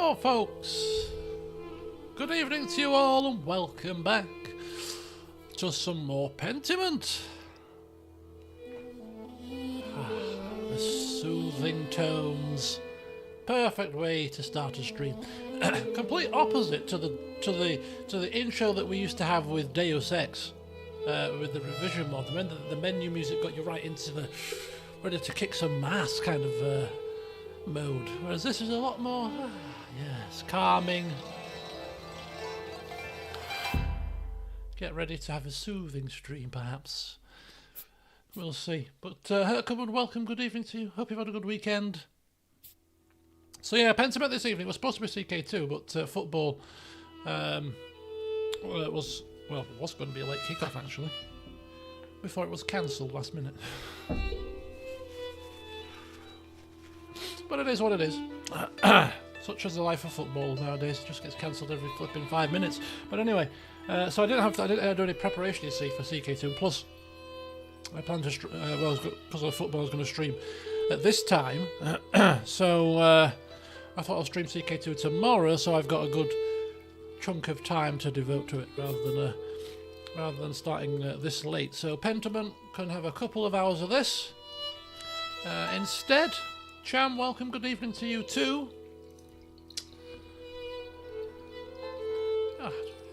Hello folks, good evening to you all and welcome back to some more Pentiment. The soothing tones, perfect way to start a stream. Complete opposite to the intro that we used to have with Deus Ex, with the revision mod. The menu music got you right into the ready to kick some ass kind of mode, whereas this is a lot more yes, calming. Get ready to have a soothing stream, perhaps. We'll see. But come on, welcome, good evening to you. Hope you've had a good weekend. So yeah, Pentiment this evening was supposed to be CK2, but football was going to be a late kickoff actually, before it was cancelled last minute. But it is what it is. Such as the life of football nowadays. It just gets cancelled every flipping 5 minutes. But anyway, so I didn't do any preparation, you see, for CK2. Plus, I planned to, because of football, I was going to stream at this time. So I thought I'll stream CK2 tomorrow, so I've got a good chunk of time to devote to it rather than starting this late. So Pentiment can have a couple of hours of this instead. Cham, welcome, good evening to you too.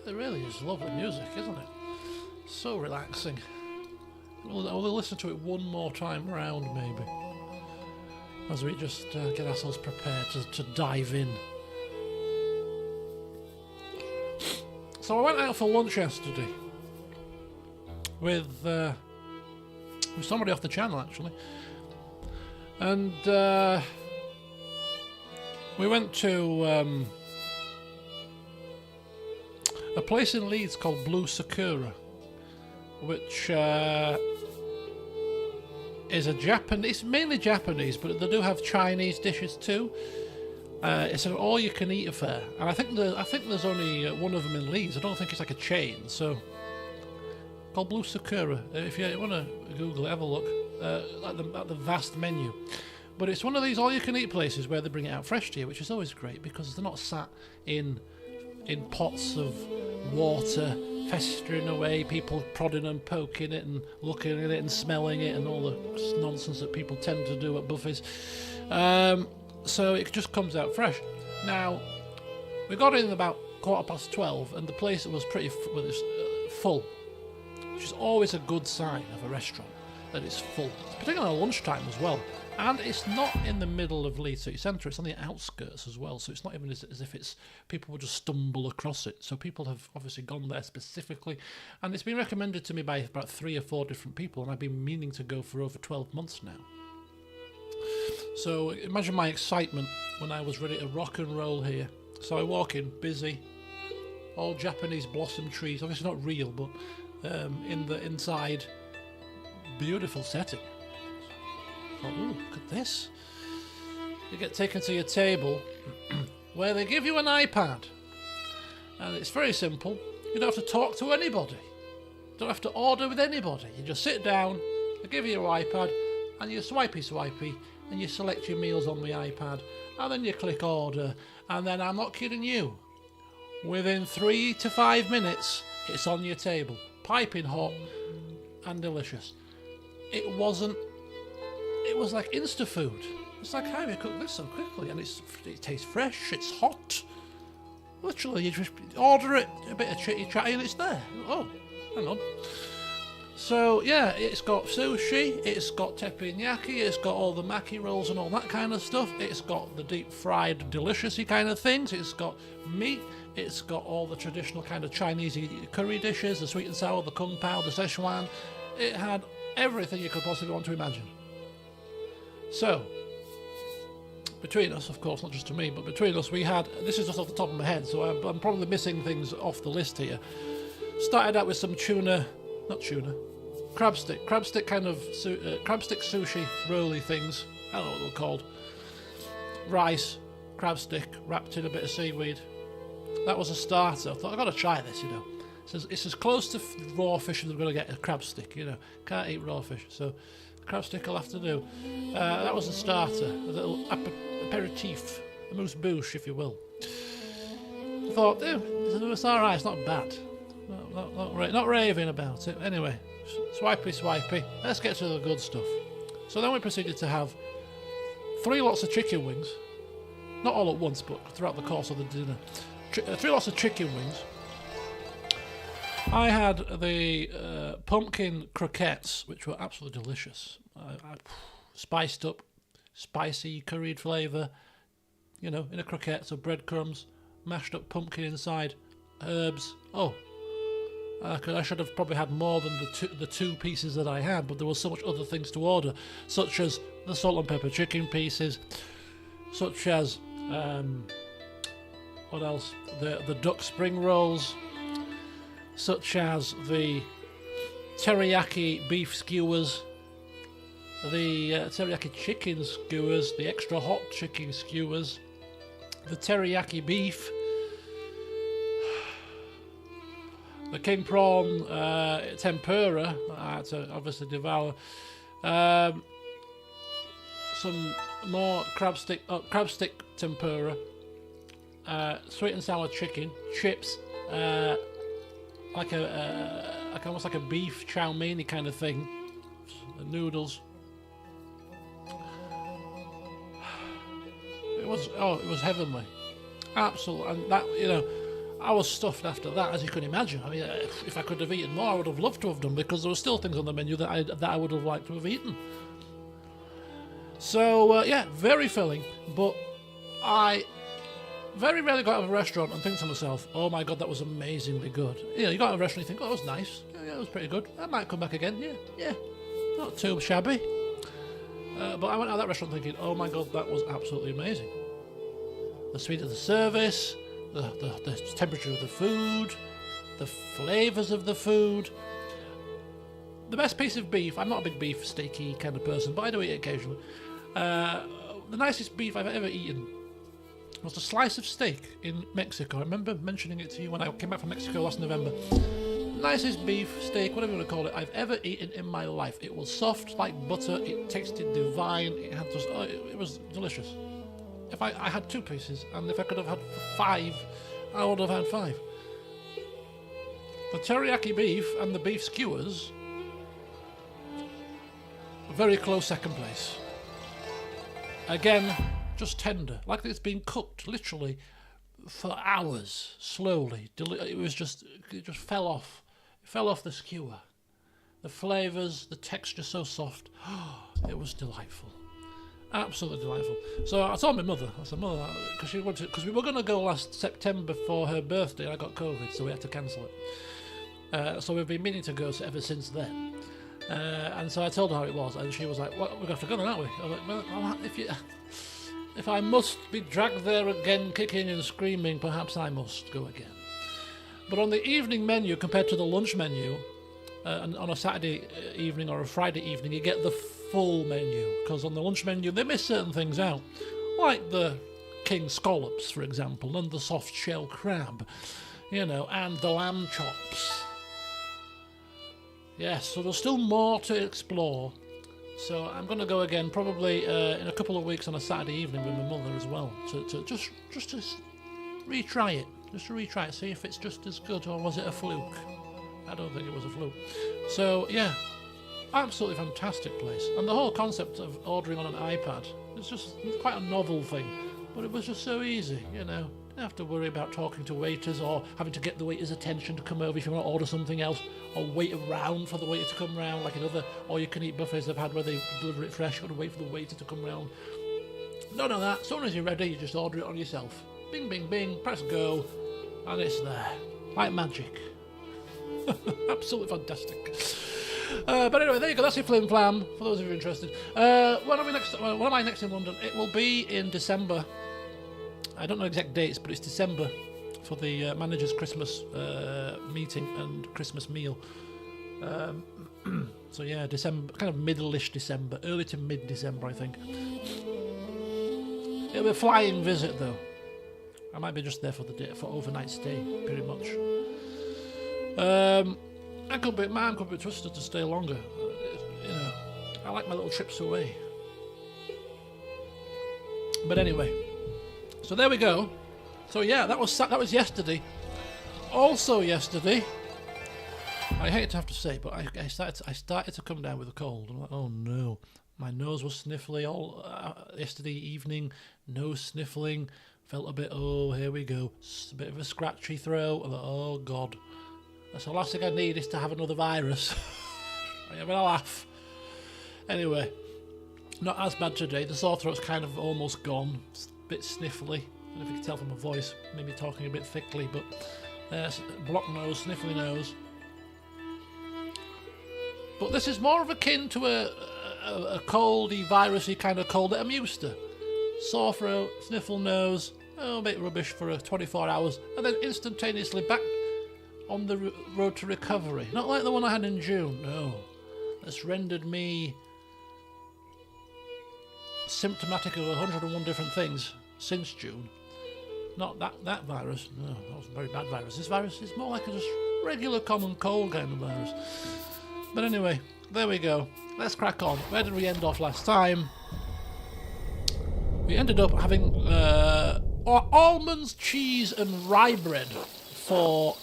It really is lovely music, isn't it? So relaxing. We'll listen to it one more time round, maybe, as we just get ourselves prepared to dive in. So I went out for lunch yesterday with somebody off the channel, actually. And we went to a place in Leeds called Blue Sakura, which is a Japanese, mainly Japanese, but they do have Chinese dishes too. It's an all-you-can-eat affair, and I think there's only one of them in Leeds. I don't think it's like a chain. So called Blue Sakura. If you want to Google it, have a look at the vast menu. But it's one of these all-you-can-eat places where they bring it out fresh to you, which is always great because they're not sat in pots of water festering away, people prodding and poking it and looking at it and smelling it and all the nonsense that people tend to do at buffets. So it just comes out fresh. Now, we got in about 12:15 and the place was pretty full, which is always a good sign of a restaurant, that it's full, particularly at lunchtime as well. And it's not in the middle of Leeds City Centre, it's on the outskirts as well, so it's not even as if it's people would just stumble across it. So people have obviously gone there specifically, and it's been recommended to me by about 3 or 4 different people, and I've been meaning to go for over 12 months now. So imagine my excitement when I was ready to rock and roll here. So I walk in, busy, all Japanese blossom trees, obviously not real, but in the inside, beautiful setting. Oh, look at this. You get taken to your table where they give you an iPad, and it's very simple. You don't have to talk to anybody, you don't have to order with anybody. You just sit down, they give you your iPad, and you swipey and you select your meals on the iPad, and then you click order, and then, I'm not kidding you, within 3 to 5 minutes it's on your table, piping hot and delicious. It was like insta food. It's like, how do you cook this so quickly? And it tastes fresh, it's hot. Literally, you just order it, a bit of chitty chatty, and it's there. Oh, hang on. So yeah, it's got sushi, it's got teppanyaki, it's got all the maki rolls and all that kind of stuff. It's got the deep fried, deliciousy kind of things. It's got meat. It's got all the traditional kind of Chinese curry dishes, the sweet and sour, the kung pao, the Szechuan. It had everything you could possibly want to imagine. So, between us, of course, not just to me, but between us, we had, this is just off the top of my head, so I'm probably missing things off the list here. Started out with some crab stick kind of, crab stick sushi rolly things, I don't know what they're called. Rice, crab stick, wrapped in a bit of seaweed. That was a starter. I thought, I've got to try this, you know. It's as close to raw fish as I'm going to get a crab stick, you know. Can't eat raw fish, so crab stick I'll have to do. That was a starter, a little aperitif, amuse-bouche, if you will. I thought, it's alright, it's not bad. Not raving about it. Anyway, swipey. Let's get to the good stuff. So then we proceeded to have 3 lots of chicken wings. Not all at once, but throughout the course of the dinner. 3 lots of chicken wings. I had the pumpkin croquettes, which were absolutely delicious. Spiced up, spicy, curried flavour, you know, in a croquette, so breadcrumbs, mashed up pumpkin inside, herbs. Oh, I should have probably had more than the two pieces that I had, but there was so much other things to order, such as the salt and pepper chicken pieces, such as what else? The duck spring rolls, such as the teriyaki beef skewers, the teriyaki chicken skewers, the extra hot chicken skewers, the teriyaki beef, the king prawn tempura that I had to obviously devour, some more crab stick tempura, sweet and sour chicken, chips, almost like a beef chow mein kind of thing, the noodles. It was heavenly, absolutely, and that, you know, I was stuffed after that, as you can imagine. I mean, if I could have eaten more, I would have loved to have done, because there were still things on the menu that I would have liked to have eaten. So yeah, very filling, but I very rarely go out of a restaurant and think to myself, oh my god, that was amazingly good. You know, you go out of a restaurant and you think, oh, that was nice, yeah, it was pretty good, I might come back again, yeah, not too shabby. But I went out of that restaurant thinking, oh my god, that was absolutely amazing. The speed of the service, the temperature of the food, the flavours of the food. The best piece of beef, I'm not a big beef steaky kind of person, but I do eat it occasionally. The nicest beef I've ever eaten was a slice of steak in Mexico. I remember mentioning it to you when I came back from Mexico last November. Nicest beef, steak, whatever you want to call it, I've ever eaten in my life. It was soft like butter, it tasted divine, it had just, it was delicious. If I had 2 pieces, and if I could have had 5, I would have had 5. The teriyaki beef and the beef skewers, very close second place. Again, just tender, like it's been cooked literally for hours, slowly. It just fell off. It fell off the skewer. The flavours, the texture so soft. It was delightful. Absolutely delightful. So I told my mother, I said, Mother, because we were going to go last September for her birthday, I got COVID, so we had to cancel it. So we've been meaning to go ever since then. And so I told her how it was, and she was like, well, we're going to have to go then, aren't we? I was like, well, if I must be dragged there again, kicking and screaming, perhaps I must go again. But on the evening menu, compared to the lunch menu, and on a Saturday evening or a Friday evening, you get the full menu, because on the lunch menu they miss certain things out, like the king scallops, for example, and the soft shell crab, you know, and the lamb chops. Yes, so there's still more to explore. So I'm going to go again, probably in a couple of weeks on a Saturday evening with my mother as well, to just to retry it, see if it's just as good, or was it a fluke? I don't think it was a fluke. So yeah, absolutely fantastic place, and the whole concept of ordering on an iPad is just quite a novel thing, but it was just so easy, you know. Didn't have to worry about talking to waiters or having to get the waiter's attention to come over if you want to order something else, or wait around for the waiter to come round like in other all-you-can-eat buffets I've had where they deliver it fresh. You've got to wait for the waiter to come round. None of that. As soon as you're ready, you just order it on yourself. Bing, bing, bing, press go, and it's there. Like magic. Absolutely fantastic. But anyway, there you go. That's your flim flam, for those of you who are interested. When am I next in London? It will be in December. I don't know exact dates, but it's December for the manager's Christmas meeting and Christmas meal. So yeah, December, kind of middle-ish December, early to mid-December, I think. It'll be a flying visit, though. I might be just there for the day, for overnight stay, pretty much. I could be, my arm could be twisted to stay longer. You know, I like my little trips away. But anyway. So there we go. So yeah, that was yesterday. Also yesterday, I hate to have to say, but I started to come down with a cold. I'm like, oh no, my nose was sniffly all yesterday evening. Nose sniffling, felt a bit. Oh, here we go. A bit of a scratchy throat. I thought, oh god, that's the last thing I need is to have another virus. I'm having a laugh. Anyway, not as bad today. The sore throat's kind of almost gone. It's a bit sniffly. I don't know if you can tell from my voice, maybe talking a bit thickly, but blocked nose, sniffly nose. But this is more of akin to a coldy, virusy kind of cold that I'm used to. Sore throat, sniffle nose, a bit rubbish for 24 hours, and then instantaneously back on the road to recovery. Not like the one I had in June, no. That's rendered me symptomatic of 101 different things since June. Not that virus, no, that was a very bad virus. This virus is more like a just regular common cold kind of virus. But anyway, there we go. Let's crack on. Where did we end off last time? We ended up having almonds, cheese and rye bread for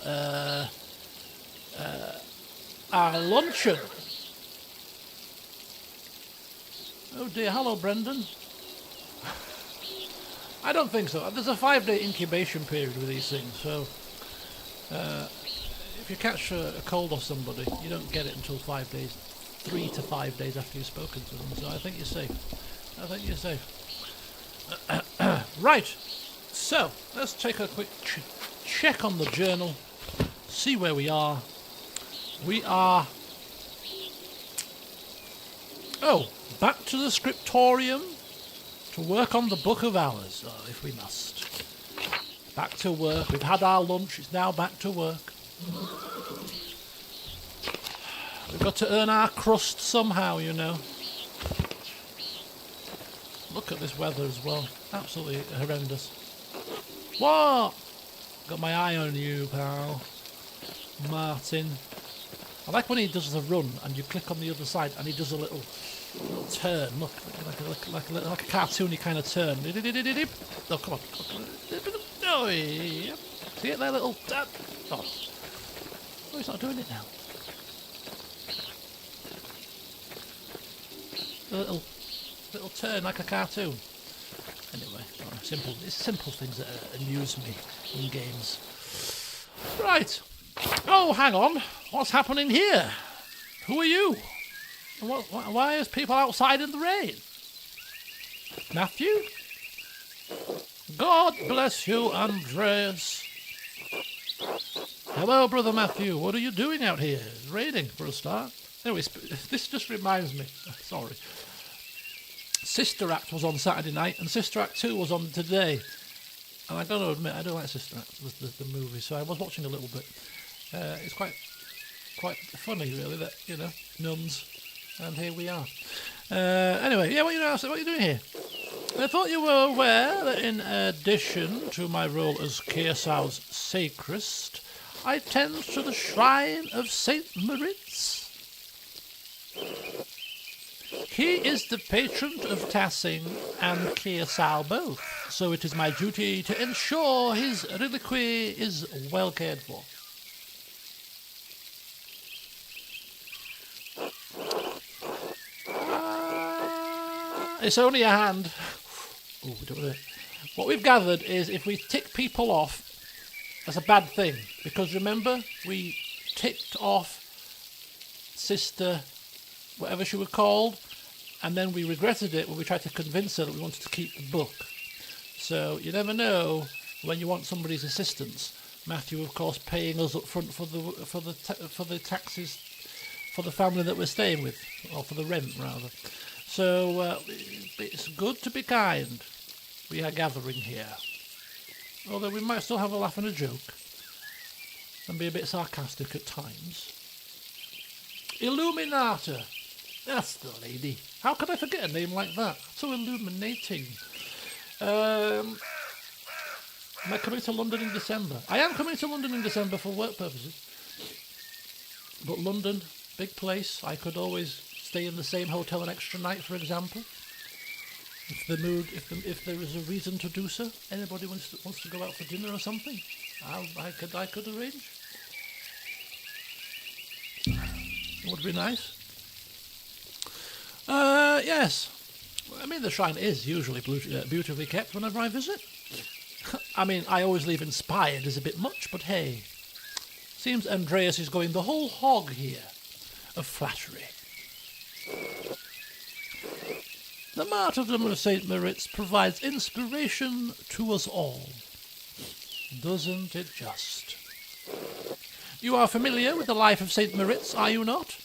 our luncheon. Oh dear, hello Brendan. I don't think so. There's a 5-day incubation period with these things, so if you catch a cold off somebody, you don't get it until 5 days, 3 to 5 days after you've spoken to them, so I think you're safe. Right, so let's take a quick check on the journal, see where we are. We are... Oh, back to the scriptorium to work on the Book of Hours, if we must. Back to work. We've had our lunch, it's now back to work. We've got to earn our crust somehow, you know. Look at this weather as well. Absolutely horrendous. What? Got my eye on you, pal. Martin. I like when he does the run and you click on the other side and he does a little turn. Look, like a cartoony kind of turn. Oh, come on. Oh, yeah. See it there, little... Oh, he's not doing it now. A little turn like a cartoon. Anyway, it's simple things that amuse me in games. Right. Oh, hang on. What's happening here? Who are you? Why is people outside in the rain? Matthew? God bless you, Andreas. Hello, Brother Matthew. What are you doing out here? It's raining for a start. Anyway, this just reminds me. Sorry. Sister Act was on Saturday night, and Sister Act 2 was on today. And I got to admit, I do like Sister Act, the movie, so I was watching a little bit. It's quite funny, really, that, you know, nuns, and here we are. Anyway, yeah, what are you doing here? I thought you were aware that in addition to my role as Kearsau's sacrist, I tend to the shrine of St. Moritz. He is the patron of Tassing and Kearsau both, so it is my duty to ensure his reliquary is well cared for. It's only a hand. Ooh, don't do it. What we've gathered is if we tick people off, that's a bad thing. Because remember, we ticked off Sister, whatever she was called, and then we regretted it when we tried to convince her that we wanted to keep the book. So you never know when you want somebody's assistance. Matthew, of course, paying us up front for the taxes for the family that we're staying with, or for the rent rather. So it's good to be kind. We are gathering here. Although we might still have a laugh and a joke. And be a bit sarcastic at times. Illuminata. That's the lady. How could I forget a name like that? So illuminating. Am I coming to London in December? I am coming to London in December for work purposes. But London, big place. I could always stay in the same hotel an extra night, for example. if there is a reason to do so, anybody wants to go out for dinner or something, I could arrange. It would be nice. Yes. I mean, the shrine is usually beautifully kept whenever I visit. I mean, I always leave inspired is a bit much, but hey. Seems Andreas is going the whole hog here of flattery. The martyrdom of St. Moritz provides inspiration to us all. Doesn't it just? You are familiar with the life of St. Moritz, are you not?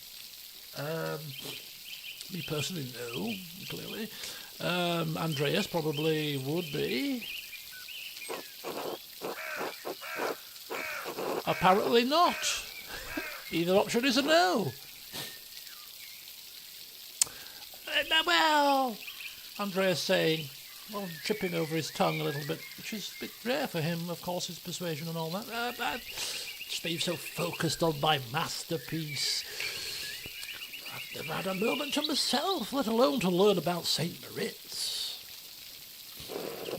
Me personally, no, clearly. Andreas probably would be. Apparently not. Either option is a no. Well, Andreas saying, well, tripping over his tongue a little bit, which is a bit rare for him, of course, his persuasion and all that. Just being so focused on my masterpiece. I've never had a moment to myself, let alone to learn about St. Moritz.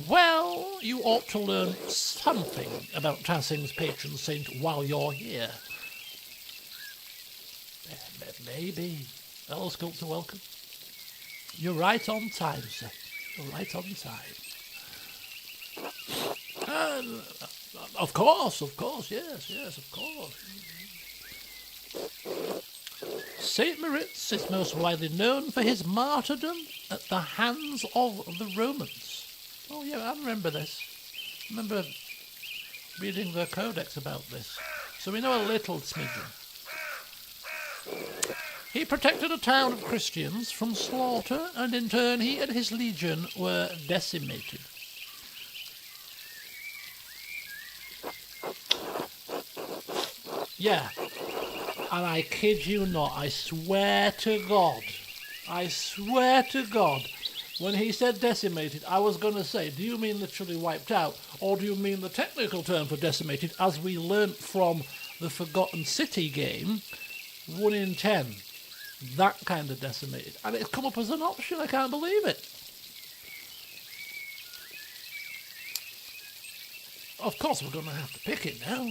Well, you ought to learn something about Tassing's patron saint while you're here. Maybe. All sculptor welcome. You're right on time, sir. You're right on time. Of course, yes, of course. St. Moritz is most widely known for his martyrdom at the hands of the Romans. Oh yeah, I remember this. I remember reading the codex about this. So we know a little smidgen. He protected a town of Christians from slaughter, and in turn he and his legion were decimated. Yeah, and I kid you not, I swear to God, when he said decimated, I was going to say, do you mean literally wiped out, or do you mean the technical term for decimated, as we learnt from the Forgotten City game, 1 in 10. That kind of decimated. And it's come up as an option, I can't believe it. Of course we're going to have to pick it now.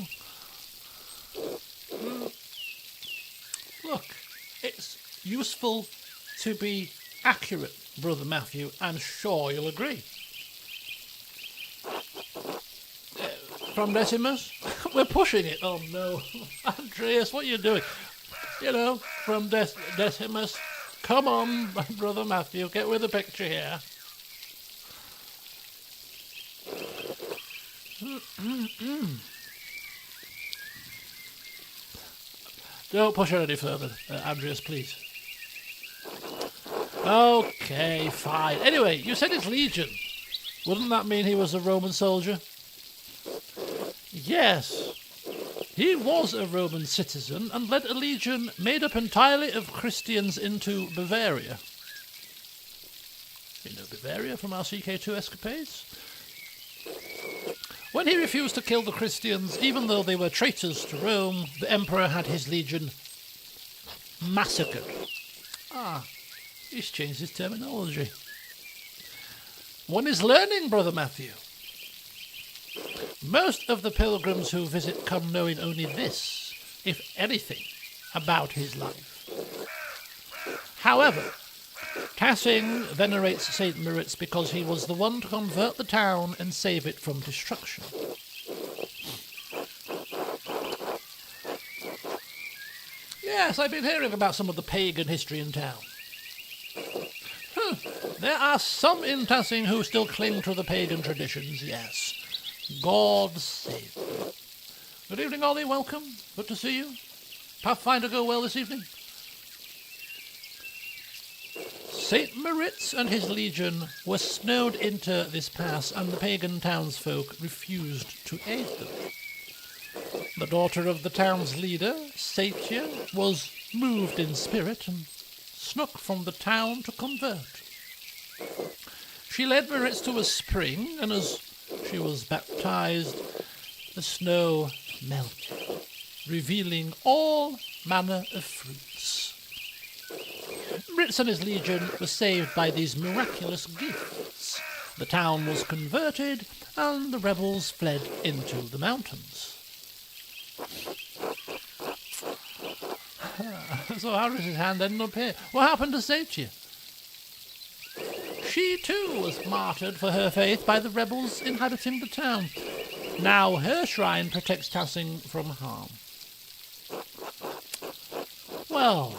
Look, it's useful to be accurate, Brother Matthew, and sure you'll agree. From Decimus? We're pushing it. Oh no. Andreas, what are you doing? You know, from Decimus. Come on, Brother Matthew, get with the picture here. Don't push it any further, Andreas, please. Okay, fine. Anyway, you said his legion. Wouldn't that mean he was a Roman soldier? Yes. He was a Roman citizen and led a legion made up entirely of Christians into Bavaria. You know Bavaria from our CK2 escapades? When he refused to kill the Christians, even though they were traitors to Rome, the emperor had his legion massacred. He's changed his terminology. One is learning, Brother Matthew. Most of the pilgrims who visit come knowing only this, if anything, about his life. However, Tassing venerates St. Moritz because he was the one to convert the town and save it from destruction. Yes, I've been hearing about some of the pagan history in town. There are some in Tassing who still cling to the pagan traditions, yes. God save them. Good evening, Ollie. Welcome. Good to see you. Pathfinder go well this evening? St. Moritz and his legion were snowed into this pass, and the pagan townsfolk refused to aid them. The daughter of the town's leader, Satia, was moved in spirit and snuck from the town to convert. She led Moritz to a spring, and as she was baptized, the snow melted, revealing all manner of fruits. Ritz and his legion were saved by these miraculous gifts. The town was converted, and the rebels fled into the mountains. So how does his hand end up here? What happened to Satia? She too was martyred for her faith by the rebels inhabiting the town. Now her shrine protects Tassing from harm. Well,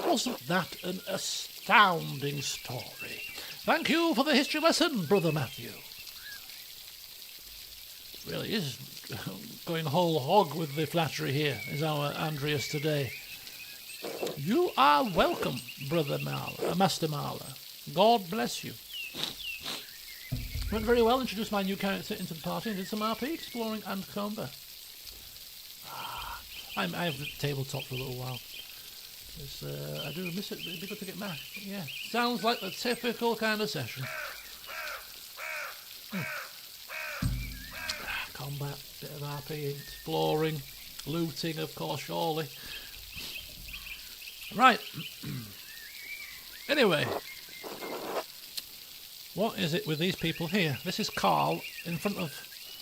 wasn't that an astounding story? Thank you for the history lesson, Brother Matthew. Really is going whole hog with the flattery here, is our Andreas today. You are welcome, Brother Master Marler. God bless you. Went very well. Introduced my new character into the party and did some RP, exploring and combat. I have tabletop for a little while. I do miss it, but it'd be good to get back. Yeah, sounds like the typical kind of session. Combat, bit of RP, exploring, looting, of course, surely. Right. Anyway, what is it with these people here? This is Carl in front of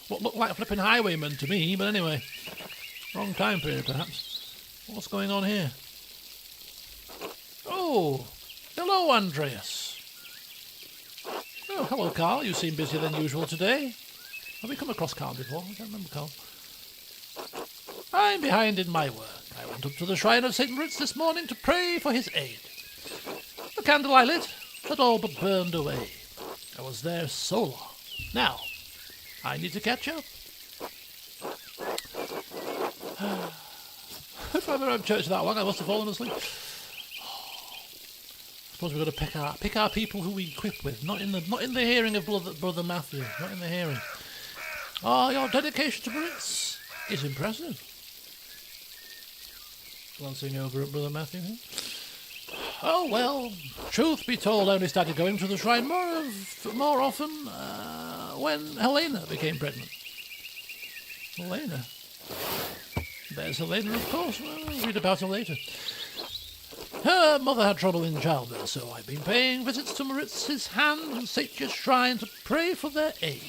what looked like a flipping highwayman to me, but anyway, wrong time period perhaps. What's going on here? Oh, hello, Andreas. Oh, hello, Carl. You seem busier than usual today. Have we come across Carl before? I don't remember Carl. I'm behind in my work. I went up to the shrine of St. Ritz this morning to pray for his aid. The candle I lit had all but burned away. I was there so long. Now, I need to catch up. If I've been around church that long, I must have fallen asleep. Suppose we've got to pick our people who we equip with, not in the hearing of Brother Matthew, not in the hearing. Oh, your dedication to Ritz is impressive. Glancing over at Brother Matthew here. Oh well, truth be told, I only started going to the shrine more often when Helena became pregnant. Helena? There's Helena, of course. Well, we'll read about her later. Her mother had trouble in childbirth, so I've been paying visits to Maritz's hand and Satya's shrine to pray for their aid.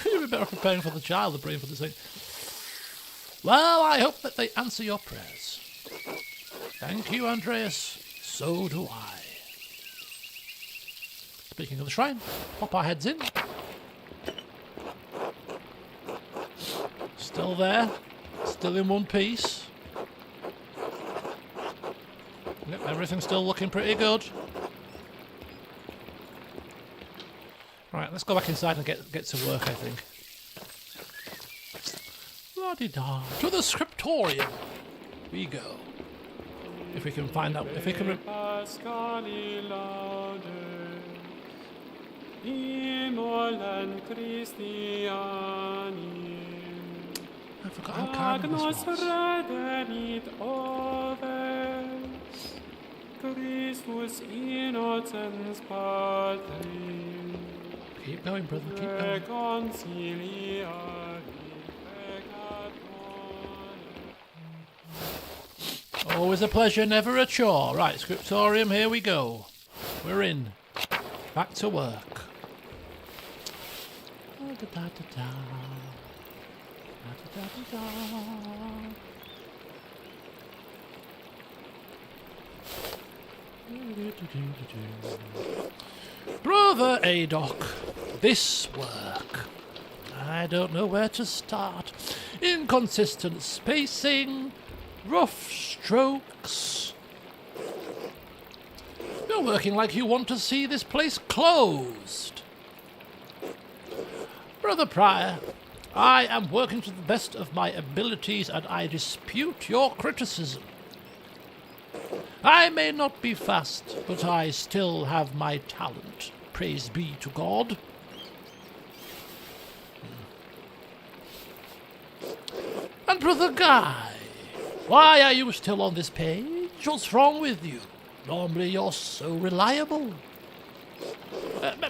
You'd be better preparing for the child than praying for the saint. Well, I hope that they answer your prayers. Thank you, Andreas. So do I. Speaking of the shrine, pop our heads in. Still there. Still in one piece. Yep, everything's still looking pretty good. Right, let's go back inside and get to work, I think. La-di-da. To the scriptorium we go. If we can find out, if we can... I forgot how carded this was. Keep going, brother, keep going. Always a pleasure, never a chore. Right, scriptorium, here we go. We're in. Back to work. Brother Adoc, this work. I don't know where to start. Inconsistent spacing, rough strokes. You're working like you want to see this place closed. Brother Prior, I am working to the best of my abilities and I dispute your criticism. I may not be fast, but I still have my talent. Praise be to God. And Brother Guy, why are you still on this page? What's wrong with you? Normally you're so reliable.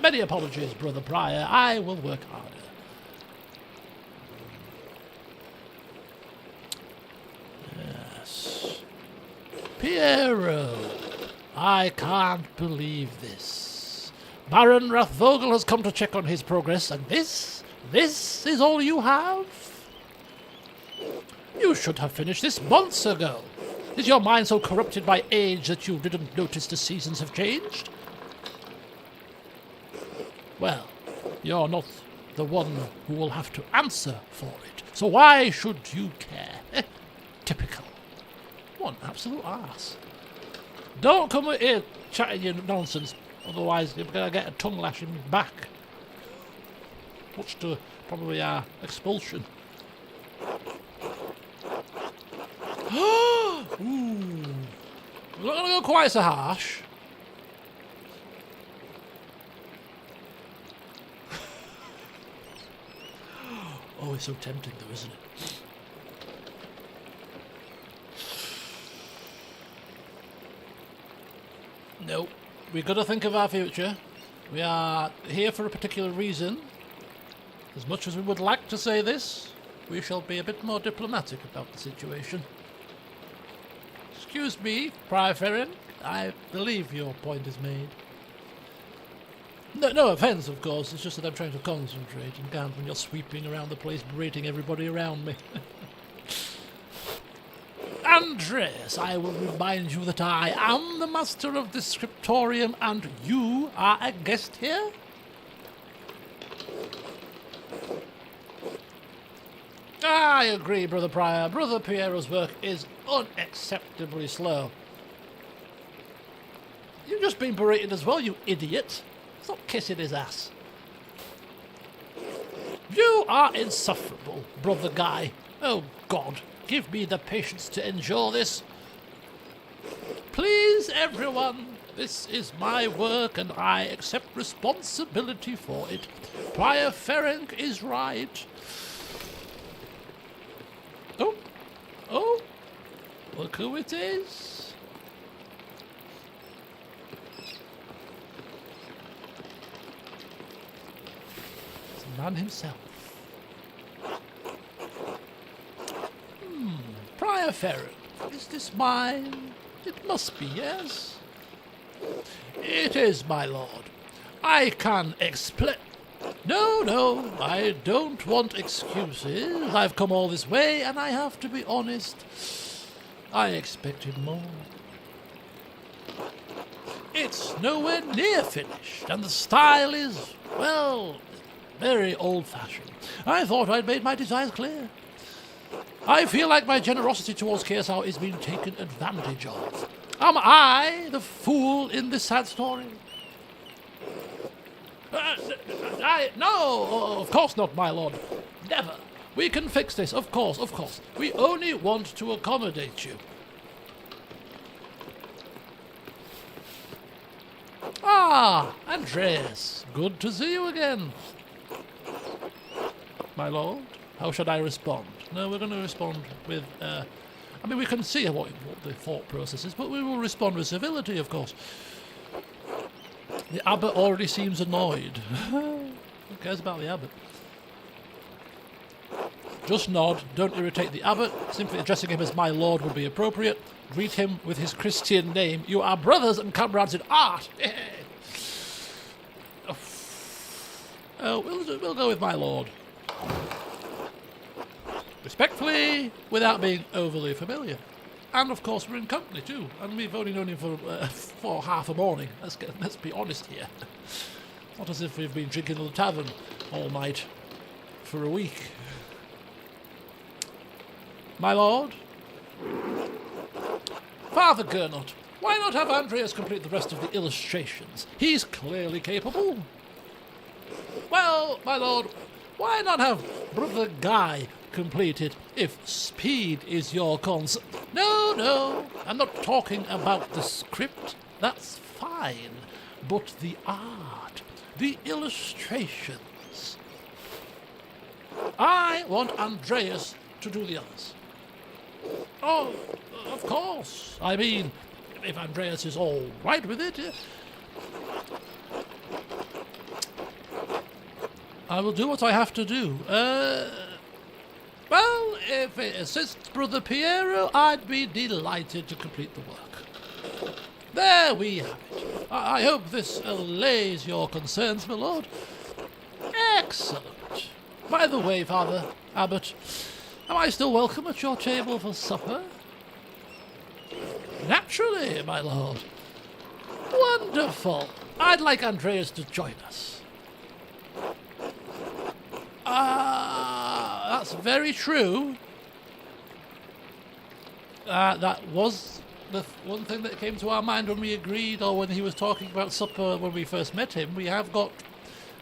Many apologies, Brother Prior. I will work harder. Piero, I can't believe this. Baron Rathvogel has come to check on his progress, and this is all you have? You should have finished this months ago. Is your mind so corrupted by age that you didn't notice the seasons have changed? Well, you're not the one who will have to answer for it, so why should you care? Typical. What an absolute arse. Don't come here chatting your nonsense, otherwise you're going to get a tongue lashing back. Much to probably our expulsion. Ooh. We're not going to go quite so harsh. Oh, it's so tempting though, isn't it? No, we've got to think of our future. We are here for a particular reason. As much as we would like to say this, we shall be a bit more diplomatic about the situation. Excuse me, Prior Ferrin, I believe your point is made. No offence, of course, it's just that I'm trying to concentrate and can't when you're sweeping around the place berating everybody around me. Andreas, I will remind you that I am the master of this scriptorium and you are a guest here? I agree, Brother Prior. Brother Piero's work is unacceptably slow. You've just been berated as well, you idiot. Stop kissing his ass. You are insufferable, Brother Guy. Oh, God, give me the patience to endure this. Please, everyone, this is my work and I accept responsibility for it. Prior Ferenc is right. Oh, look who it is. It's the man himself. Prior Ferenc, is this mine? It must be, yes. It is, my lord. I can explain. No, I don't want excuses. I've come all this way and I have to be honest. I expected more. It's nowhere near finished and the style is, well, very old-fashioned. I thought I'd made my desires clear. I feel like my generosity towards Kersau is being taken advantage of. Am I the fool in this sad story? No, of course not, my lord. Never. We can fix this, of course. We only want to accommodate you. Ah, Andreas, good to see you again. My lord, how should I respond? No, we're going to respond with, I mean, we can see what the thought process is, but we will respond with civility, of course. The abbot already seems annoyed. Who cares about the abbot? Just nod, don't irritate the abbot. Simply addressing him as my lord would be appropriate. Greet him with his Christian name. You are brothers and comrades in art. Oh, we'll go with my lord. Respectfully, without being overly familiar. And of course we're in company too, and we've only known him for half a morning. Let's be honest here. Not as if we've been drinking at the tavern all night for a week. My lord? Father Gernot, why not have Andreas complete the rest of the illustrations? He's clearly capable. Well, my lord, why not have Brother Guy complete it if speed is your concern? No, I'm not talking about the script. That's fine. But the art, the illustrations. I want Andreas to do the others. Oh, of course. I mean, if Andreas is all right with it, I will do what I have to do. Well, if it assists Brother Piero, I'd be delighted to complete the work. There we have it. I hope this allays your concerns, my lord. Excellent. By the way, Father Abbot, am I still welcome at your table for supper? Naturally, my lord. Wonderful. I'd like Andreas to join us. That's very true. That was the one thing that came to our mind when we agreed, or when he was talking about supper when we first met him. We have got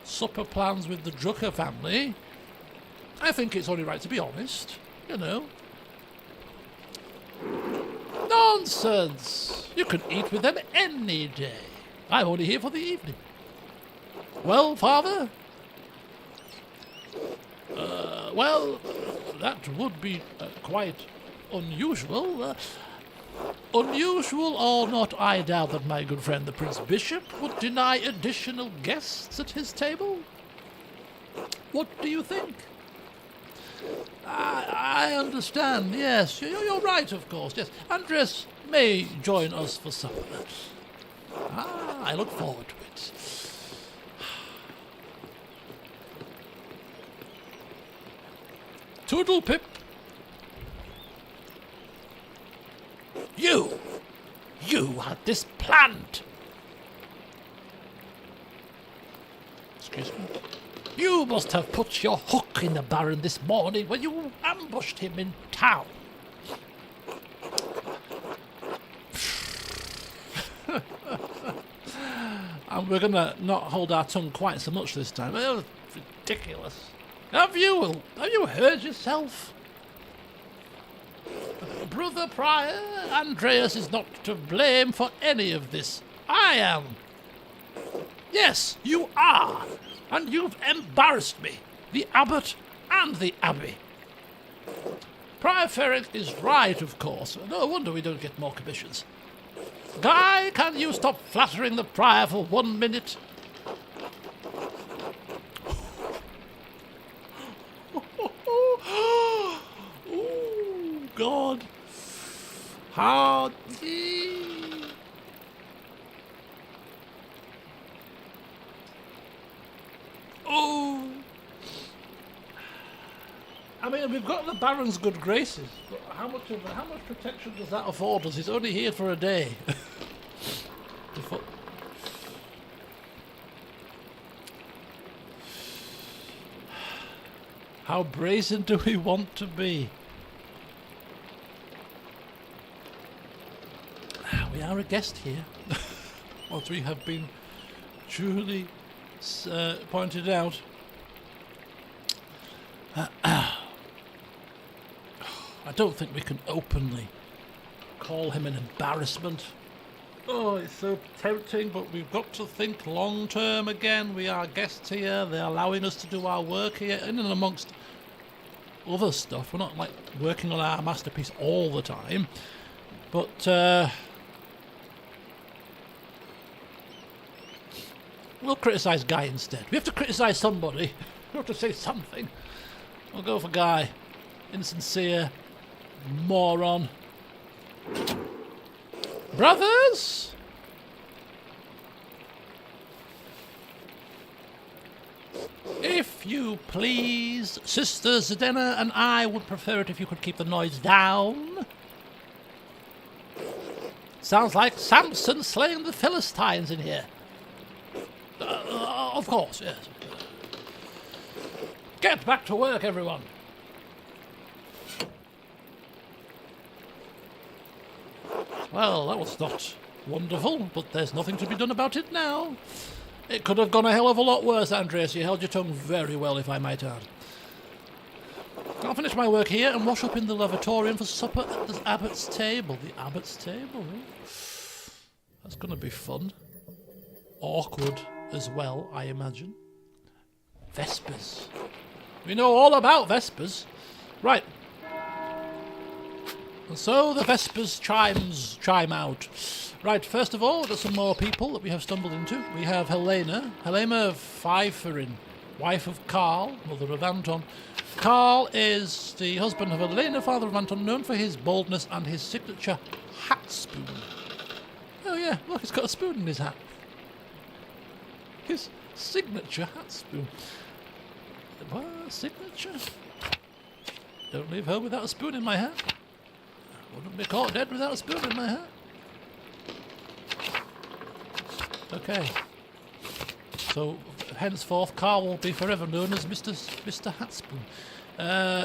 supper plans with the Drucker family. I think it's only right to be honest, you know. Nonsense! You can eat with them any day. I'm only here for the evening. Well, Father? Well, that would be quite unusual. Unusual or not, I doubt that my good friend the Prince Bishop would deny additional guests at his table. What do you think? I understand, yes. You're right, of course, yes. Andres may join us for supper. I look forward to it. Toodle pip. You had this planned. Excuse me. You must have put your hook in the Baron this morning when you ambushed him in town. And we're gonna not hold our tongue quite so much this time. Oh, ridiculous. Have you heard yourself? Brother Prior, Andreas is not to blame for any of this. I am. Yes, you are. And you've embarrassed me, the Abbot and the Abbey. Prior Ferret is right, of course. No wonder we don't get more commissions. Guy, can you stop flattering the Prior for 1 minute? Oh, God. How deep. Oh. I mean, we've got the Baron's good graces, but how much protection does that afford us? He's only here for a day. How brazen do we want to be? We are a guest here, as we have been duly pointed out. I don't think we can openly call him an embarrassment. Oh, it's so tempting, but we've got to think long term again. We are guests here. They're allowing us to do our work here, in and amongst other stuff. We're not like working on our masterpiece all the time. But we'll criticise Guy instead. We have to criticise somebody. We have to say something. We'll go for Guy. Insincere moron. Brothers? If you please, Sister Zdena and I would prefer it if you could keep the noise down. Sounds like Samson slaying the Philistines in here. Of course, yes. Get back to work, everyone. Well, that was not wonderful, but there's nothing to be done about it now. It could have gone a hell of a lot worse, Andreas. You held your tongue very well, if I might add. I'll finish my work here and wash up in the lavatorium for supper at the Abbot's table. The Abbot's table? That's going to be fun. Awkward as well, I imagine. Vespers. We know all about Vespers. Right. And so the Vespers chimes chime out. Right, first of all, there's some more people that we have stumbled into. We have Helena Pfeifferin, wife of Karl, mother of Anton. Karl is the husband of Helena, father of Anton, known for his boldness and his signature hat spoon. Oh yeah, look, he's got a spoon in his hat. His signature hat spoon. What? Signature? Don't leave home without a spoon in my hat. Wouldn't be caught dead without a spoon in my hat. Okay. So, henceforth, Carl will be forever known as Mr. Hatspoon.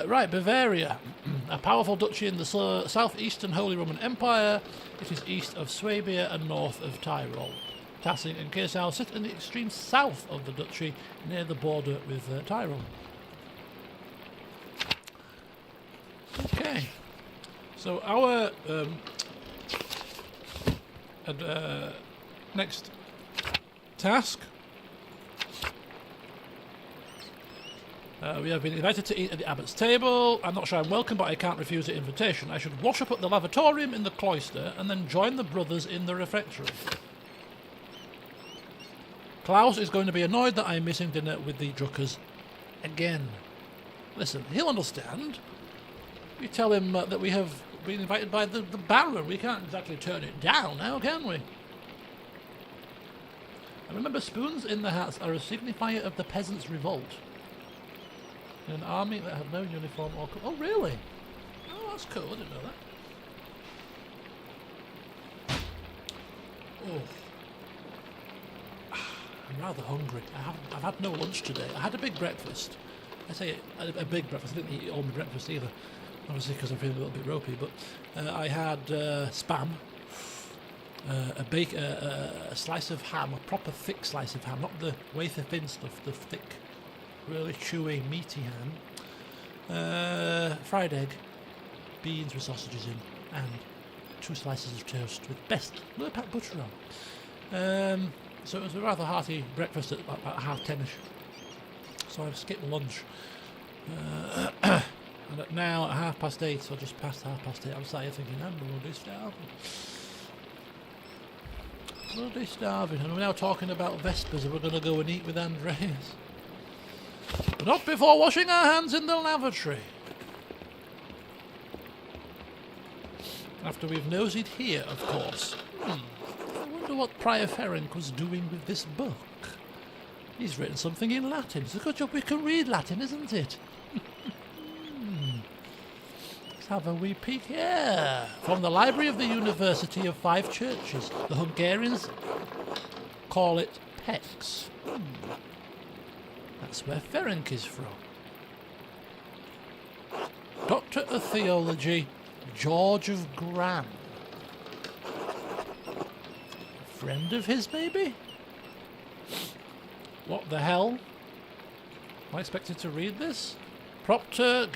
Right, Bavaria. A powerful duchy in the southeastern Holy Roman Empire. It is east of Swabia and north of Tyrol. Tassing and Kirsau sit in the extreme south of the duchy, near the border with Tyrol. Okay. So our next task. We have been invited to eat at the abbot's table. I'm not sure I'm welcome, but I can't refuse the invitation. I should wash up at the lavatorium in the cloister and then join the brothers in the refectory. Klaus is going to be annoyed that I'm missing dinner with the Druckers again. Listen, he'll understand. We tell him that we have been invited by the Baron. We can't exactly turn it down now, can we? And remember, spoons in the hats are a signifier of the peasants' revolt. In an army that had no uniform or... Oh, really? Oh, that's cool. I didn't know that. Oh. I'm rather hungry. I've had no lunch today. I had a big breakfast. I say a big breakfast. I didn't eat all my breakfast either. Obviously because I'm feeling a little bit ropey. But I had spam, a slice of ham, a proper thick slice of ham, not the wafer thin stuff, the thick, really chewy, meaty ham. Fried egg, beans with sausages in, and 2 slices of toast with best low-fat butter on. So it was a rather hearty breakfast at about 10:30ish. So I've skipped lunch. And now at 8:30, or just past 8:30, I'm sat here thinking, I'm bloody starving. Bloody starving. And we're now talking about Vespers and we're going to go and eat with Andreas. But not before washing our hands in the lavatory. After we've nosed here, of course. I wonder what Prior Ferenc was doing with this book. He's written something in Latin. It's a good job we can read Latin, isn't it? Let's have a wee peek here. From the library of the University of Five Churches. The Hungarians call it Pex. That's where Ferenc is from. Doctor of Theology, George of Gran. Friend of his, maybe? What the hell? Am I expected to read this? Proctor...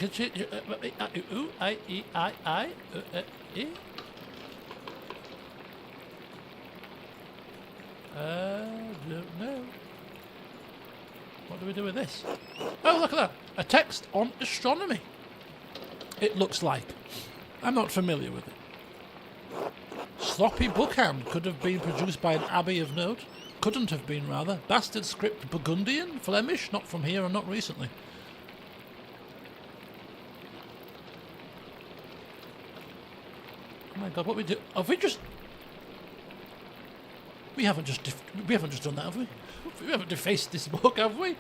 don't know. What do we do with this? Oh, look at that! A text on astronomy. It looks like. I'm not familiar with it. Sloppy bookhand could have been produced by an abbey of note. Couldn't have been, rather. Bastard script Burgundian? Flemish? Not from here and not recently. Oh my god, what we do? Have we just... We haven't just done that, have we? We haven't defaced this book, have we?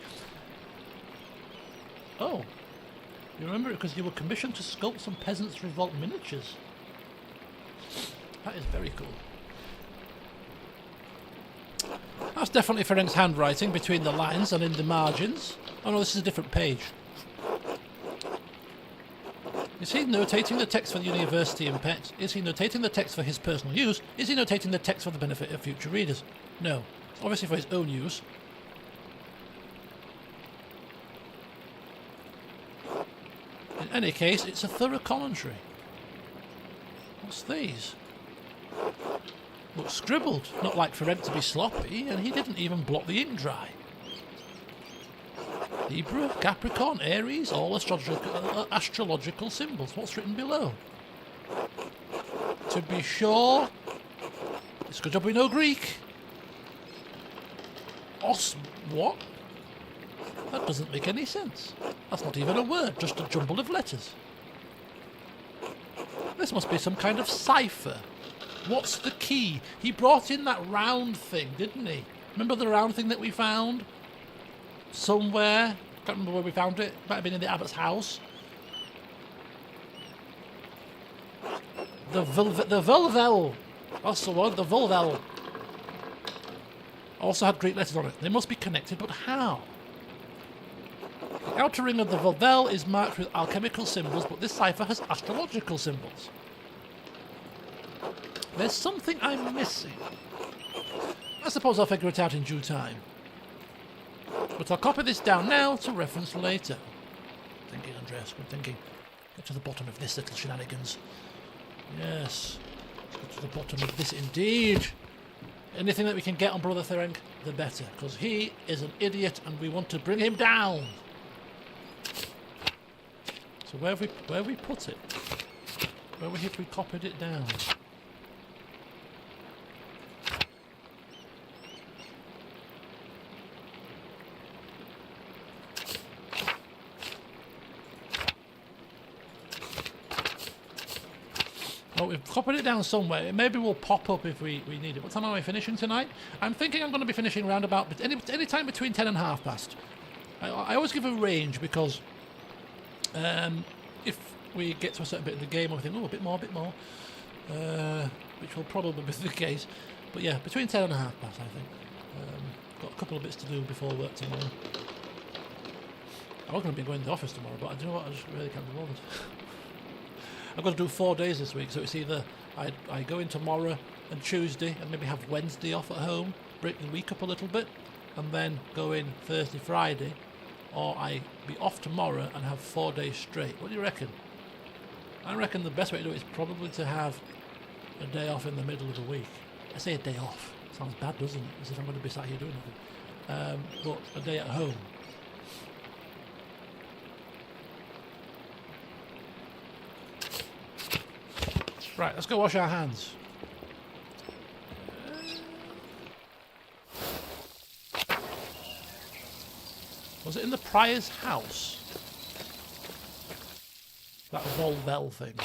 Oh. You remember it because you were commissioned to sculpt some Peasants' Revolt miniatures. That is very cool. That's definitely Ferenc's handwriting between the lines and in the margins. Oh no, this is a different page. Is he notating the text for the university in Pet? Is he notating the text for his personal use? Is he notating the text for the benefit of future readers? No. It's obviously for his own use. In any case, it's a thorough commentary. What's these? Looks scribbled, not like Ferenc to be sloppy, and he didn't even blot the ink dry. Libra, Capricorn, Aries, all astrological symbols. What's written below? To be sure, it's a good job we know Greek. What? That doesn't make any sense. That's not even a word, just a jumble of letters. This must be some kind of cipher. What's the key? He brought in that round thing, didn't he? Remember the round thing that we found? Somewhere. Can't remember where we found it. Might have been in the abbot's house. The Vulvel. That's the one. The Vulvel. Also had Greek letters on it. They must be connected, but how? The outer ring of the Vulvel is marked with alchemical symbols, but this cipher has astrological symbols. There's something I'm missing. I suppose I'll figure it out in due time. But I'll copy this down now to reference later. Thinking, Andreas, good thinking. Get to the bottom of this little shenanigans. Yes. Let's get to the bottom of this indeed. Anything that we can get on Brother Ferenc, the better. Because he is an idiot and we want to bring him down. So where have we put it? Where have we copied it down? Oh, we've copied it down somewhere. It maybe will pop up if we need it. What time am I finishing tonight? I'm thinking I'm going to be finishing around about any time between 10 and half past. I always give a range because if we get to a certain bit of the game, I think, oh, a bit more, which will probably be the case. But yeah, between 10 and a half past, I think. Got a couple of bits to do before work tomorrow. I was going to be going to the office tomorrow, but I don't know what, I just really can't be bothered. I've got to do 4 days this week, so it's either I go in tomorrow and Tuesday and maybe have Wednesday off at home, break the week up a little bit, and then go in Thursday, Friday, or I be off tomorrow and have 4 days straight. What do you reckon? I reckon the best way to do it is probably to have a day off in the middle of the week. I say a day off. Sounds bad, doesn't it? As if I'm going to be sat here doing nothing. But a day at home. Right, let's go wash our hands. Was it in the Prior's house? That Volvel thing.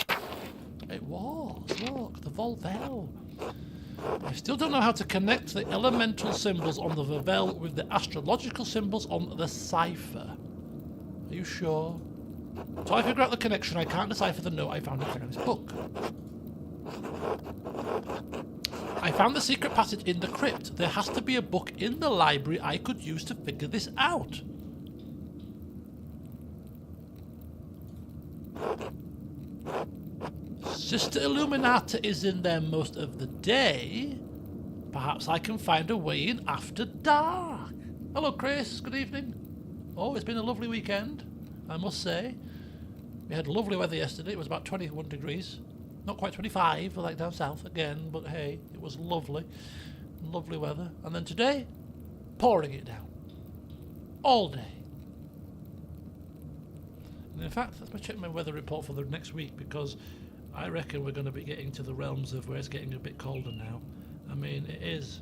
It was, look, the Volvel. I still don't know how to connect the elemental symbols on the Volvel with the astrological symbols on the cipher. Are you sure? Until I figure out the connection, I can't decipher the note I found in Ferenc's book. I found the secret passage in the crypt. There has to be a book in the library I could use to figure this out. Sister Illuminata is in there most of the day. Perhaps I can find a way in after dark. Hello, Chris. Good evening. Oh, it's been a lovely weekend, I must say. We had lovely weather yesterday. It was about 21 degrees. Not quite 25, like down south again, but hey, it was lovely. Lovely weather. And then today, pouring it down. All day. And in fact, let's check my weather report for the next week, because I reckon we're going to be getting to the realms of where it's getting a bit colder now. I mean, it is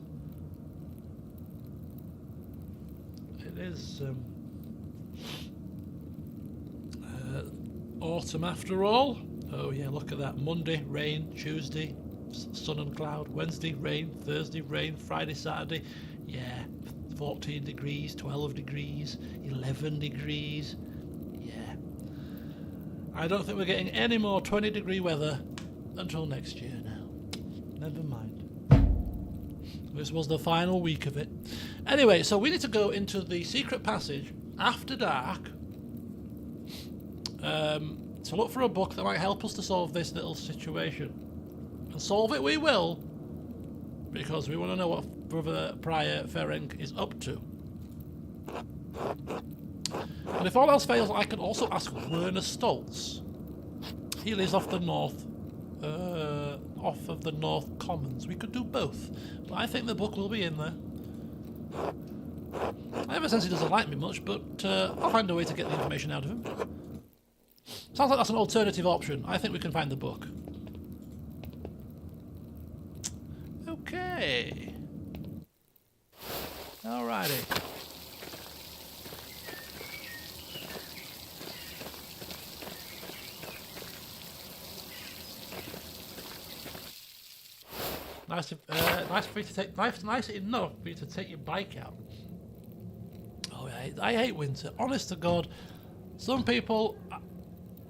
autumn after all. Oh yeah, look at that. Monday, rain. Tuesday, sun and cloud. Wednesday, rain. Thursday, rain. Friday, Saturday, yeah, 14 degrees, 12 degrees, 11 degrees. Yeah. I don't think we're getting any more 20-degree weather until next year now. Never mind. This was the final week of it. Anyway, so we need to go into the secret passage after dark. To look for a book that might help us to solve this little situation. And solve it we will, because we want to know what Brother Prior Ferenc is up to. And if all else fails, I can also ask Werner Stoltz. He lives off the north, off of the North Commons. We could do both, but I think the book will be in there. I have a sense he doesn't like me much, but I'll find a way to get the information out of him. Sounds like that's an alternative option. I think we can find the book. Okay. Alrighty. Nice for you to take. Nice enough for you to take your bike out. Oh, I hate winter. Honest to God, some people,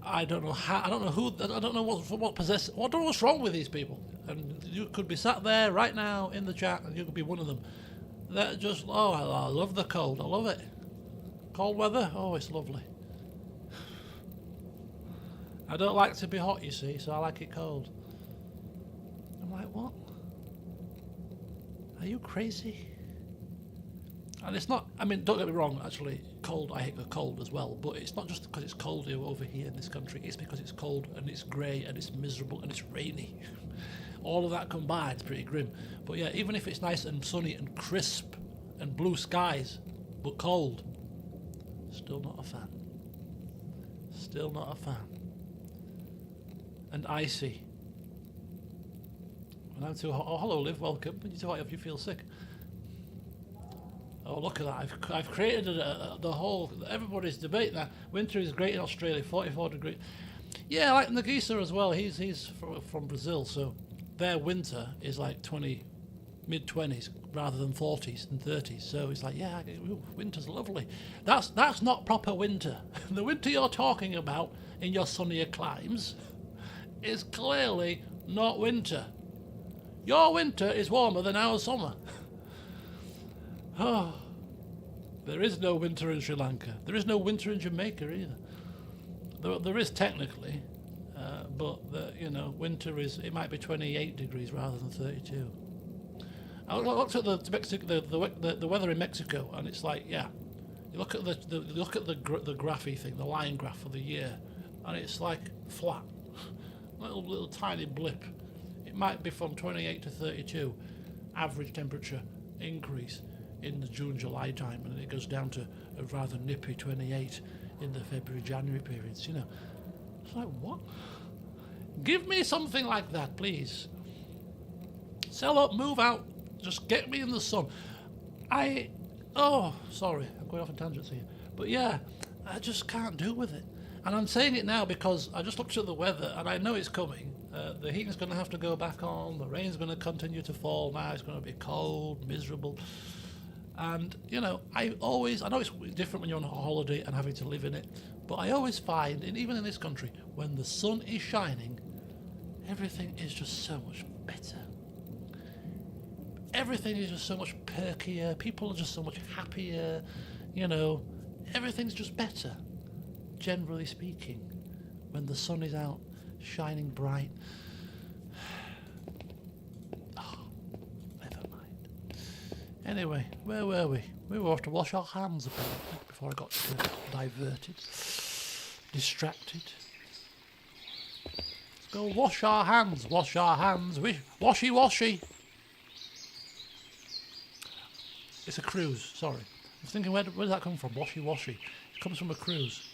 I don't know how. I don't know who. I don't know what possess. I don't know what's wrong with these people. And you could be sat there right now in the chat, and you could be one of them. That just. Oh, I love the cold. I love it. Cold weather. Oh, it's lovely. I don't like to be hot, you see, so I like it cold. I'm like, what? Are you crazy? And it's not, I mean, don't get me wrong, actually, cold, I hate the cold as well, but it's not just because it's cold over here in this country, it's because it's cold and it's grey and it's miserable and it's rainy. All of that combined is pretty grim. But yeah, even if it's nice and sunny and crisp and blue skies, but cold, still not a fan. Still not a fan. And icy. And I'm too hot. Oh, hello, Liv, welcome. When you're too hot, if you feel sick. Oh, look at that. I've created the whole... Everybody's debate that winter is great in Australia, 44 degrees. Yeah, like Nagisa as well. He's from Brazil, so their winter is like mid-20s rather than 40s and 30s. So it's like, yeah, winter's lovely. That's not proper winter. The winter you're talking about in your sunnier climes is clearly not winter. Your winter is warmer than our summer. Oh, there is no winter in Sri Lanka. There is no winter in Jamaica either. There is technically, but winter is. It might be 28 degrees rather than 32. I looked at the weather in Mexico, and it's like, yeah, you look at the graphy thing, the line graph for the year, and it's like flat, little tiny blip. It might be from 28 to 32, average temperature increase in the June-July time, and then it goes down to a rather nippy 28 in the February-January periods. It's like, what? Give me something like that, please. Sell up, move out, just get me in the sun. Sorry, I'm going off on tangents here, but yeah, I just can't do with it. And I'm saying it now because I just looked at the weather and I know it's coming. The heating's going to have to go back on, the rain's going to continue to fall now, it's going to be cold, miserable. And, I know it's different when you're on a holiday and having to live in it, but I always find, even in this country, when the sun is shining, everything is just so much better. Everything is just so much perkier, people are just so much happier, everything's just better, generally speaking, when the sun is out, shining bright. Never mind. Anyway, where were we? We were off to wash our hands apparently before I got diverted, distracted. Let's go wash our hands, washy washy. It's a cruise, sorry. I was thinking, where does that come from? Washy washy. It comes from a cruise.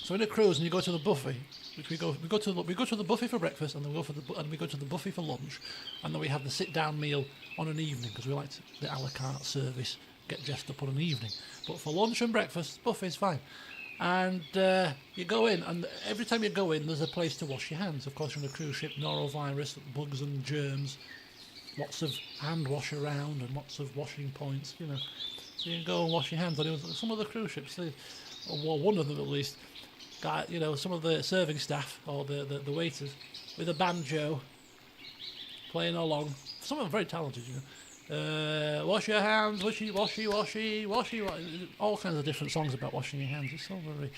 So in a cruise, and you go to the buffet, which we go to the buffet for breakfast, and then we go to the buffet for lunch, and then we have the sit-down meal on an evening because we like the a la carte service, get dressed up on an evening. But for lunch and breakfast, buffet's fine. And you go in, and every time you go in, there's a place to wash your hands. Of course, on a cruise ship, norovirus, bugs and germs, lots of hand wash around, and lots of washing points. So you can go and wash your hands. And some of the cruise ships, or one of them at least. Some of the serving staff or the waiters with a banjo playing along. Some of them very talented, wash your hands, washy, washy, washy, washy, washy. All kinds of different songs about washing your hands. It's so very...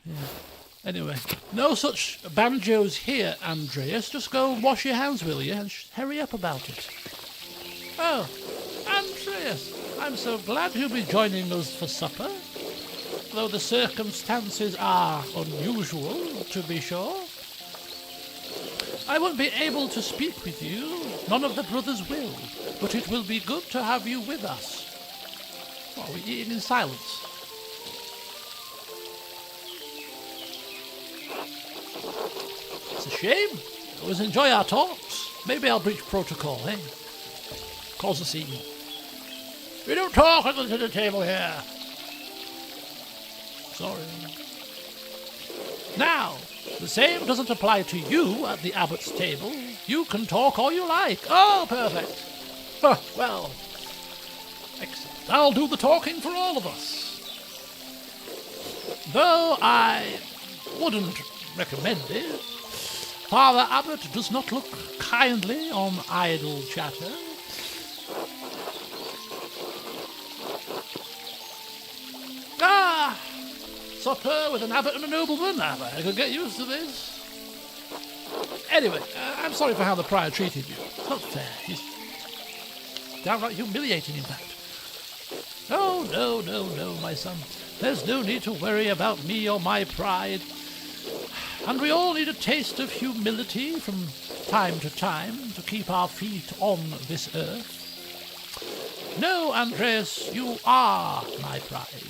Yeah. Anyway, no such banjos here, Andreas. Just go and wash your hands, will you? And hurry up about it. Oh, Andreas, I'm so glad you'll be joining us for supper. Though the circumstances are unusual, to be sure. I won't be able to speak with you, none of the brothers will, but it will be good to have you with us. What, are we eating in silence? It's a shame. I always enjoy our talks. Maybe I'll breach protocol, eh? Cause a scene. We don't talk at the dinner table here. Sorry. Now, the same doesn't apply to you at the abbot's table. You can talk all you like. Oh, perfect. Huh, well, excellent. I'll do the talking for all of us. Though I wouldn't recommend it. Father Abbot does not look kindly on idle chatter. Ah! Supper with an abbot and a nobleman. I could get used to this. Anyway, I'm sorry for how the prior treated you. It's not fair. He's downright humiliating, in fact. Oh, no, my son. There's no need to worry about me or my pride. And we all need a taste of humility from time to time to keep our feet on this earth. No, Andreas, you are my pride.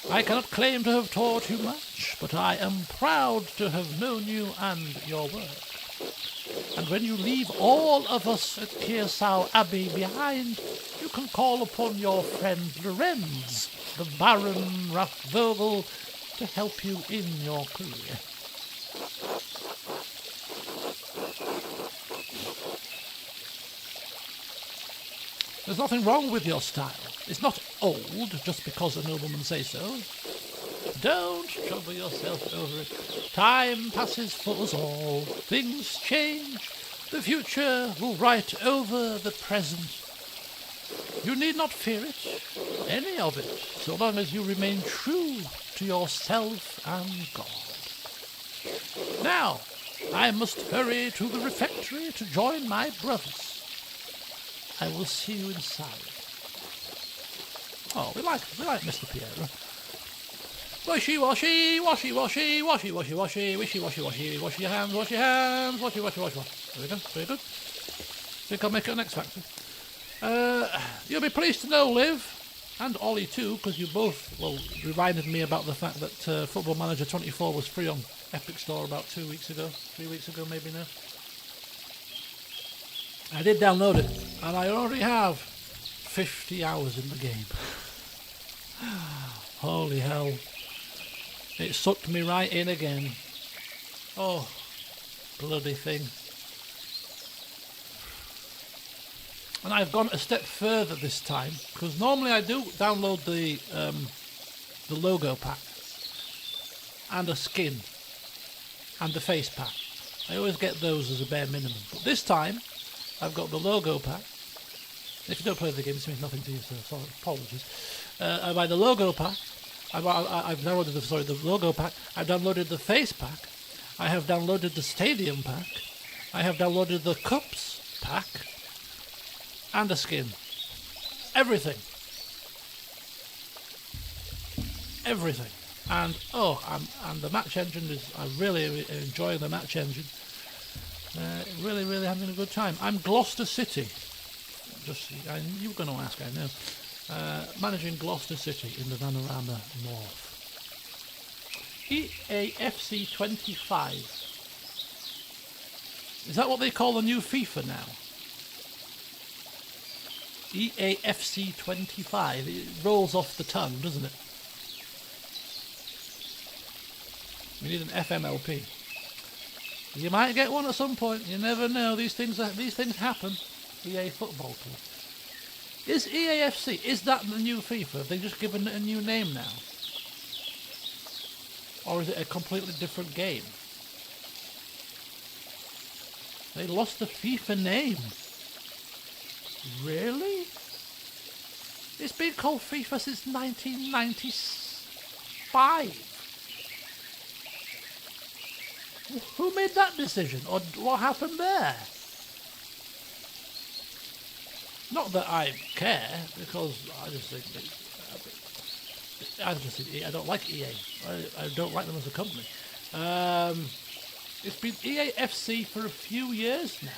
I cannot claim to have taught you much, but I am proud to have known you and your work. And when you leave all of us at Kearsau Abbey behind, you can call upon your friend Lorenz, the Baron Rathvogel, to help you in your career. There's nothing wrong with your style. It's not old just because a nobleman says so. Don't trouble yourself over it. Time passes for us all. Things change. The future will write over the present. You need not fear it, any of it, so long as you remain true to yourself and God. Now, I must hurry to the refectory to join my brothers. I will see you inside. Oh, we like Mr. Piero. Washy washy, washy washy, washy washy washy, wishy washy washy, wash your hands, washy washy washy. There we go, very good. Think I'll make it an X Factor. You'll be pleased to know, Liv, and Ollie too, because you both, reminded me about the fact that Football Manager 24 was free on Epic Store about 3 weeks ago maybe now. I did download it, and I already have 50 hours in the game. Holy hell. It sucked me right in again. Oh, bloody thing. And I've gone a step further this time, because normally I do download the logo pack, and a skin, and the face pack. I always get those as a bare minimum. But this time, I've got the logo pack. If you don't play the game, this means nothing to you, so sorry, apologies. I buy the logo pack. I've downloaded the logo pack. I've downloaded the face pack. I have downloaded the stadium pack. I have downloaded the cups pack. And a skin. Everything. Everything. And and the match engine is, I'm really enjoying the match engine. Really having a good time. I'm Gloucester City. You're going to ask, I know. Managing Gloucester City in the Vanarama North. EAFC 25. Is that what they call the new FIFA now? EAFC 25. It rolls off the tongue, doesn't it? We need an FMLP. You might get one at some point. You never know. These things happen. EA Football Club. Is EAFC? Is that the new FIFA? Have they just given it a new name now? Or is it a completely different game? They lost the FIFA name. Really? It's been called FIFA since 1995. Who made that decision? Or what happened there? Not that I care, because I just think I don't like EA. I don't like them as a company. It's been EAFC for a few years now.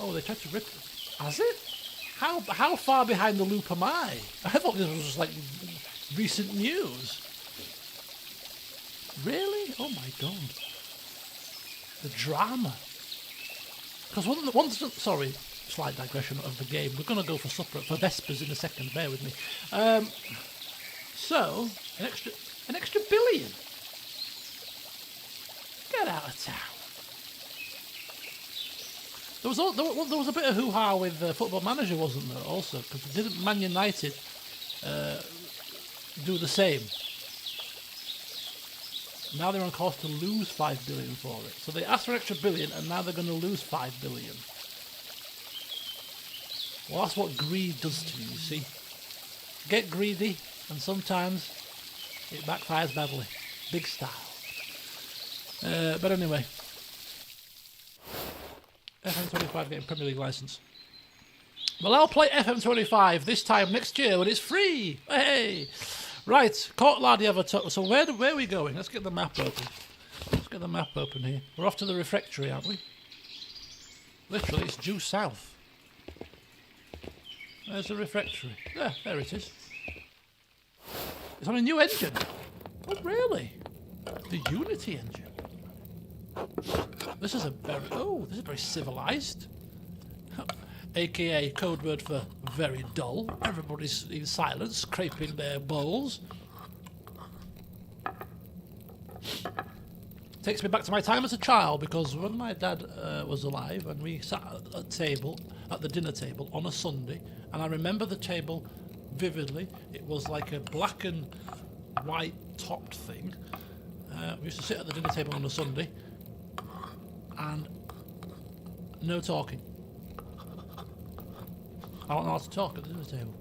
Oh, they tried to rip it. Has it? How far behind the loop am I? I thought this was just like recent news. Really? Oh my god. The drama. Because sorry, slight digression of the game. We're going to go for Vespers in a second. Bear with me. So an extra billion. Get out of town. there was a bit of hoo-ha with Football Manager, wasn't there, also? Because didn't Man United do the same? Now they're on course to lose 5 billion for it. So they asked for an extra billion, and now they're going to lose 5 billion. Well, that's what greed does to you, see? Get greedy, and sometimes it backfires badly. Big style. But anyway, FM25 getting Premier League licence. Well, I'll play FM25 this time next year when it's free. Hey! Right, Court Lardy Everton. So where are we going? Let's get the map open. Let's get the map open here. We're off to the refectory, aren't we? Literally, it's due south. There's the refectory. There it is. It's on a new engine. Oh, really? The Unity engine. This is very civilised. AKA code word for very dull. Everybody's in silence, scraping their bowls. Takes me back to my time as a child, because when my dad was alive and we sat at the dinner table on a Sunday, and I remember the table vividly. It was like a black and white topped thing. We used to sit at the dinner table on a Sunday and no talking. I don't know how to talk at the dinner table.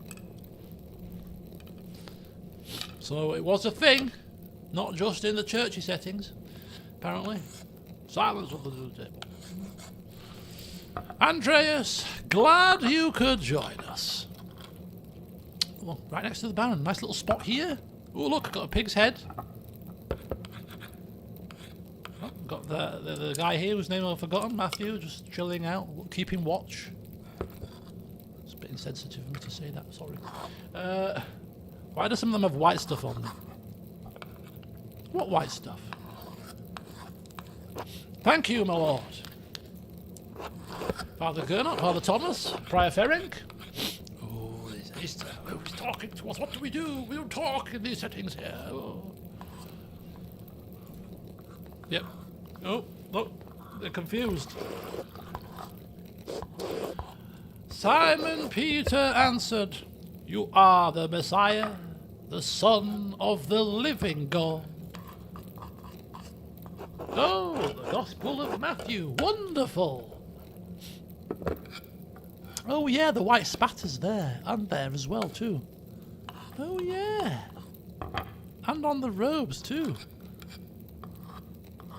So it was a thing, not just in the churchy settings, apparently. Silence at the dinner table. Andreas, glad you could join us. Well, right next to the Baron. Nice little spot here. Oh, look, got a pig's head. Oh, got the guy here whose name I've forgotten, Matthew, just chilling out, keeping watch. It's a bit insensitive of me to say that, sorry. Why do some of them have white stuff on them? What white stuff? Thank you, my lord. Father Gernot, Father Thomas, Prior Ferenc. Oh, he's talking to us. What do? We don't talk in these settings here. Oh. Yep. Oh, look, they're confused. Simon Peter answered, "You are the Messiah, the Son of the living God." Oh, the Gospel of Matthew. Wonderful. Oh yeah, the white spatter's there, and there as well too. Oh yeah. And on the robes too.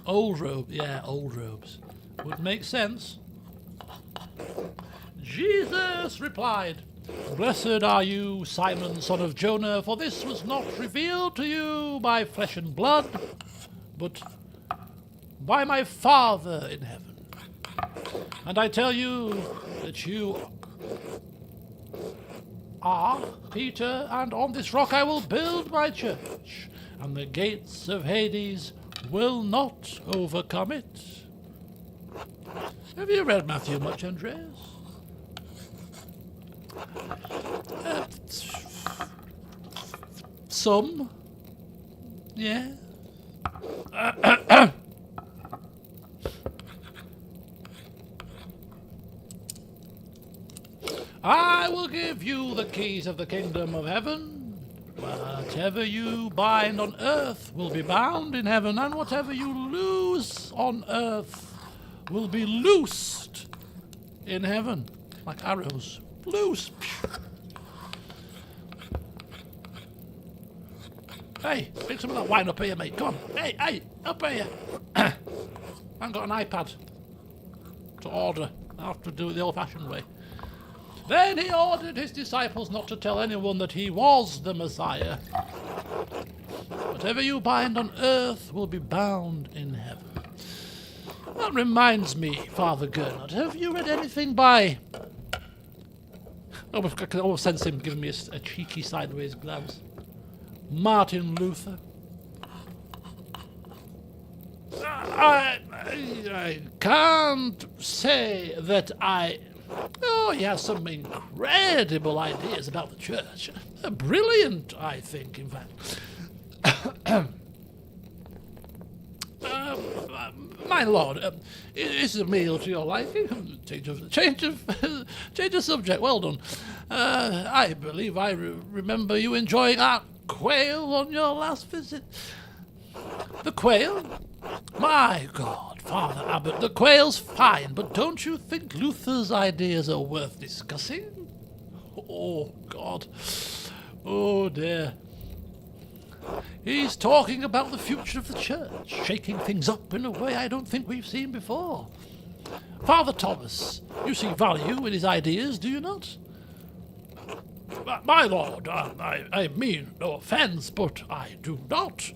Old robe, yeah, old robes. Would make sense. Jesus replied, "Blessed are you, Simon, son of Jonah, for this was not revealed to you by flesh and blood, but by my Father in heaven. And I tell you that you are Peter, and on this rock I will build my church, and the gates of Hades will not overcome it." Have you read Matthew much, Andreas? Some. Yeah. I will give you the keys of the kingdom of heaven. Whatever you bind on earth will be bound in heaven, and whatever you loose on earth will be loosed in heaven. Like arrows. Loose. Hey, pick some of that wine up here, mate. Come on. Hey, up here. I haven't got an iPad to order. I have to do it the old-fashioned way. Then he ordered his disciples not to tell anyone that he was the Messiah. Whatever you bind on earth will be bound in heaven. That reminds me, Father Gernot, have you read anything by... Oh, I can almost sense him giving me a cheeky sideways glance. Martin Luther. I can't say that I... Oh, he has some incredible ideas about the church. Brilliant, I think, in fact. My lord, is a meal to your liking? Change of subject. Well done. I believe I remember you enjoying our quail on your last visit. The quail? My God, Father Abbot, the quail's fine, but don't you think Luther's ideas are worth discussing? Oh, God. Oh, dear. He's talking about the future of the church, shaking things up in a way I don't think we've seen before. Father Thomas, you see value in his ideas, do you not? My lord, I mean no offence, but I do not.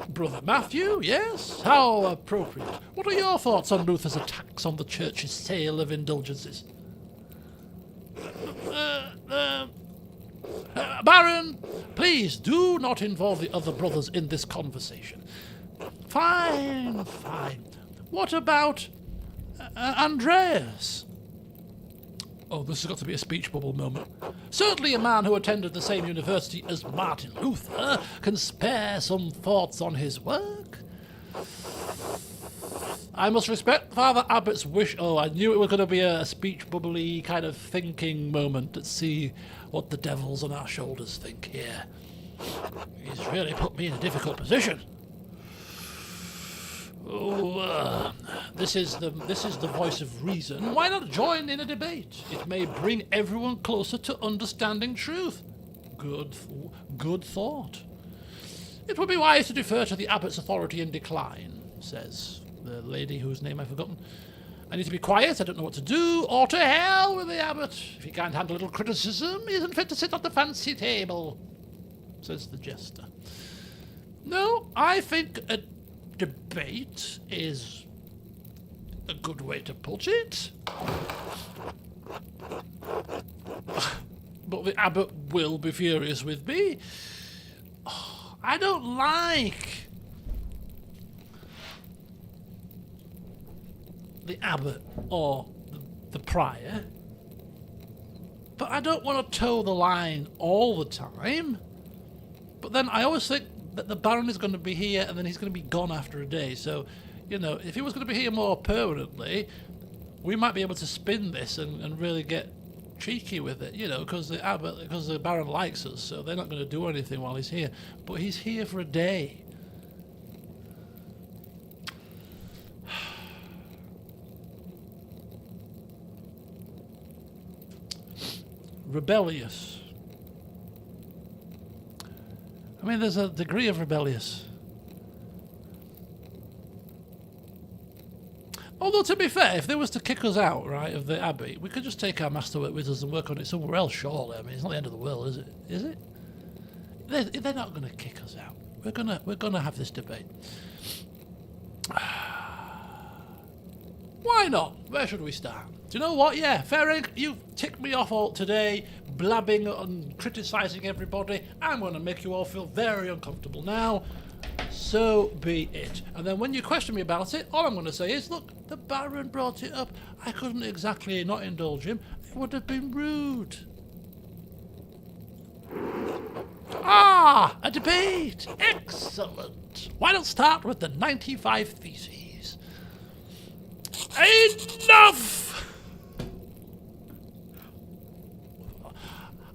Brother Matthew, yes? How appropriate. What are your thoughts on Luther's attacks on the church's sale of indulgences? Baron, please do not involve the other brothers in this conversation. Fine. What about Andreas? Oh, this has got to be a speech bubble moment. Certainly a man who attended the same university as Martin Luther can spare some thoughts on his work. I must respect Father Abbott's wish. Oh, I knew it was going to be a speech bubbly kind of thinking moment. Let's see what the devils on our shoulders think here. He's really put me in a difficult position. Oh, this is the voice of reason. Why not join in a debate? It may bring everyone closer to understanding truth. Good thought. It would be wise to defer to the abbot's authority and decline, says the lady whose name I've forgotten. I need to be quiet, I don't know what to do, or to hell with the abbot. If he can't handle a little criticism, he isn't fit to sit at the fancy table, says the jester. No, I think a debate is a good way to put it. But the abbot will be furious with me. Oh, I don't like the abbot or the prior, but I don't want to toe the line all the time. But then I always think that the Baron is going to be here and then he's going to be gone after a day. So, if he was going to be here more permanently, we might be able to spin this and really get cheeky with it, because the Baron likes us, so they're not going to do anything while he's here. But he's here for a day. Rebellious. I mean, there's a degree of rebellious. Although, to be fair, if they was to kick us out, right, of the Abbey, we could just take our masterwork with us and work on it somewhere else, surely. I mean, it's not the end of the world, is it? Is it? They're not going to kick us out. We're gonna have this debate. Why not? Where should we start? Do you know what? Yeah, Ferrig, you've ticked me off all today, blabbing and criticising everybody. I'm going to make you all feel very uncomfortable now. So be it. And then when you question me about it, all I'm going to say is, look, the Baron brought it up. I couldn't exactly not indulge him. It would have been rude. Ah, a debate. Excellent. Why not start with the 95 Theses? Enough!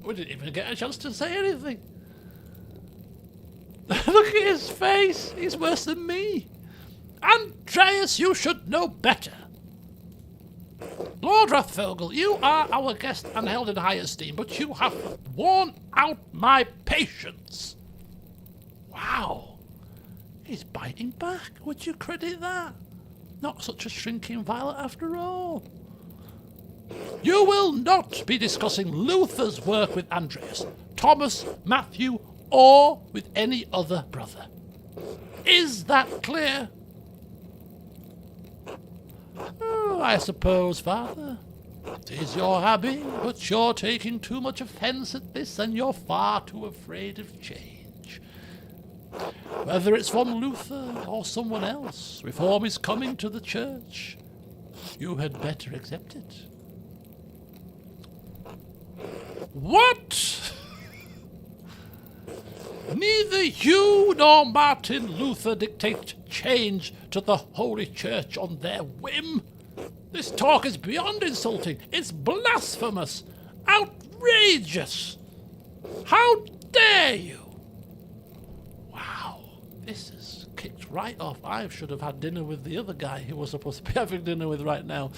We didn't even get a chance to say anything. Look at his face. He's worse than me. Andreas, you should know better. Lord Rathvogel, you are our guest and held in high esteem, but you have worn out my patience. Wow. He's biting back. Would you credit that? Not such a shrinking violet after all. You will not be discussing Luther's work with Andreas, Thomas, Matthew, or with any other brother. Is that clear? Oh, I suppose, Father. It is your abbey, but you're taking too much offence at this and you're far too afraid of change. Whether it's from Luther or someone else, reform is coming to the church. You had better accept it. What? Neither you nor Martin Luther dictate change to the Holy Church on their whim. This talk is beyond insulting. It's blasphemous. Outrageous. How dare you? Wow, this is kicked right off. I should have had dinner with the other guy who was supposed to be having dinner with right now.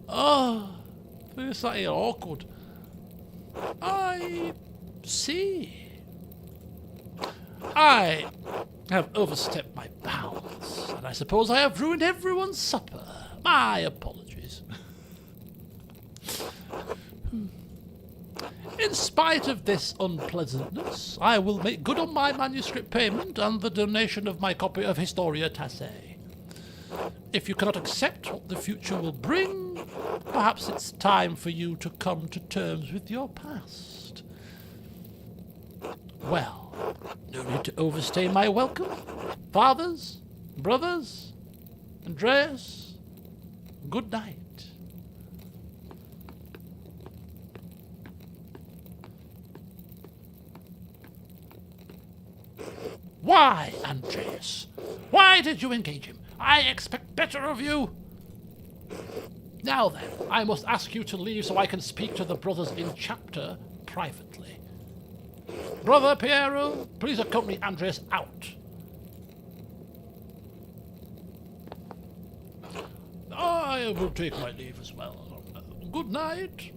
Oh, it's like awkward. I see. I have overstepped my bounds, and I suppose I have ruined everyone's supper. My apologies. In spite of this unpleasantness, I will make good on my manuscript payment and the donation of my copy of Historia Tassé. If you cannot accept what the future will bring, perhaps it's time for you to come to terms with your past. Well, no need to overstay my welcome. Fathers, brothers, Andreas, good night. Why, Andreas? Why did you engage him? I expect better of you. Now then, I must ask you to leave so I can speak to the brothers in chapter privately. Brother Piero, please accompany Andreas out. I will take my leave as well. Good night.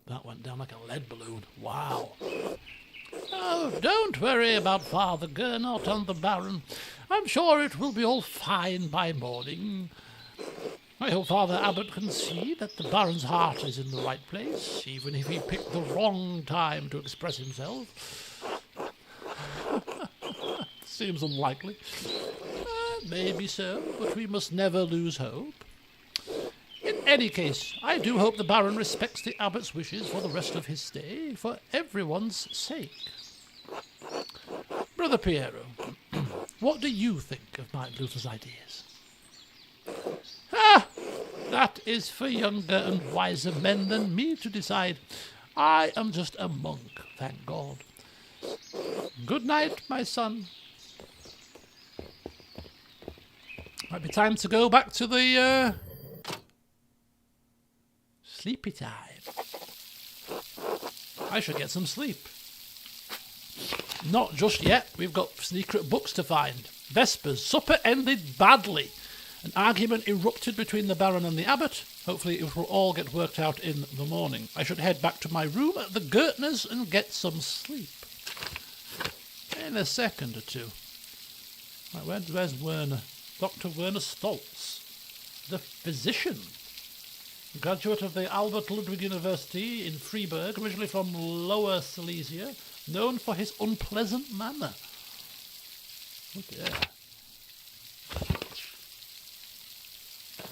That went down like a lead balloon. Wow. Oh, don't worry about Father Gernot and the Baron. I'm sure it will be all fine by morning. I hope Father Abbot can see that the Baron's heart is in the right place, even if he picked the wrong time to express himself. Seems unlikely. Maybe so, but we must never lose hope. In any case, I do hope the Baron respects the Abbot's wishes for the rest of his stay, for everyone's sake. Brother Piero, what do you think of Martin Luther's ideas? That is for younger and wiser men than me to decide. I am just a monk, thank God. Good night, my son. Might be time to go back to the, sleepy time. I should get some sleep. Not just yet. We've got secret books to find. Vespers. Supper ended badly. An argument erupted between the Baron and the Abbot. Hopefully it will all get worked out in the morning. I should head back to my room at the Gertners and get some sleep. In a second or two. Right, where's Werner? Dr. Werner Stolz, the physician. Graduate of the Albert Ludwig University in Freiburg, originally from Lower Silesia, known for his unpleasant manner. Oh dear.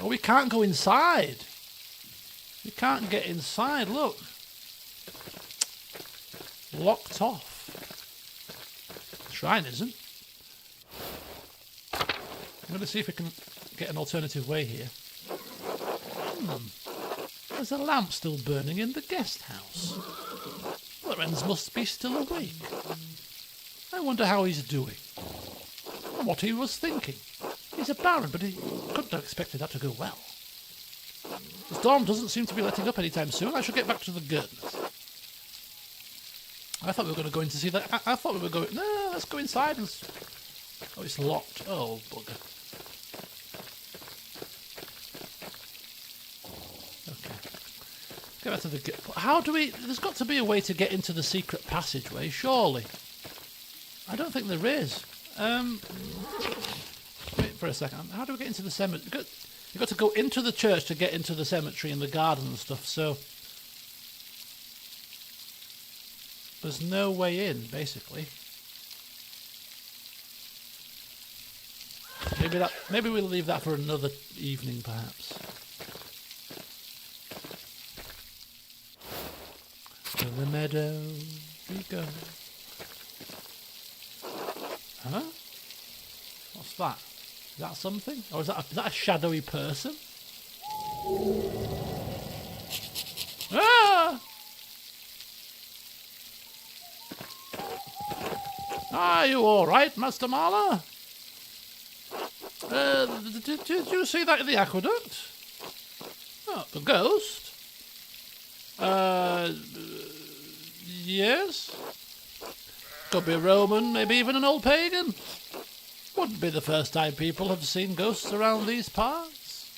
Oh, we can't go inside. We can't get inside, look. Locked off. The shrine isn't. I'm going to see if we can get an alternative way here. There's a lamp still burning in the guest house. Lorenz must be still awake. I wonder how he's doing. And what he was thinking. He's a baron, but he couldn't have expected that to go well. The storm doesn't seem to be letting up anytime soon. I should get back to the Gertners. I thought we were going to go in to see that. I thought we were going... No, let's go inside and... Oh, it's locked. Oh, bugger. Get back to the... How do we... There's got to be a way to get into the secret passageway, surely. I don't think there is. Wait for a second. How do we get into the cemetery? You've got to go into the church to get into the cemetery and the garden and stuff, so... There's no way in, basically. Maybe we'll leave that for another evening, perhaps. To the meadow we go. Huh? What's that? Is that something? Or is that a shadowy person? Ah! Are you all right, Master Marla? Did you see that in the aqueduct? Oh, the ghost? Yes. Could be Roman, maybe even an old pagan. Wouldn't be the first time people have seen ghosts around these parts.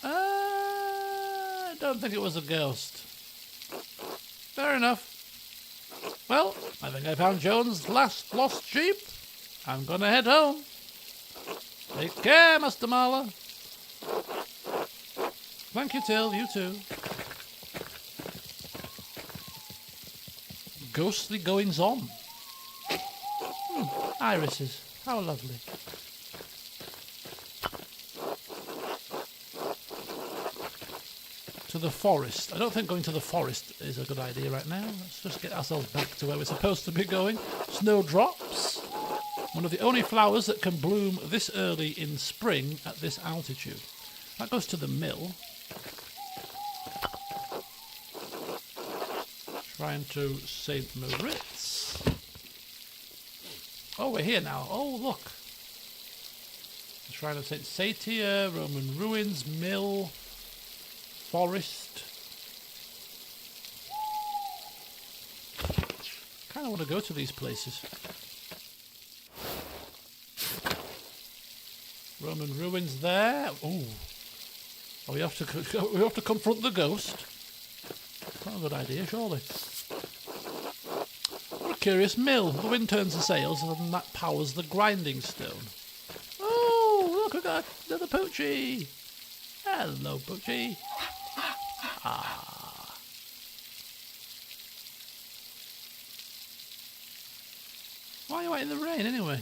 I don't think it was a ghost. Fair enough. Well, I think I found Joan's last lost sheep. I'm gonna head home. Take care, Master Marla. Thank you, Till. You too. Ghostly goings on. Irises. How lovely. To the forest. I don't think going to the forest is a good idea right now. Let's just get ourselves back to where we're supposed to be going. Snowdrops. One of the only flowers that can bloom this early in spring at this altitude. That goes to the mill. Shrine to St. Moritz. Oh, we're here now. Oh, look. The Shrine of St. Satia, Roman ruins, mill, forest. Kind of want to go to these places. Roman ruins there. Ooh. Oh, we have to confront the ghost. Not a good idea, surely. What a curious mill. The wind turns the sails and that powers the grinding stone. Oh, look, we got another Poochie. Hello, Poochie. Ah. Why are you out in the rain anyway?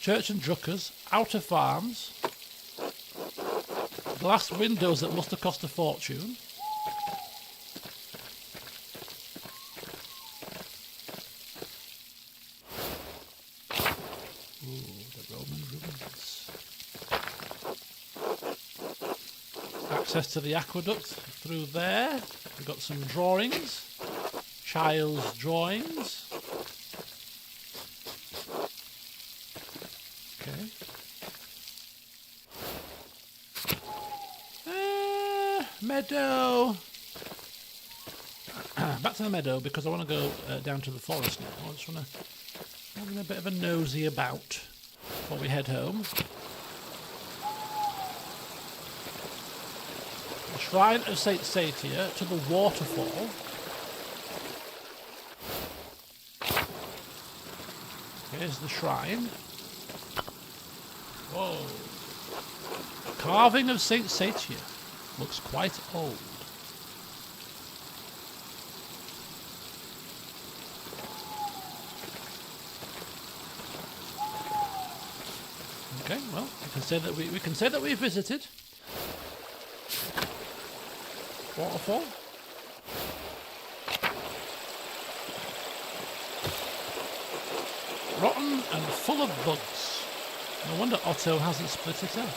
Church and Druckers, outer farms, glass windows that must have cost a fortune. Ooh, the Roman ruins. Access to the aqueduct through there. We've got some drawings, child's drawings. Meadow. Back to the meadow because I want to go down to the forest now. I just want to have a bit of a nosy about before we head home. The Shrine of St. Satia to the waterfall. Here's the shrine. Whoa. Carving of St. Satia. Looks quite old. Okay, well, we can say that we visited. Waterfall. Rotten and full of bugs. No wonder Otto hasn't split it up.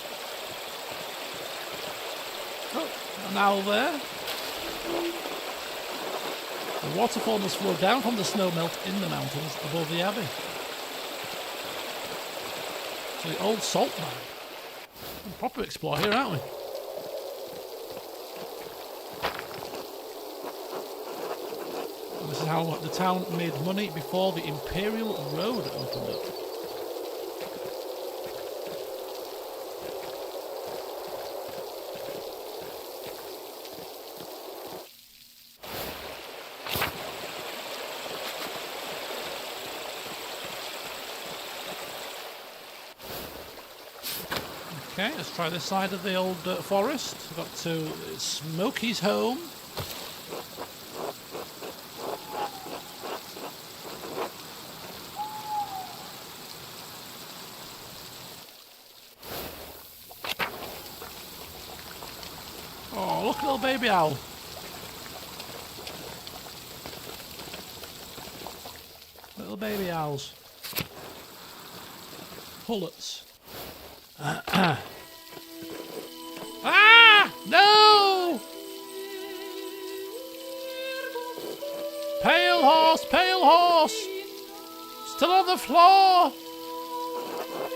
Oh, an owl there. The waterfall must flow down from the snow melt in the mountains above the abbey. So the old salt mine. We'll proper explore here, aren't we? And this is how the town made money before the Imperial Road opened up. Okay, let's try this side of the old forest. We've got to Smokey's home. Oh, look at little baby owl. Little baby owls. Pullets. Ah! No! horse, pale horse! Still on the floor!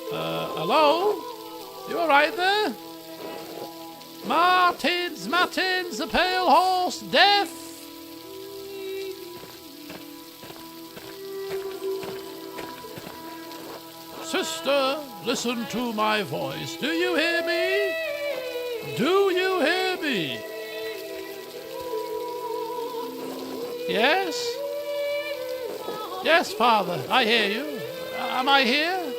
Hello? You alright there? Martins, the pale horse, deaf! Sister, listen to my voice. Do you hear me? Do you hear me? Yes? Yes, Father, I hear you. Am I here?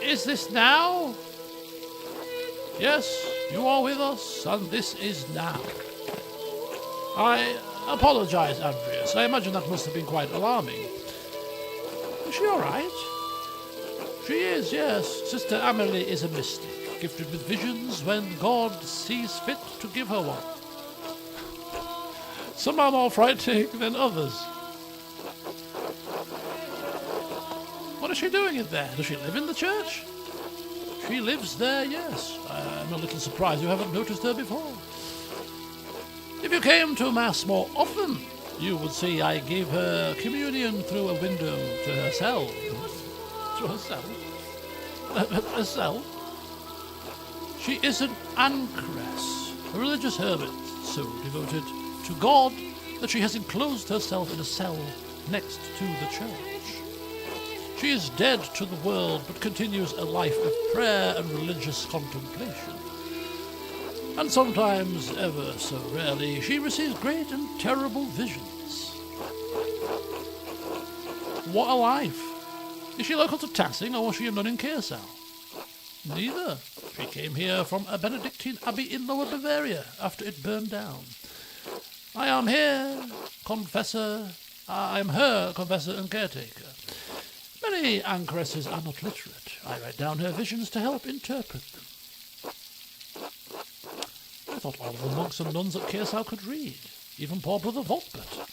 Is this now? Yes, you are with us, and this is now. I apologize, Andreas. I imagine that must have been quite alarming. Is she all right? She is, yes. Sister Amelie is a mystic, gifted with visions when God sees fit to give her one. Some are more frightening than others. What is she doing in there? Does she live in the church? She lives there, yes. I'm a little surprised you haven't noticed her before. If you came to Mass more often, you would see I gave her communion through a window to her cell. To herself? Herself? She is an anchoress, a religious hermit, so devoted to God that she has enclosed herself in a cell next to the church. She is dead to the world, but continues a life of prayer and religious contemplation. And sometimes, ever so rarely, she receives great and terrible visions. What a life! Is she local to Tassing, or was she a nun in Kersau? Neither. She came here from a Benedictine abbey in Lower Bavaria after it burned down. I am her confessor and caretaker. Many anchoresses are not literate. I write down her visions to help interpret them. I thought all the monks and nuns at Kersau could read, even poor Brother Volpert.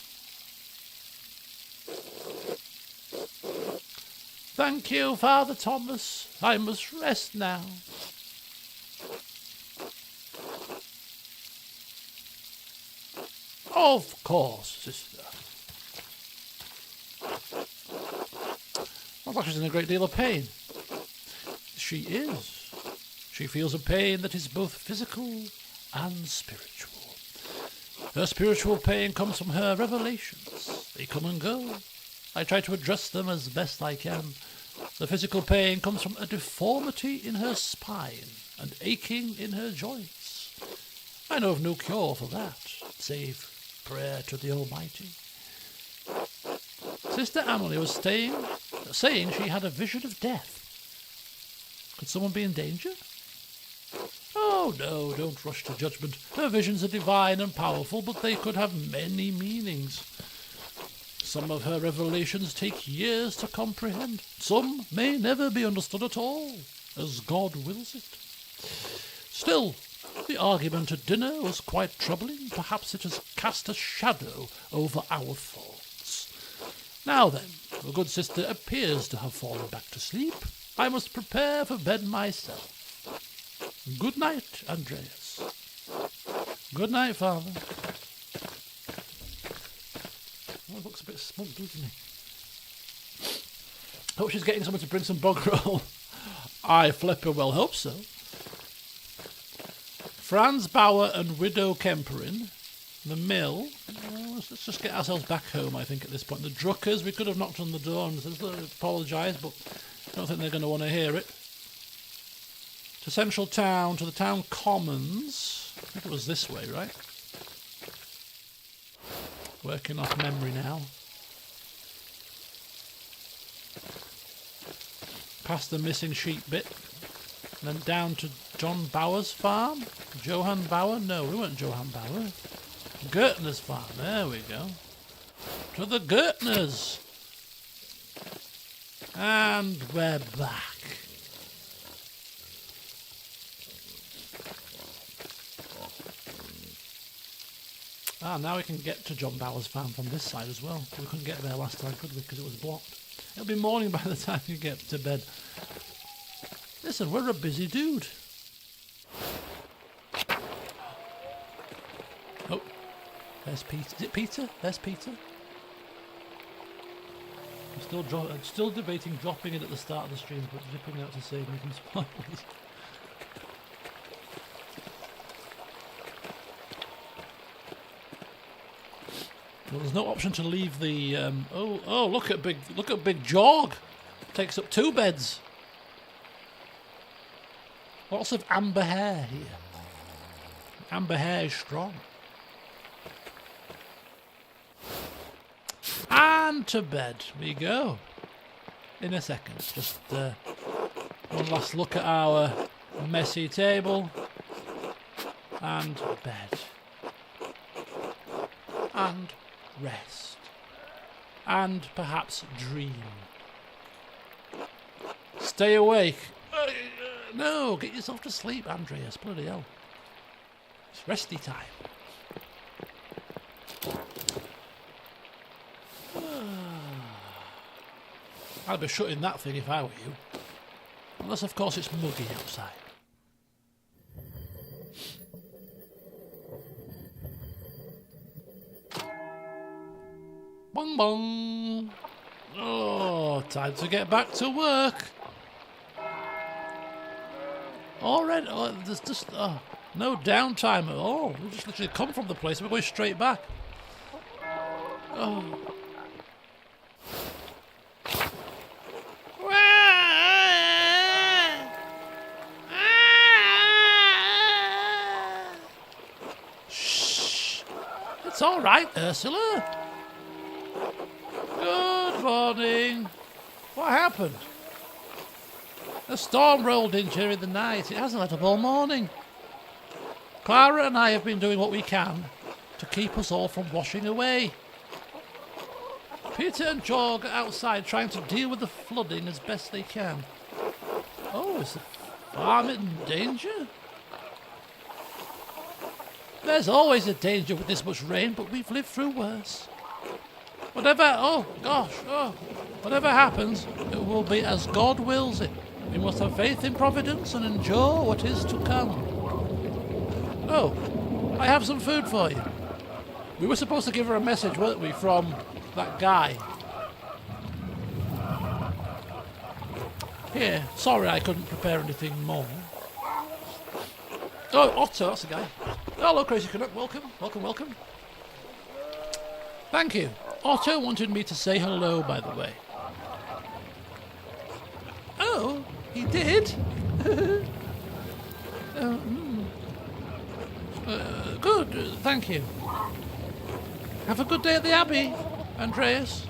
Thank you, Father Thomas. I must rest now. Of course, sister. Looks like she's in a great deal of pain. She is. She feels a pain that is both physical and spiritual. Her spiritual pain comes from her revelations. They come and go. I try to address them as best I can. The physical pain comes from a deformity in her spine and aching in her joints. I know of no cure for that, save prayer to the Almighty. Sister Amelie was saying she had a vision of death. Could someone be in danger? Oh, no, don't rush to judgment. Her visions are divine and powerful, but they could have many meanings. Some of her revelations take years to comprehend. Some may never be understood at all, as God wills it. Still, the argument at dinner was quite troubling. Perhaps it has cast a shadow over our thoughts. Now then, the good sister appears to have fallen back to sleep. I must prepare for bed myself. Good night, Andreas. Good night, Father. Oh, looks a bit smug, doesn't he? Hope she's getting someone to bring some bog roll. I flippin' well hope so. Franz Bauer and Widow Kemperin. The mill. Let's just get ourselves back home, I think, at this point. The Druckers, we could have knocked on the door and said, apologise, but I don't think they're going to want to hear it. To Central Town, to the town commons. I think it was this way, right? Working off memory now. Past the missing sheep bit. And then down to John Bauer's farm. Johann Bauer? No, we weren't Johann Bauer. Gertner's farm. There we go. To the Gertners. And we're back. Now we can get to John Bauer's farm from this side as well. We couldn't get there last time, could we? Because it was blocked. It'll be morning by the time you get to bed. Listen, we're a busy dude. Oh. There's Peter. Is it Peter? There's Peter. I'm still debating dropping it at the start of the stream, but zipping out to save me from spoilers. Well, there's no option to leave the. Oh! Look at big Jorg. Takes up 2 beds. Lots of amber hair here. Amber hair is strong. And to bed we go. In a second. Just one last look at our messy table. And bed. And rest. And perhaps dream. Stay awake. No, get yourself to sleep, Andreas. Bloody hell. It's resty time. I'd be shutting that thing if I were you. Unless, of course, it's muggy outside. Bong bong. Oh, time to get back to work. Already, there's just no downtime at all. We just literally come from the place and we're going straight back. Oh. Shh. It's all right, Ursula. Good morning. What happened? A storm rolled in during the night. It hasn't let up all morning. Clara and I have been doing what we can to keep us all from washing away. Peter and Jorg are outside trying to deal with the flooding as best they can. Oh, is the farm in danger? There's always a danger with this much rain, but we've lived through worse. Whatever happens, it will be as God wills it. We must have faith in Providence and endure what is to come. Oh, I have some food for you. We were supposed to give her a message, weren't we, from that guy. Here, sorry I couldn't prepare anything more. Oh, Otto, that's the guy. Hello, Crazy Canuck, welcome. Thank you. Otto wanted me to say hello, by the way. Oh, he did? Good, thank you. Have a good day at the Abbey, Andreas.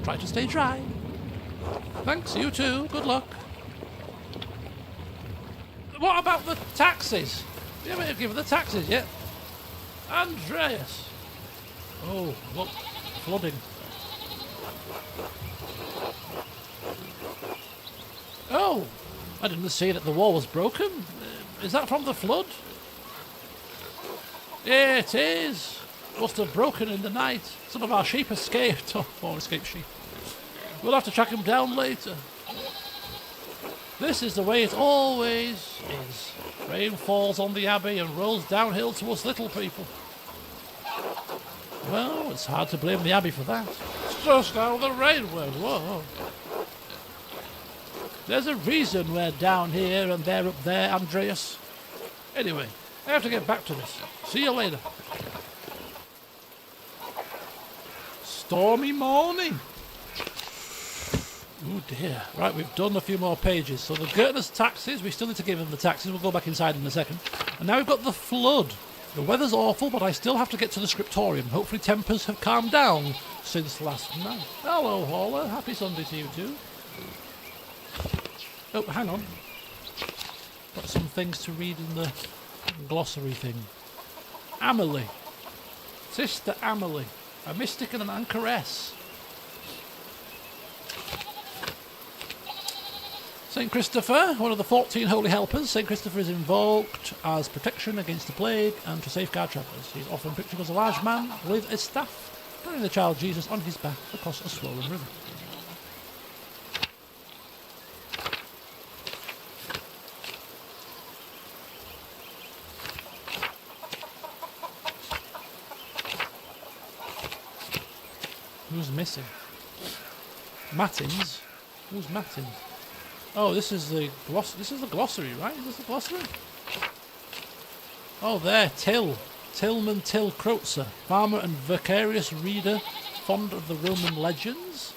Try to stay dry. Thanks, you too. Good luck. What about the taxis? You haven't given the taxis yet. Andreas. Oh, look, flooding. Oh, I didn't see that the wall was broken. Is that from the flood? Yeah, it is. Must have broken in the night. Some of our sheep escaped. Oh, escaped sheep. We'll have to track them down later. This is the way it always is. Rain falls on the Abbey and rolls downhill to us little people. Well, it's hard to blame the Abbey for that. It's just how the rain went. Whoa. There's a reason we're down here and they're up there, Andreas. Anyway, I have to get back to this. See you later. Stormy morning. Oh dear. Right, we've done a few more pages. So the Gertner's taxis, we still need to give them the taxis. We'll go back inside in a second. And now we've got the flood. The weather's awful, but I still have to get to the scriptorium. Hopefully tempers have calmed down since last night. Hello, Hauler. Happy Sunday to you too. Oh, hang on. Got some things to read in the glossary thing. Amelie. Sister Amelie. A mystic and an anchoress. St. Christopher, one of the 14 holy helpers. St. Christopher is invoked as protection against the plague and to safeguard travellers. He's often pictured as a large man with a staff, carrying the child Jesus on his back across a swollen river. Who's missing? Matins? Who's Matins? Oh, this is the glossary, right? Is this the glossary? Oh, there, Tillman Till Kreutzer, farmer and vicarious reader, fond of the Roman legends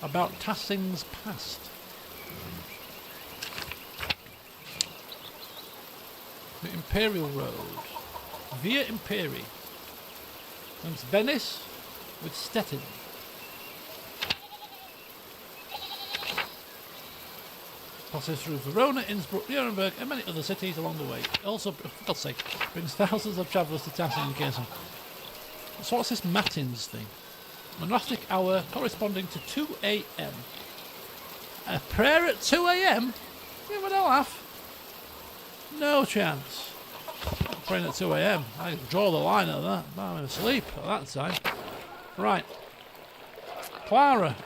about Tassing's past. The Imperial Road, Via Imperi, and Venice with Stettin. Passes through Verona, Innsbruck, Nuremberg and many other cities along the way. Also, for God's sake, brings thousands of travellers to Tassing and Gazon. So what's this Matins thing? Monastic hour corresponding to 2 a.m. A prayer at 2 a.m? Give it a laugh. No chance. I'm praying at 2 a.m. I draw the line at that. I'm asleep at that time. Right. Clara.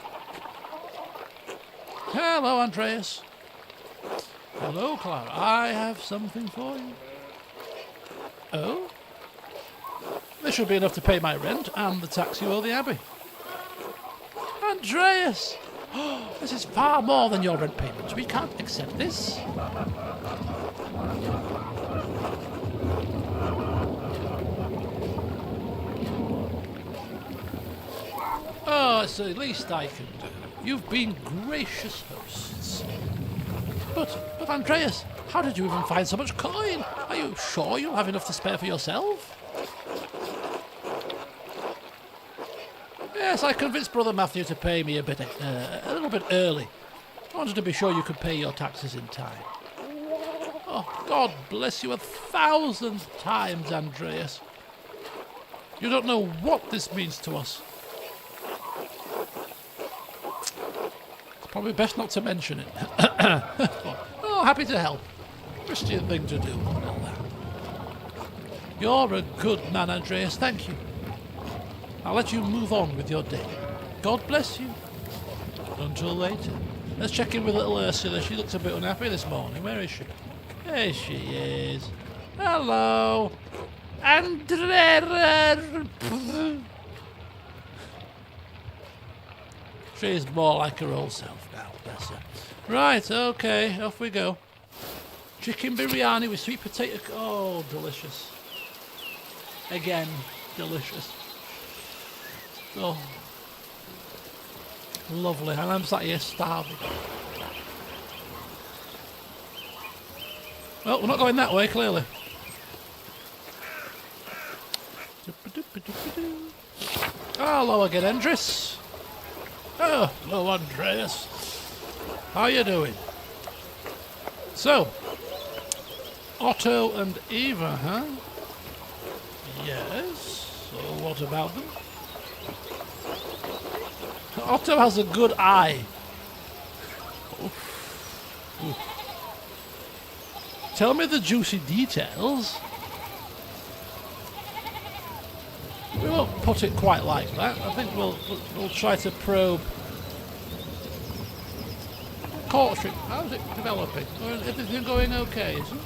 Hello, Andreas. Hello, Clara. I have something for you. Oh? This should be enough to pay my rent and the tax you owe the Abbey. Andreas! This is far more than your rent payment. We can't accept this. Oh, it's the least I can do. You've been gracious hosts. But Andreas, how did you even find so much coin? Are you sure you'll have enough to spare for yourself? Yes, I convinced Brother Matthew to pay me a little bit early. I wanted to be sure you could pay your taxes in time. Oh, God bless you 1,000 times, Andreas. You don't know what this means to us. It's probably best not to mention it. Oh, happy to help. Christian thing to do and all that. You're a good man, Andreas. Thank you. I'll let you move on with your day. God bless you. Until later. Let's check in with little Ursula. She looks a bit unhappy this morning. Where is she? There she is. Hello. Andrea. She's more like her old self now, bless her. Right, okay, off we go. Chicken biryani with sweet potato. Oh, delicious. Again, delicious. Oh, lovely. And I'm sat here starving. Well, we're not going that way, clearly. Hello again, Andres. Oh, hello, Andreas. How you doing? So, Otto and Eva, huh? Yes. So, what about them? Otto has a good eye. Oof. Oof. Tell me the juicy details. We won't put it quite like that. I think we'll try to probe. Courtship, how's it developing? Everything going okay, is it?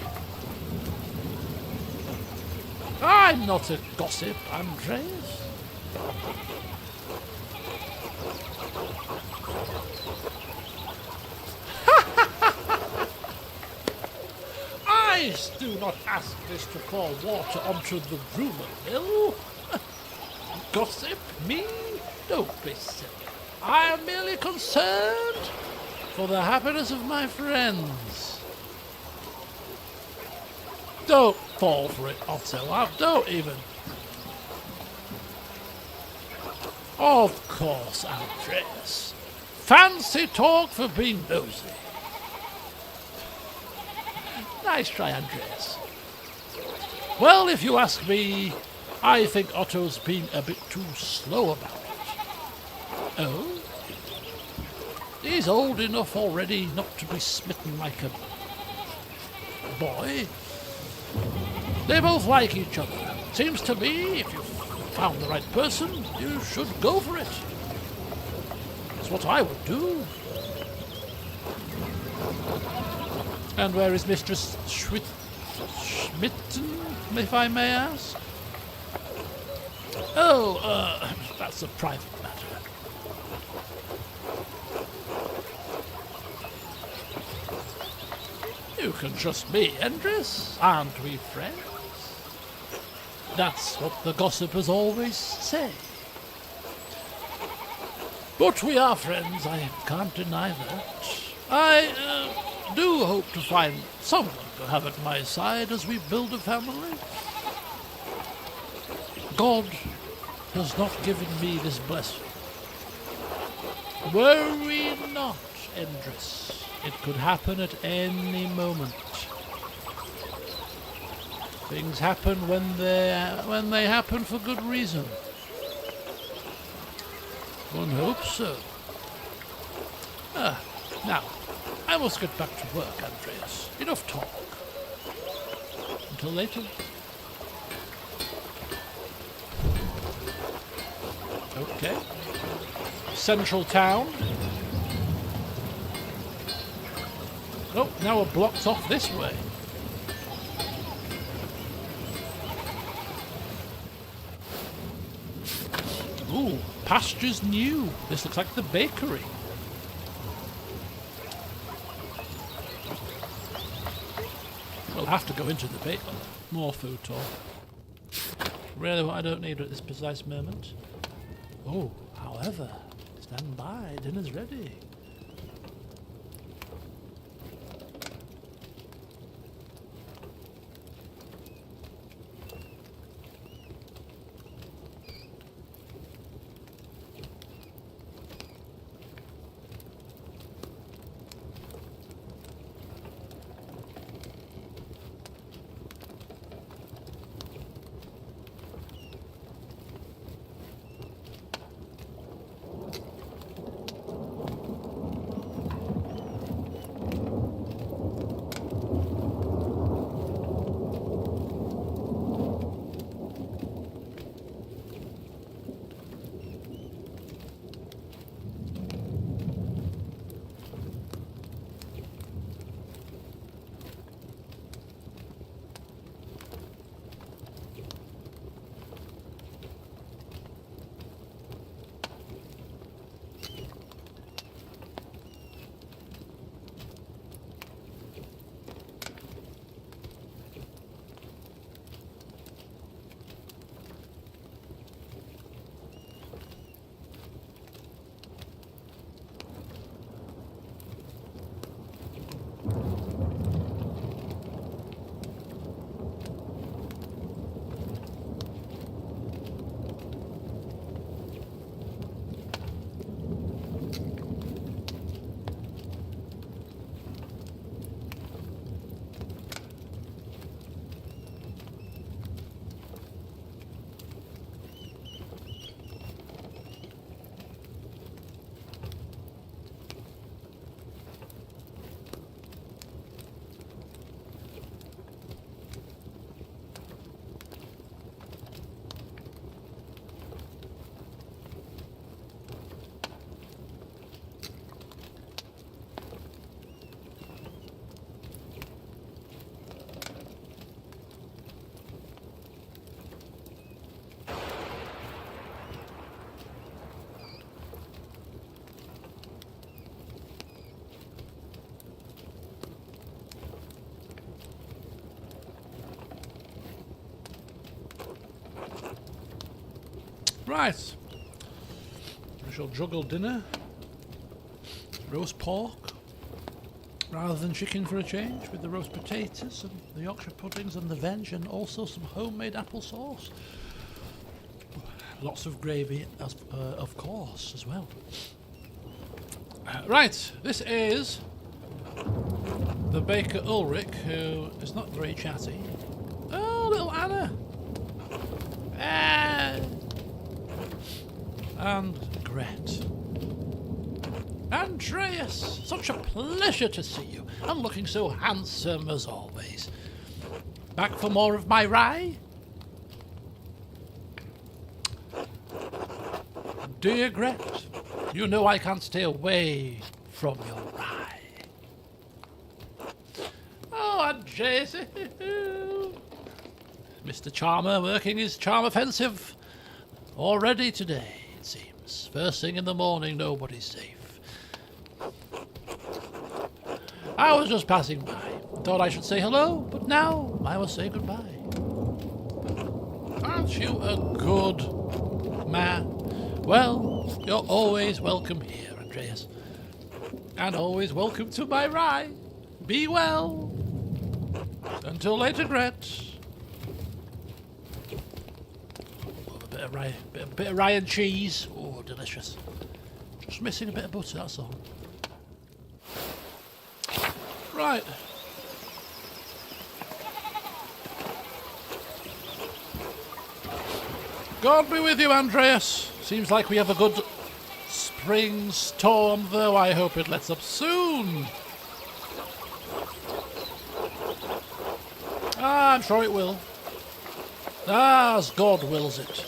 I'm not a gossip, Andreas. I do not ask this to pour water onto the rumour mill. Gossip? Me? Don't be silly. I am merely concerned for the happiness of my friends. Don't fall for it, Otto. Don't even. Of course, Andreas. Fancy talk for being nosy. Nice try, Andreas. Well, if you ask me, I think Otto's been a bit too slow about it. Oh? He's old enough already not to be smitten like a boy. They both like each other. Seems to me, if you've found the right person, you should go for it. That's what I would do. And where is Mistress Schmitten, if I may ask? Oh, that's a private matter. You can trust me, Endris. Aren't we friends? That's what the gossipers always say. But we are friends, I can't deny that. I do hope to find someone to have at my side as we build a family. God has not given me this blessing. Worry not, Endris. It could happen at any moment. Things happen when they happen for good reason. One hopes so. Now, I must get back to work, Andreas. Enough talk. Until later. Okay. Central town. Oh, now we're blocked off this way. Ooh, pastures new. This looks like the bakery. We'll have to go into the bakery. More food talk. Really what I don't need at this precise moment. Oh, however, stand by, dinner's ready. Right. We shall juggle dinner. Roast pork. Rather than chicken for a change, with the roast potatoes and the Yorkshire puddings and the veg, and also some homemade applesauce. Lots of gravy, of course, as well. Right, this is the baker Ulrich, who is not very chatty. Oh, little Anna! And Gret. Andreas, such a pleasure to see you, and looking so handsome as always. Back for more of my rye? Dear Gret, you know I can't stay away from your rye. Oh, Andreas, Mr. Charmer working his charm offensive Already today, it seems. First thing in the morning, nobody's safe. I was just passing by. Thought I should say hello, but now I must say goodbye. Aren't you a good man? Well, you're always welcome here, Andreas. And always welcome to my rye. Be well. Until later, Gret. A bit of rye and cheese. Oh, delicious. Just missing a bit of butter, that's all. Right. God be with you, Andreas. Seems like we have a good spring storm, though. I hope it lets up soon. I'm sure it will. As God wills it.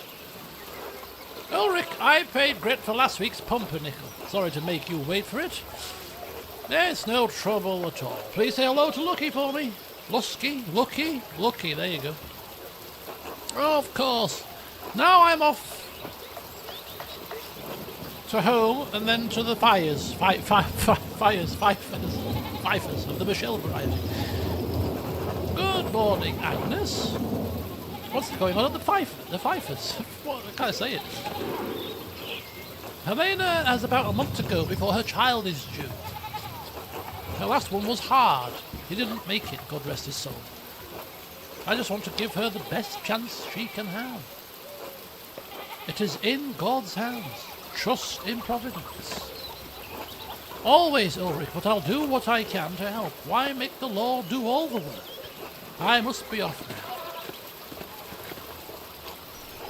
Ulrich, I paid Gret for last week's pumpernickel. Sorry to make you wait for it. It's no trouble at all. Please say hello to Lucky for me. Lucky, there you go. Of course. Now I'm off to home and then to the fires. Fifers of the Michelle variety. Good morning, Agnes. What's going on at the Fifers? What, can't I say it? Helena has about a month to go before her child is due. Her last one was hard. He didn't make it, God rest his soul. I just want to give her the best chance she can have. It is in God's hands. Trust in Providence. Always, Ulrich, but I'll do what I can to help. Why make the Lord do all the work? I must be off now.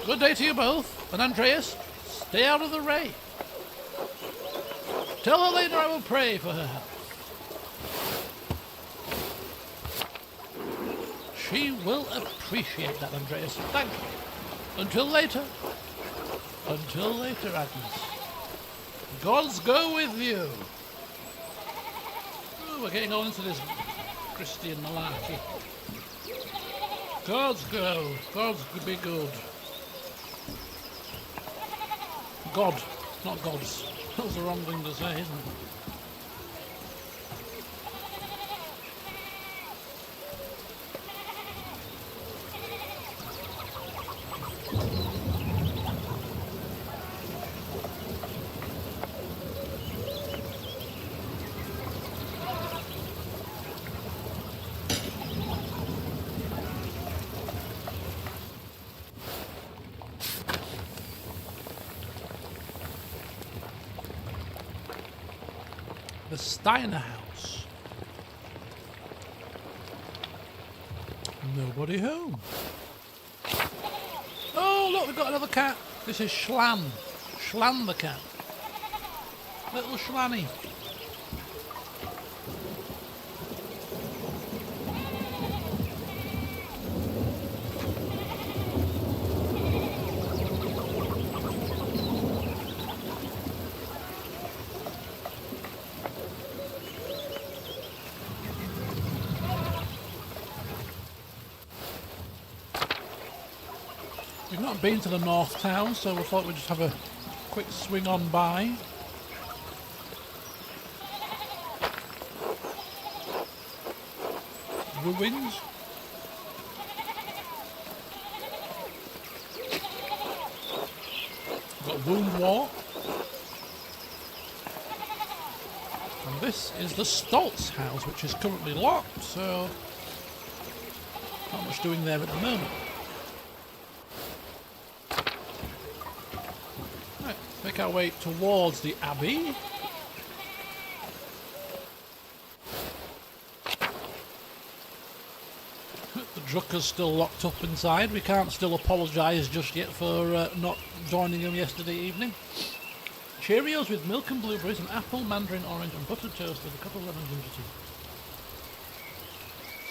Good day to you both. And Andreas, stay out of the rain. Tell her later I will pray for her health. She will appreciate that, Andreas. Thank you. Until later. Until later, Agnes. Gods go with you. Ooh, we're getting on into this Christian malarkey. Gods go. Gods be good. God, not gods. That's the wrong thing to say, isn't it? The Steiner house. Nobody home. Oh, look, we've got another cat. This is Schlan. Schlan the cat. Little Schlanny. We've not been to the North Town, so we thought we'd just have a quick swing on by. Ruins. We've got Wound Walk. And this is the Stoltz house, which is currently locked, so not much doing there at the moment. Make our way towards the Abbey. The Drucker's still locked up inside. We can't still apologise just yet for not joining them yesterday evening. Cheerios with milk and blueberries and apple, mandarin, orange and buttered toast with a couple of lemon ginger tea.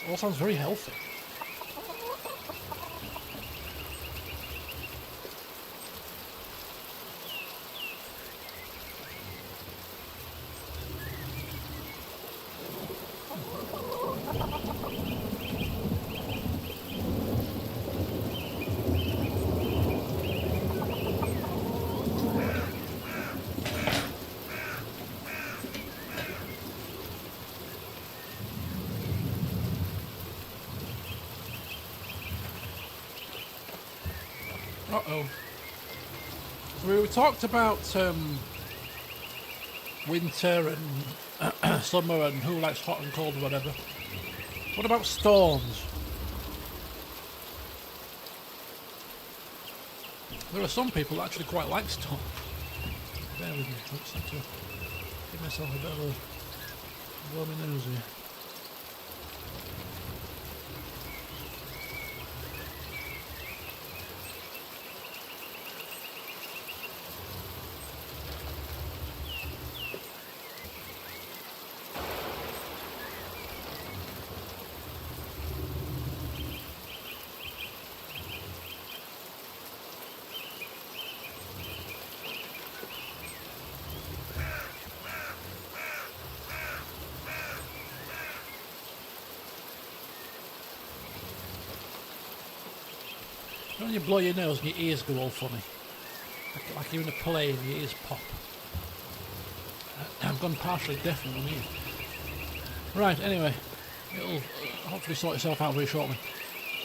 This all sounds very healthy. Uh-oh. So we talked about winter and summer and who likes hot and cold or whatever. What about storms? There are some people that actually quite like storms. Bear with me, I just need to give myself a bit of a blow my nose here. When you blow your nose and your ears go all funny. Like you're in a plane, your ears pop. I've gone partially deaf in one ear. Right, anyway. It'll hopefully sort itself out very shortly.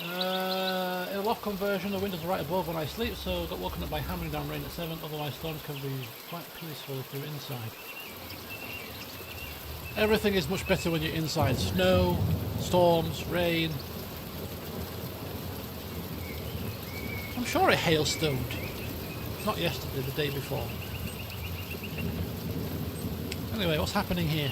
In a loft conversion, the windows are right above when I sleep, so I got woken up by hammering down rain at 7, otherwise storms can be quite peaceful if you're inside. Everything is much better when you're inside. Snow, storms, rain. I'm sure it hailstoned. Not yesterday, the day before. Anyway, what's happening here?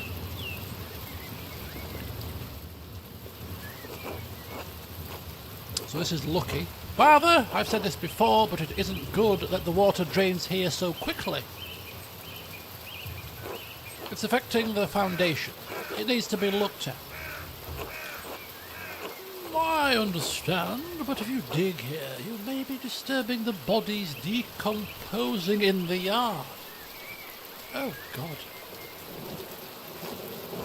So this is lucky. Father, I've said this before, but it isn't good that the water drains here so quickly. It's affecting the foundation. It needs to be looked at. I understand, but if you dig here, you may be disturbing the bodies decomposing in the yard. Oh, God.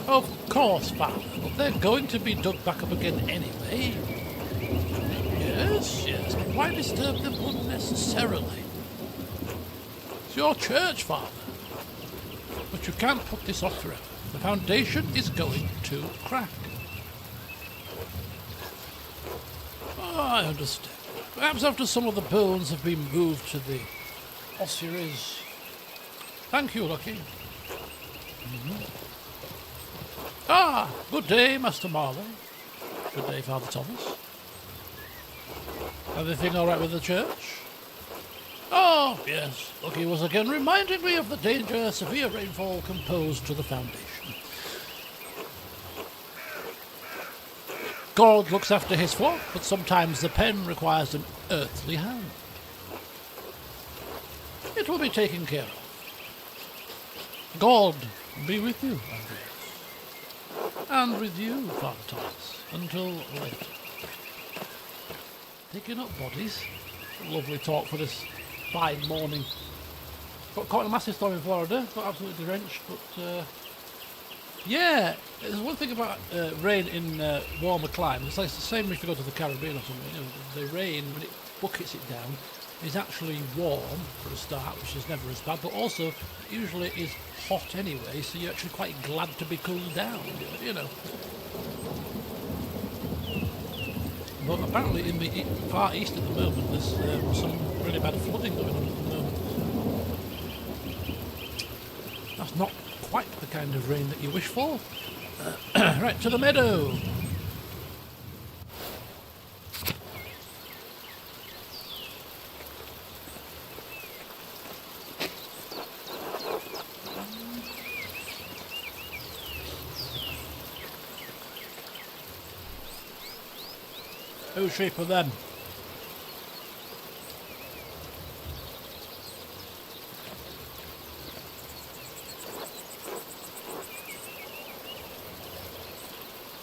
Of course, Father, but they're going to be dug back up again anyway. Yes, but why disturb them unnecessarily? It's your church, Father. But you can't put this off forever. The foundation is going to crack. I understand. Perhaps after some of the bones have been moved to the ossuaries. Thank you, Lucky. Ah, good day, Master Marley. Good day, Father Thomas. Everything all right with the church? Oh, yes. Lucky was again reminding me of the danger severe rainfall can pose to the foundation. God looks after his flock, but sometimes the pen requires an earthly hand. It will be taken care of. God be with you, Andreas. And with you, Father Thomas, until later. Digging up bodies. Lovely talk for this fine morning. Got caught in a massive storm in Florida. Got absolutely drenched, but yeah, there's one thing about rain in warmer climes. It's like the same if you go to the Caribbean or something. You know, the rain, when it buckets it down, is actually warm for a start, which is never as bad, but also usually is hot anyway, so you're actually quite glad to be cooled down, you know. But apparently in the far east at the moment, there's some really bad flooding going on at the moment. That's not quite the kind of rain that you wish for. Right, to the meadow. Whose sheep are them?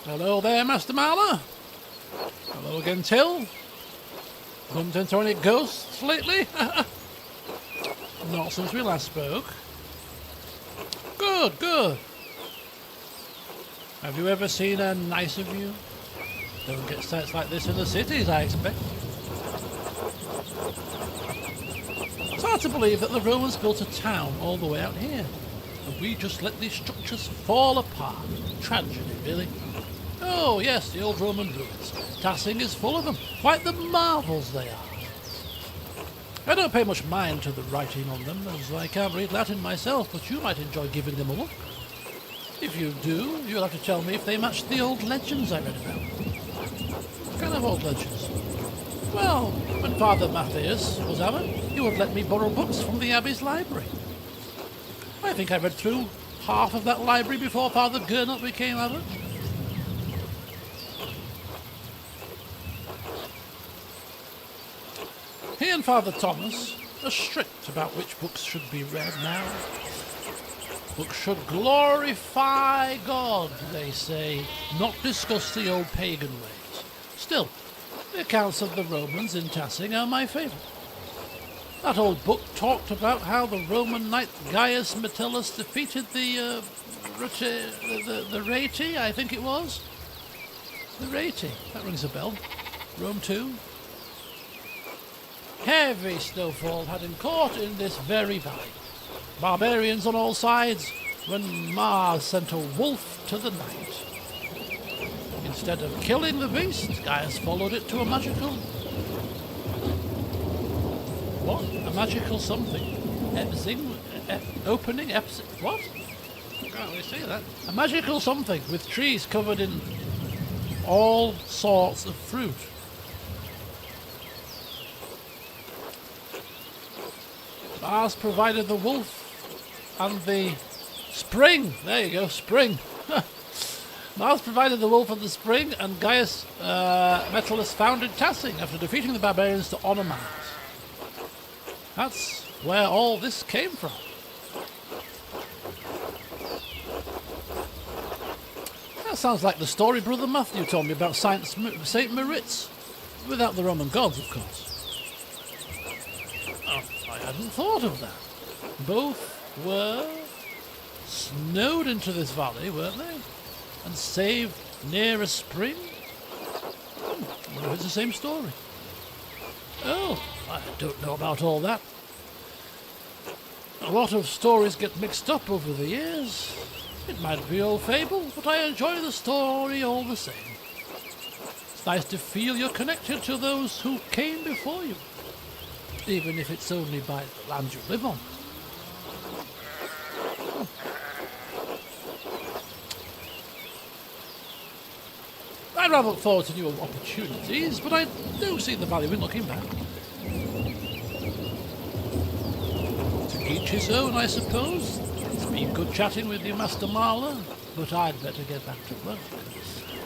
Hello there, Master Marler. Hello again, Till. Bumped into any ghosts lately? Not since we last spoke. Good, good. Have you ever seen a nicer view? Don't get sights like this in the cities, I expect. It's hard to believe that the Romans built a town all the way out here, and we just let these structures fall apart. Tragedy, really. Oh, yes, the old Roman ruins. Tassing is full of them. Quite the marvels they are. I don't pay much mind to the writing on them, as I can't read Latin myself, but you might enjoy giving them a look. If you do, you'll have to tell me if they match the old legends I read about. What kind of old legends? Well, when Father Matthias was abbot, he would let me borrow books from the abbey's library. I think I read through half of that library before Father Gernot became abbot. He and Father Thomas are strict about which books should be read now. Books should glorify God, they say, not discuss the old pagan ways. Still, the accounts of the Romans in Tassing are my favourite. That old book talked about how the Roman knight Gaius Metellus defeated the Reti, I think it was. The Reti, that rings a bell. Rome 2. Heavy snowfall had him caught in this very valley. Barbarians on all sides, when Mars sent a wolf to the night. Instead of killing the beast, Gaius followed it to a magical... What? A magical something. Opening? What? I can't really say that. A magical something with trees covered in all sorts of fruit. Mars provided the wolf and the spring. There you go, spring. Mars provided the wolf and the spring, and Gaius Metellus founded Tassing after defeating the barbarians to honour Mars. That's where all this came from. That sounds like the story Brother Matthew told me about Saint Moritz, without the Roman gods, of course. Oh, I hadn't thought of that. Both were snowed into this valley, weren't they? And saved near a spring? I wonder if it's the same story. Oh, I don't know about all that. A lot of stories get mixed up over the years. It might be old fable, but I enjoy the story all the same. It's nice to feel you're connected to those who came before you, even if it's only by the land you live on. I rather look forward to new opportunities, but I do see the value in looking back. To each his own, I suppose. It's been good chatting with you, Master Marler, but I'd better get back to work.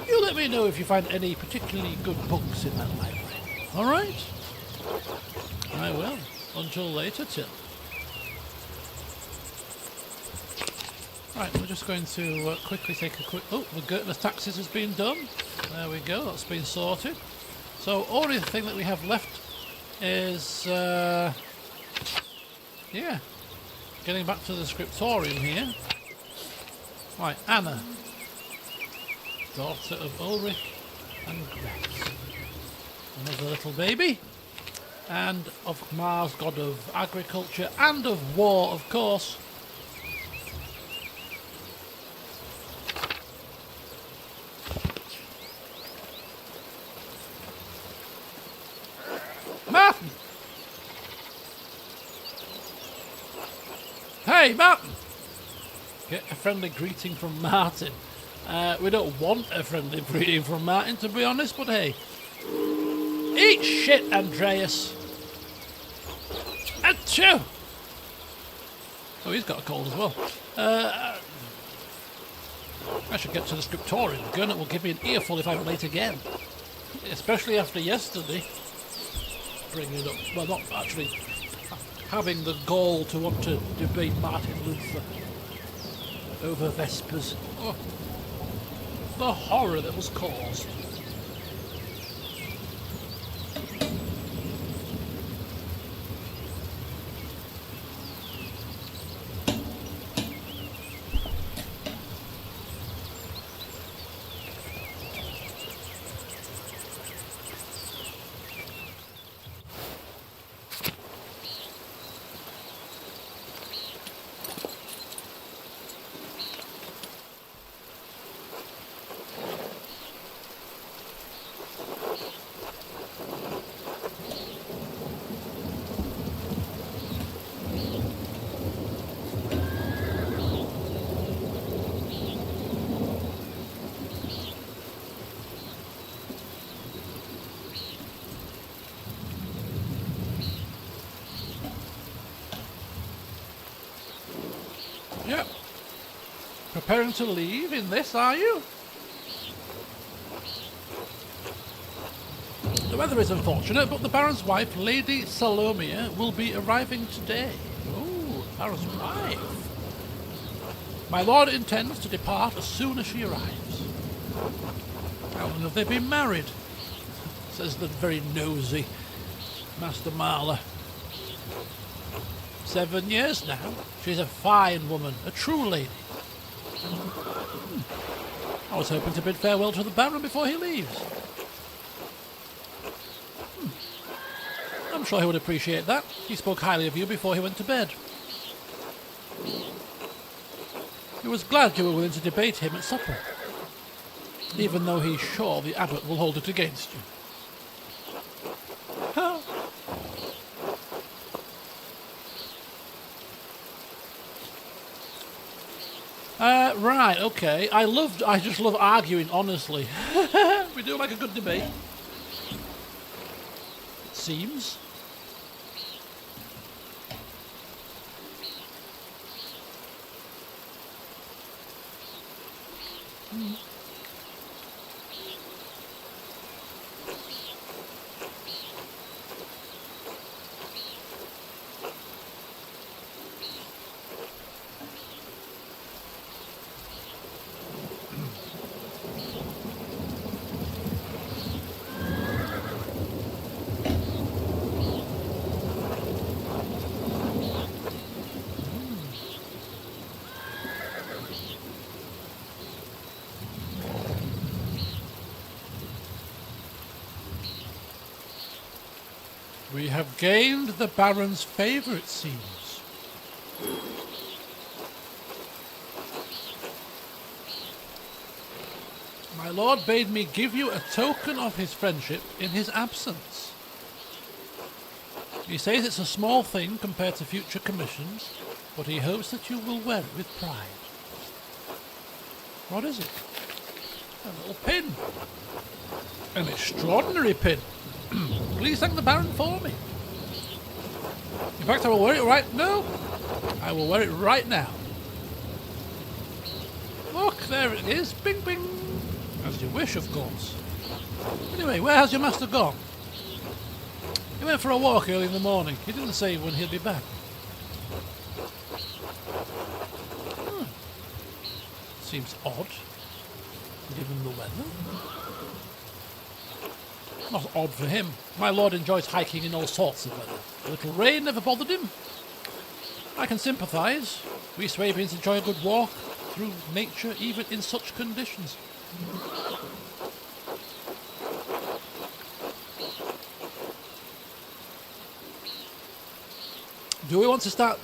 You let me know if you find any particularly good books in that library. All right? I will. Until later, Till. Right, we're just going to quickly take a quick... Oh, the Gertner taxes has been done. There we go, that's been sorted. So, only thing that we have left is... yeah, getting back to the scriptorium here. Right, Anna, daughter of Ulrich and Gretz. Another little baby. And of Mars, god of agriculture and of war, of course. Martin! Hey, Martin! Get a friendly greeting from Martin. We don't want a friendly greeting from Martin, to be honest, but hey. Eat shit, Andreas! Achoo! Oh, he's got a cold as well. I should get to the scriptorium. Gernot will give me an earful if I'm late again. Especially after yesterday. Bringing up, well, not actually having the gall to want to debate Martin Luther over Vespers. Oh, the horror that was caused. Yep. Preparing to leave in this, are you? The weather is unfortunate, but the Baron's wife, Lady Salomia, will be arriving today. Oh, Baron's wife. My lord intends to depart as soon as she arrives. How long have they been married? Says the very nosy Master Marler. 7 years now. She's a fine woman, a true lady. I was hoping to bid farewell to the Baron before he leaves. I'm sure he would appreciate that. He spoke highly of you before he went to bed. He was glad you were willing to debate him at supper, even though he's sure the abbot will hold it against you. Huh. Right, okay. I just love arguing, honestly. We do like a good debate. It seems. We have gained the Baron's favour, it seems. My lord bade me give you a token of his friendship in his absence. He says it's a small thing compared to future commissions, but he hopes that you will wear it with pride. What is it? A little pin. An extraordinary pin. Please thank the Baron for me. In fact, I will wear it right now. I will wear it right now. Look, there it is. Bing, bing. As you wish, of course. Anyway, where has your master gone? He went for a walk early in the morning. He didn't say when he'll be back. Seems odd, given the weather. Not odd for him. My lord enjoys hiking in all sorts of weather. A little rain never bothered him. I can sympathise. We Swabians enjoy a good walk through nature even in such conditions. Do we want to start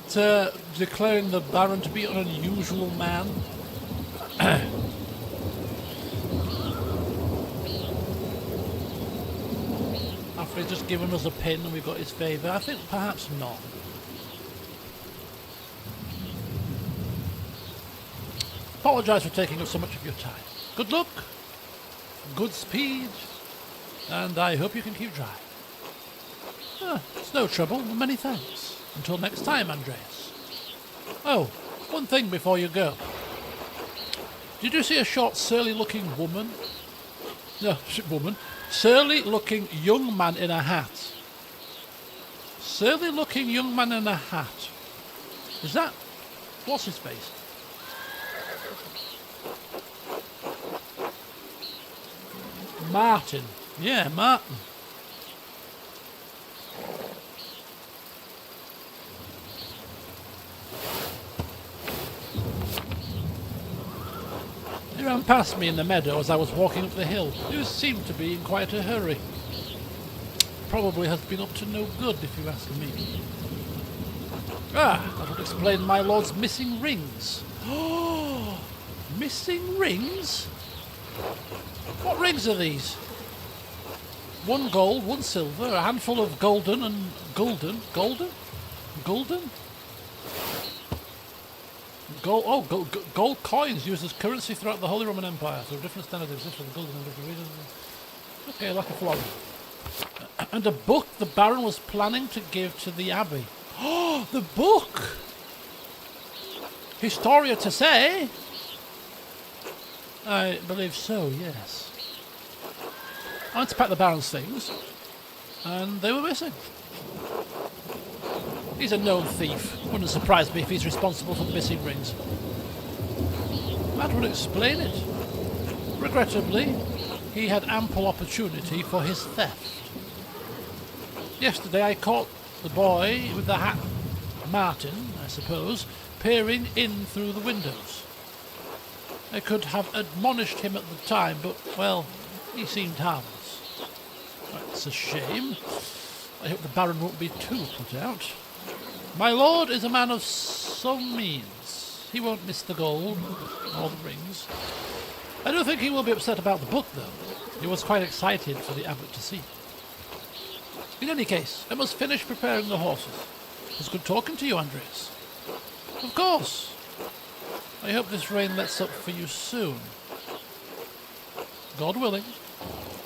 declaring the Baron to be an unusual man? After he's just given us a pin and we've got his favour? I think perhaps not. Apologise for taking up so much of your time. Good luck, good speed, and I hope you can keep dry. It's no trouble, many thanks. Until next time, Andreas. Oh, one thing before you go. Did you see a short, surly-looking woman? No, woman. Surly-looking young man in a hat. Surly-looking young man in a hat. Is that... what's his face? Martin. Yeah, Martin. He ran past me in the meadow as I was walking up the hill. He seemed to be in quite a hurry. Probably has been up to no good, if you ask me. That would explain my lord's missing rings. Oh, missing rings? What rings are these? 1 gold, 1 silver, a handful of golden and golden. Gold coins used as currency throughout the Holy Roman Empire. So different standards exist for the golden and different reasons. Okay, like a flower. And a book the Baron was planning to give to the Abbey. Oh, the book! Historia to say? I believe so, yes. I went to pack the Baron's things, and they were missing. He's a known thief. Wouldn't surprise me if he's responsible for the missing rings. That would explain it. Regrettably, he had ample opportunity for his theft. Yesterday I caught the boy with the hat, Martin, I suppose, peering in through the windows. I could have admonished him at the time, but, well, he seemed harmless. That's a shame. I hope the Baron won't be too put out. My lord is a man of some means. He won't miss the gold or the rings. I don't think he will be upset about the book, though. He was quite excited for the abbot to see. In any case, I must finish preparing the horses. It was good talking to you, Andreas. Of course. I hope this rain lets up for you soon. God willing.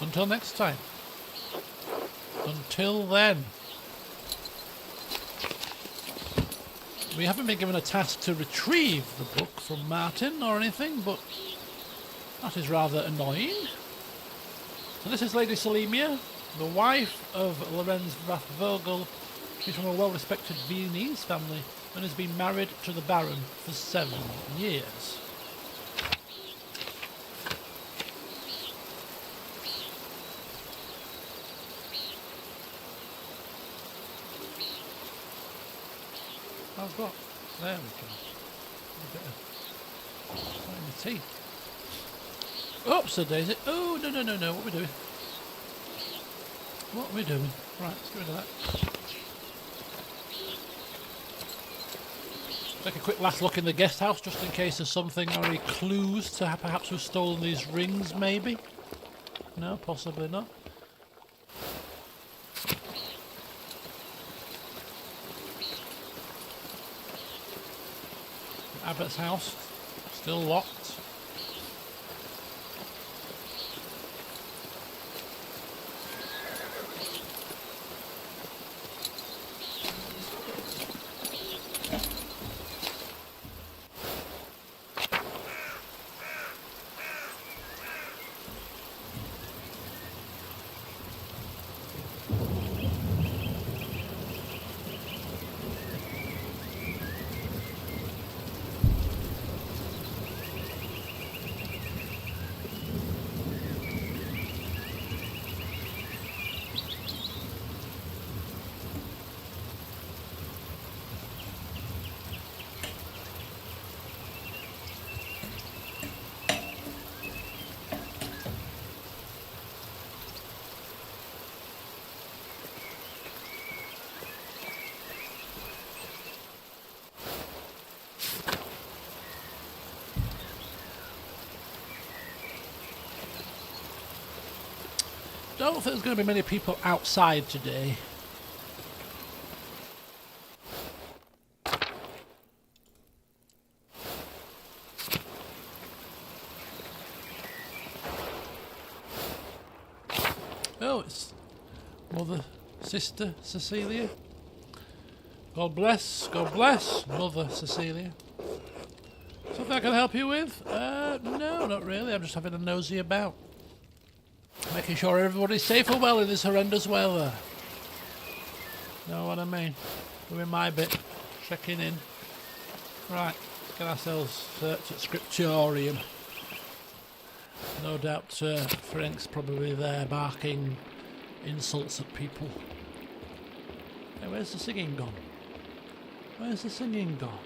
Until next time. Until then. We haven't been given a task to retrieve the book from Martin or anything, but that is rather annoying. So this is Lady Selimia, the wife of Lorenz Rathvogel. She's from a well-respected Viennese family and has been married to the Baron for 7 years. How's what? There we go. A bit of in the tea. Oops, a daisy. Oh, no. What are we doing? What are we doing? Right, let's get rid of that. Take a quick last look in the guest house, just in case there's something or any clues to perhaps who's stolen these rings, maybe? No, possibly not. Abbott's house, still locked. Don't think there's going to be many people outside today. Oh, it's Mother, Sister Cecilia. God bless, Mother Cecilia. Something I can help you with? No, not really. I'm just having a nosy about. Making sure everybody's safe and well in this horrendous weather. Know what I mean? Doing my bit. Checking in. Right, let's get ourselves search at Scriptorium. No doubt Frank's probably there barking insults at people. Hey, where's the singing gone? Where's the singing gone?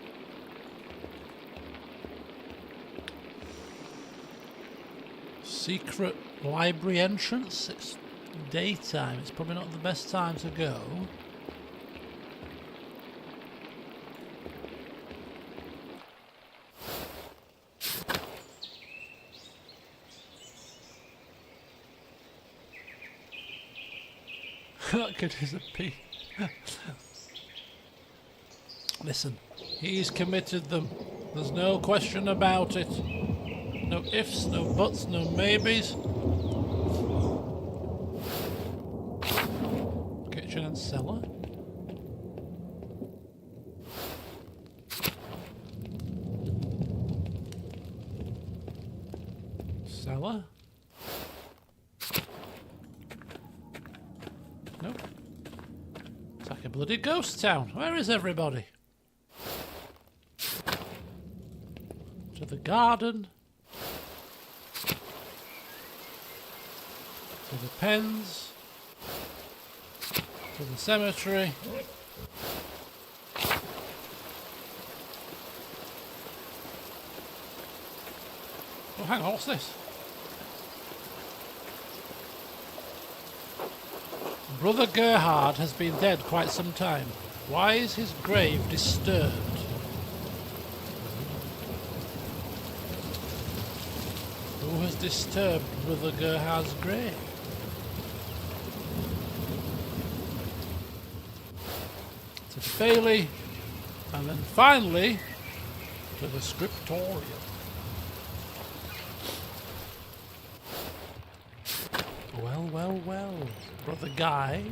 Secret library entrance? It's daytime. It's probably not the best time to go. That could disappear. Listen, he's committed them. There's no question about it. No ifs, no buts, no maybes. Kitchen and cellar. cellar. Nope. It's like a bloody ghost town. Where is everybody? To the garden. To the pens. To the cemetery. Oh, hang on, what's this? Brother Gerhard has been dead quite some time. Why is his grave disturbed? Who has disturbed Brother Gerhard's grave? To the Bailey, and then finally to the scriptorium. Well, well, well, Brother Guy.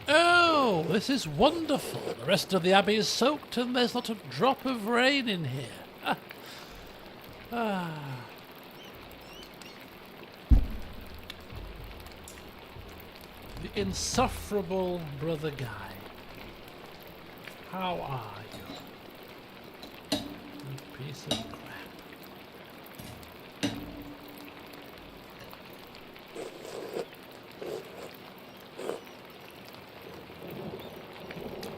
Oh, this is wonderful. The rest of the abbey is soaked and there's not a drop of rain in here. Ah. The insufferable Brother Guy. How are you? You piece of crap.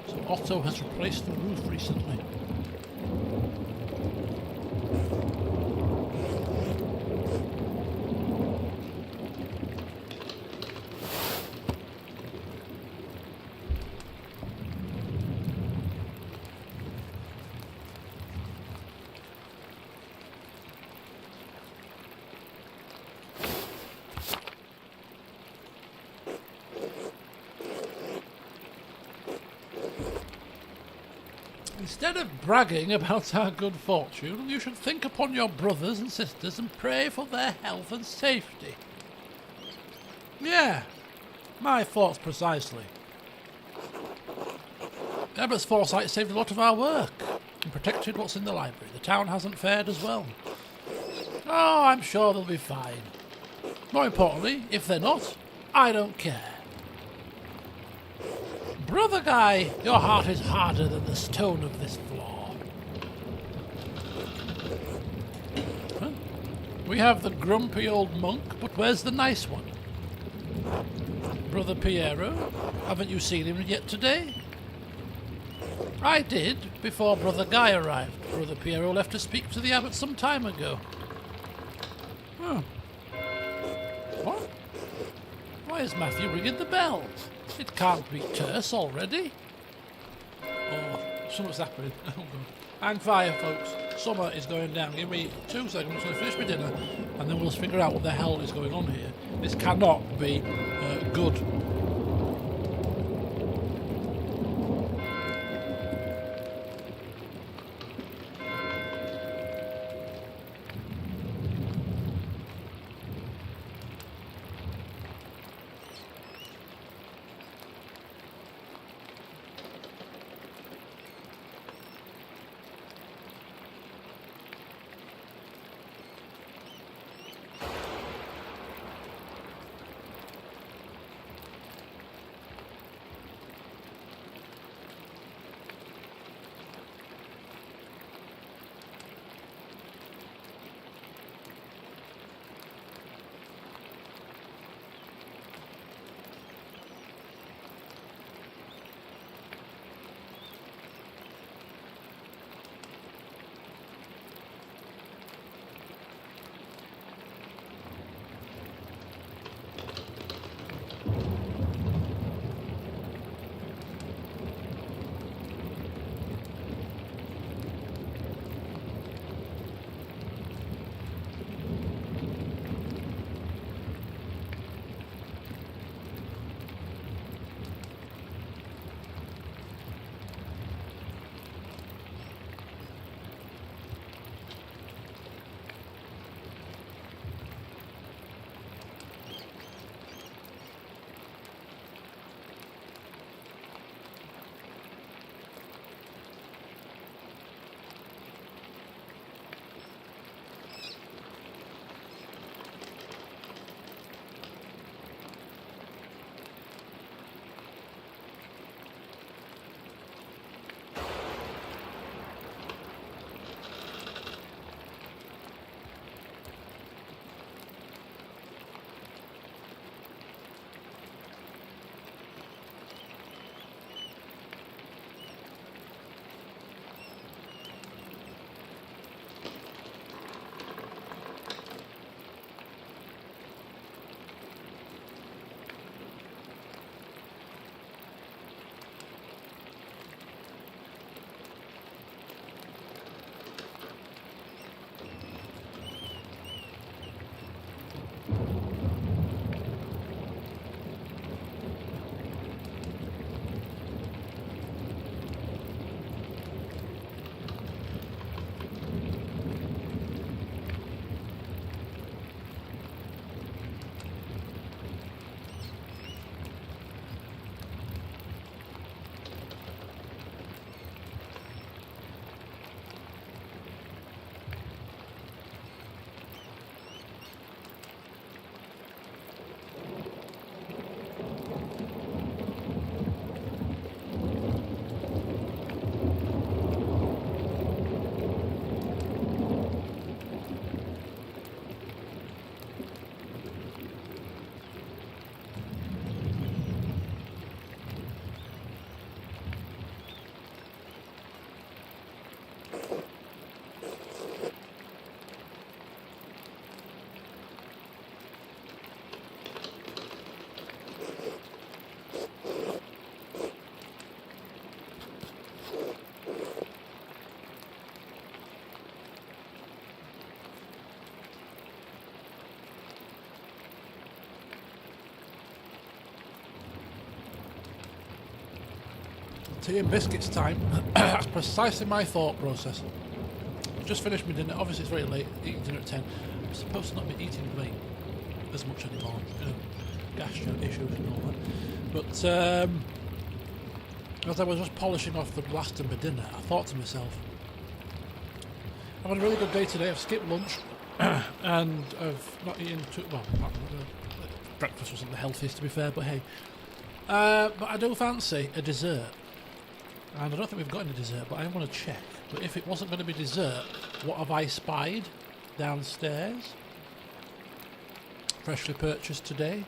So Otto has replaced the roof recently. Instead of bragging about our good fortune, you should think upon your brothers and sisters and pray for their health and safety. Yeah, my thoughts precisely. Abbott's foresight saved a lot of our work and protected what's in the library. The town hasn't fared as well. Oh, I'm sure they'll be fine. More importantly, if they're not, I don't care. Brother Guy, your heart is harder than the stone of this floor. Huh? We have the grumpy old monk, but where's the nice one? Brother Piero, haven't you seen him yet today? I did, before Brother Guy arrived. Brother Piero left to speak to the abbot some time ago. Oh. What? Why is Matthew ringing the bells? It can't be terse already. Oh, something's happening. Oh, God. Hang fire, folks. Summer is going down. Give me 2 seconds. I'm going to finish my dinner, and then we'll figure out what the hell is going on here. This cannot be good. Tea and biscuits time. That's precisely my thought process. I've just finished my dinner. Obviously it's very late, eating dinner at 10. I'm supposed to not be eating late as much anymore. Gastro issues and all that. But as I was just polishing off the last of my dinner, I thought to myself, I've had a really good day today. I've skipped lunch and I've not eaten too well. Breakfast wasn't the healthiest, to be fair, but hey. But I do fancy a dessert. And I don't think we've got any dessert, but I want to check. But if it wasn't going to be dessert, what have I spied downstairs? Freshly purchased today.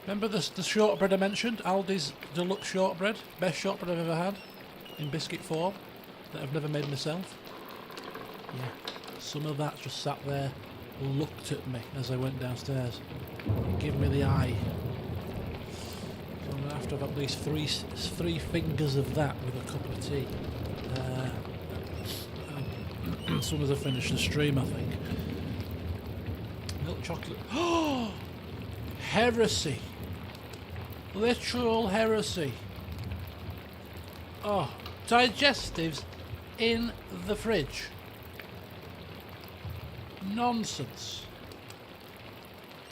Remember the shortbread I mentioned? Aldi's deluxe shortbread. Best shortbread I've ever had. In biscuit form. That I've never made myself. Yeah. Some of that just sat there, looked at me as I went downstairs. Give me the eye. So I'm going to have to have at least three fingers of that with a cup of tea. As soon as I finish the stream, I think. Milk chocolate. Oh! Heresy. Literal heresy. Oh, digestives in the fridge. Nonsense.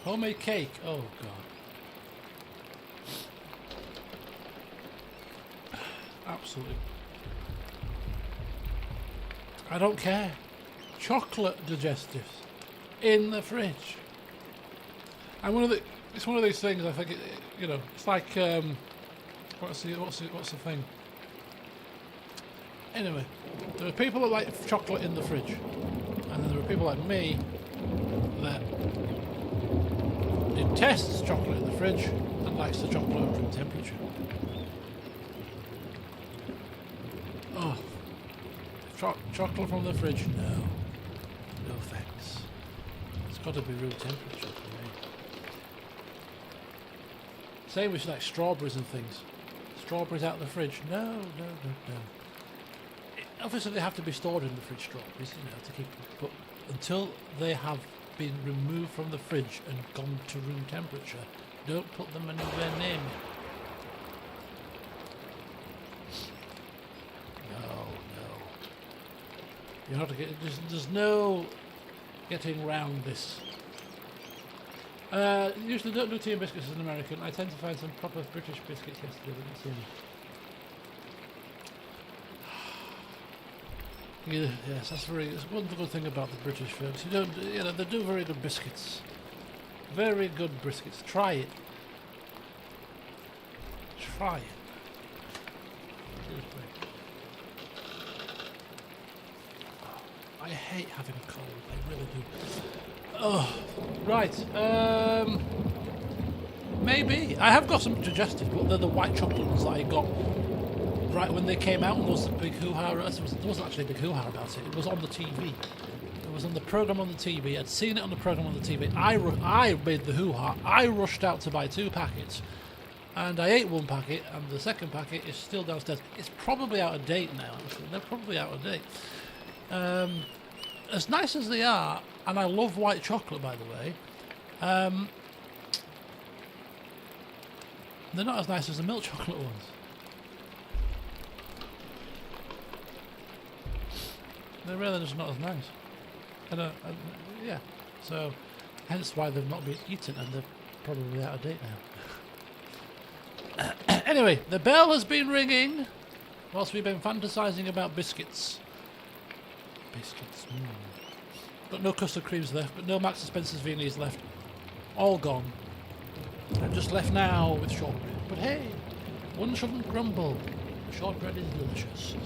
Homemade cake. Oh god. Absolutely. I don't care. Chocolate digestives in the fridge. And it's one of these things. I think it's like what's the thing? Anyway, there are people that like chocolate in the fridge, and then there are people like me that detests chocolate in the fridge and likes the chocolate at room temperature. Oh, chocolate from the fridge? No thanks. It's got to be room temperature for me. Same with like strawberries and things. Strawberries out of the fridge? No. Obviously they have to be stored in the fridge, strawberries, to keep them. But until they have been removed from the fridge and gone to room temperature, don't put them anywhere near me. No. You have to get. There's no getting round this. Usually don't do tea and biscuits as an American. I tend to find some proper British biscuits yesterday. Didn't see any. Yes, that's one good thing about the British folks. They do very good biscuits. Very good biscuits. Try it. I hate having a cold. I really do. Oh, right. Maybe I have got some digestives, but they're the white chocolate ones that I got. Right when they came out, and there was a big hoo-ha. There wasn't actually a big hoo-ha about it. It was on the TV. It was on the programme on the TV. I'd seen it on the programme on the TV. I made the hoo-ha. I rushed out to buy 2 packets. And I ate 1 packet, and the second packet is still downstairs. It's probably out of date now, actually. They're probably out of date. As nice as they are, and I love white chocolate, by the way, they're not as nice as the milk chocolate ones. They're really just not as nice. Yeah. So, hence why they've not been eaten and they're probably out of date now. Anyway, the bell has been ringing whilst we've been fantasising about biscuits. But no custard creams left, but no Max & Spencer's Viennese left. All gone. I'm just left now with shortbread. But hey, one shouldn't grumble. Shortbread is delicious.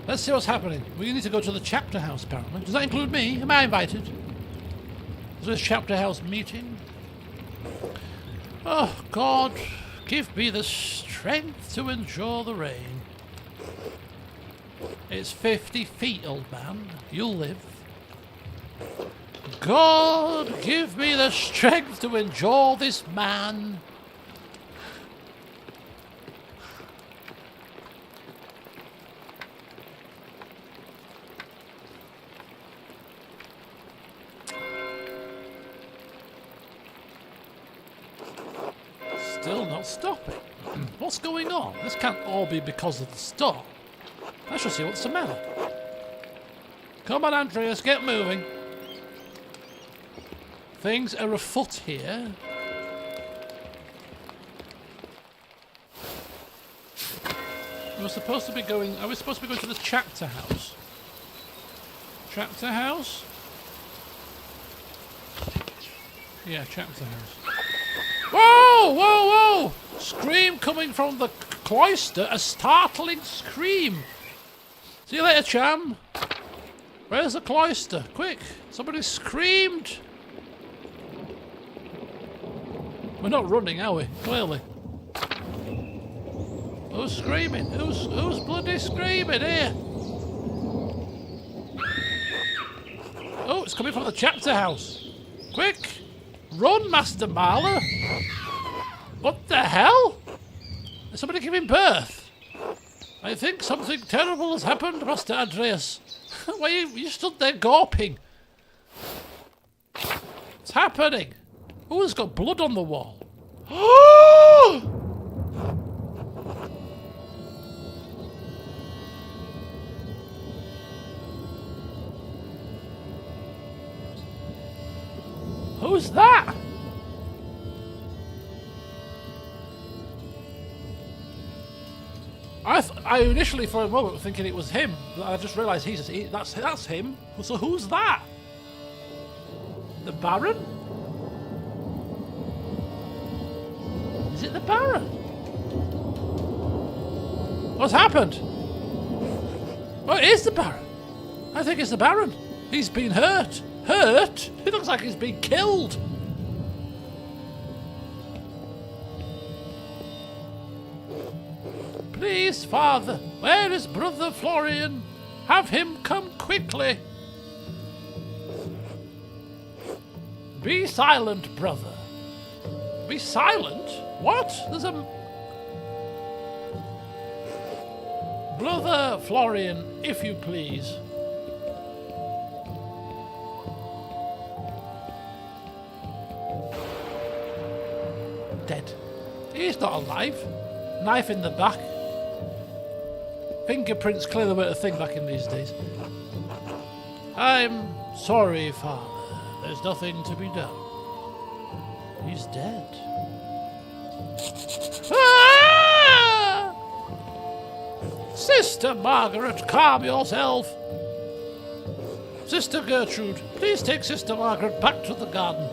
Let's see what's happening. We need to go to the chapter house, apparently. Does that include me? Am I invited? Is this chapter house meeting? Oh, God, give me the strength to endure the rain. It's 50 feet, old man. You'll live. God, give me the strength to endure this man. still not stopping. What's going on? This can't all be because of the storm. I shall see what's the matter. Come on, Andreas, get moving. Things are afoot here. We're supposed to be going... Are we supposed to be going to the chapter house? Chapter house? Yeah, chapter house. Whoa! Whoa! Whoa! Scream coming from the cloister. A startling scream. See you later, Cham. Where's the cloister? Quick! Somebody screamed! We're not running, are we? Clearly. Who's screaming? Who's bloody screaming here? Oh, it's coming from the chapter house. Quick! Run, Master Marler! What the hell? Is somebody giving birth? I think something terrible has happened, Master Andreas. Why you stood there gawping? What's happening? Oh, there's got blood on the wall. Who's that? I initially for a moment was thinking it was him, but I just realised that's him. So who's that? The Baron? Is it the Baron? What's happened? Oh, it is the Baron. I think it's the Baron. He's been hurt. Hurt? It looks like he's been killed. Please, Father, where is Brother Florian? Have him come quickly. Be silent, brother. Be silent? What? There's a... Brother Florian, if you please. Dead. He's not alive. Knife in the back. Fingerprints clearly weren't a thing back in these days. I'm sorry, Father. There's nothing to be done. He's dead. Ah! Sister Margaret, calm yourself. Sister Gertrude, please take Sister Margaret back to the garden.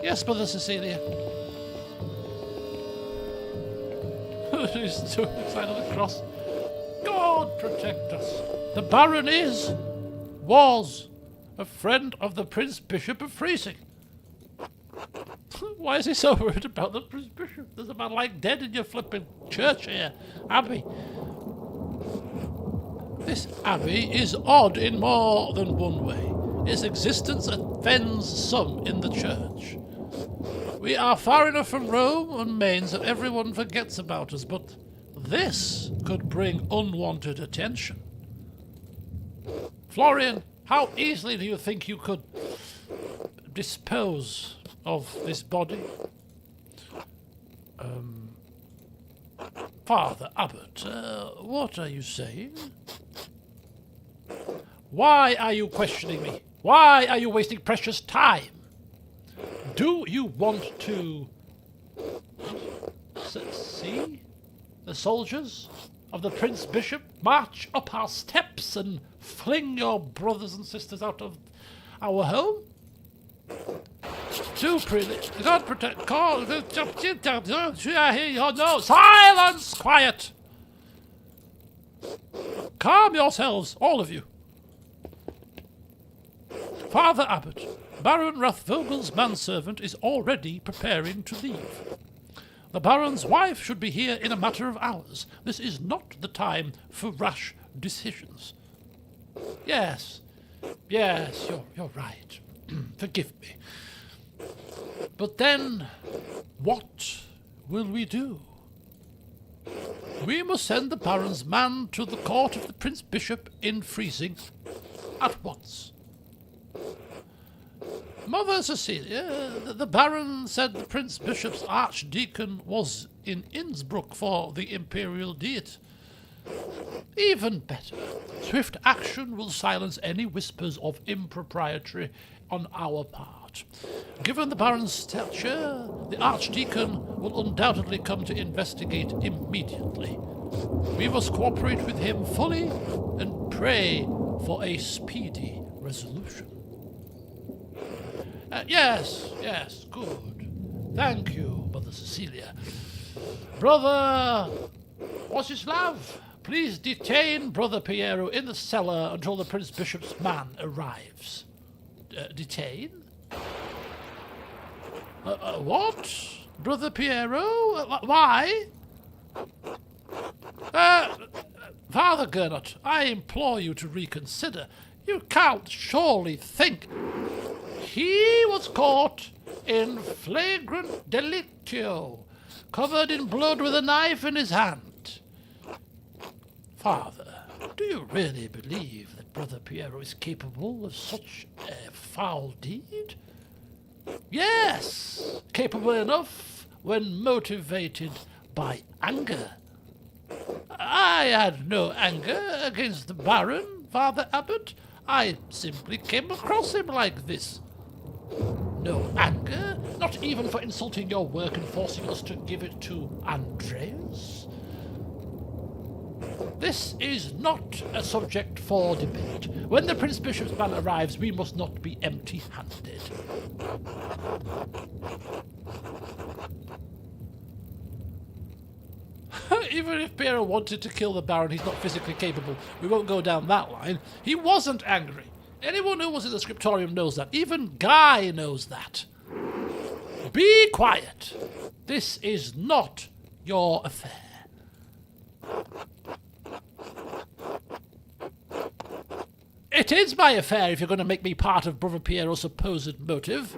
Yes, Mother Cecilia. She's doing the sign of the cross. God protect us. The Baron was a friend of the Prince Bishop of Freising. Why is he so worried about the Prince Bishop? There's a man like dead in your flipping church here, Abbey. This Abbey is odd in more than one way. Its existence offends some in the church. We are far enough from Rome and Mainz that everyone forgets about us, but this could bring unwanted attention. Florian, how easily do you think you could dispose of this body? Father Abbot, what are you saying? Why are you questioning me? Why are you wasting precious time? Do you want to see the soldiers of the Prince Bishop march up our steps and fling your brothers and sisters out of our home? God protect. No, silence! Quiet! Calm yourselves, all of you. Father Abbot, Baron Rathvogel's manservant is already preparing to leave. The Baron's wife should be here in a matter of hours. This is not the time for rash decisions. Yes, you're right. Forgive me. But then, what will we do? We must send the Baron's man to the court of the Prince Bishop in Freising at once. Mother Cecilia, the Baron said the Prince Bishop's Archdeacon was in Innsbruck for the Imperial Diet. Even better, swift action will silence any whispers of impropriety on our part. Given the Baron's stature, the Archdeacon will undoubtedly come to investigate immediately. We must cooperate with him fully and pray for a speedy resolution. Yes, good. Thank you, Mother Cecilia. Brother Wosislav, please detain Brother Piero in the cellar until the Prince Bishop's man arrives. Detain? What? Brother Piero? Why? Father Gernot, I implore you to reconsider. You can't surely think... He was caught in flagrant delictio, covered in blood with a knife in his hand. Father, do you really believe that Brother Piero is capable of such a foul deed? Yes, capable enough when motivated by anger. I had no anger against the Baron, Father Abbot. I simply came across him like this. No anger? Not even for insulting your work and forcing us to give it to Andreas? This is not a subject for debate. When the Prince Bishop's man arrives, we must not be empty-handed. Even if Piero wanted to kill the Baron, he's not physically capable. We won't go down that line. He wasn't angry. Anyone who was in the scriptorium knows that. Even Guy knows that. Be quiet. This is not your affair. It is my affair if you're going to make me part of Brother Piero's supposed motive.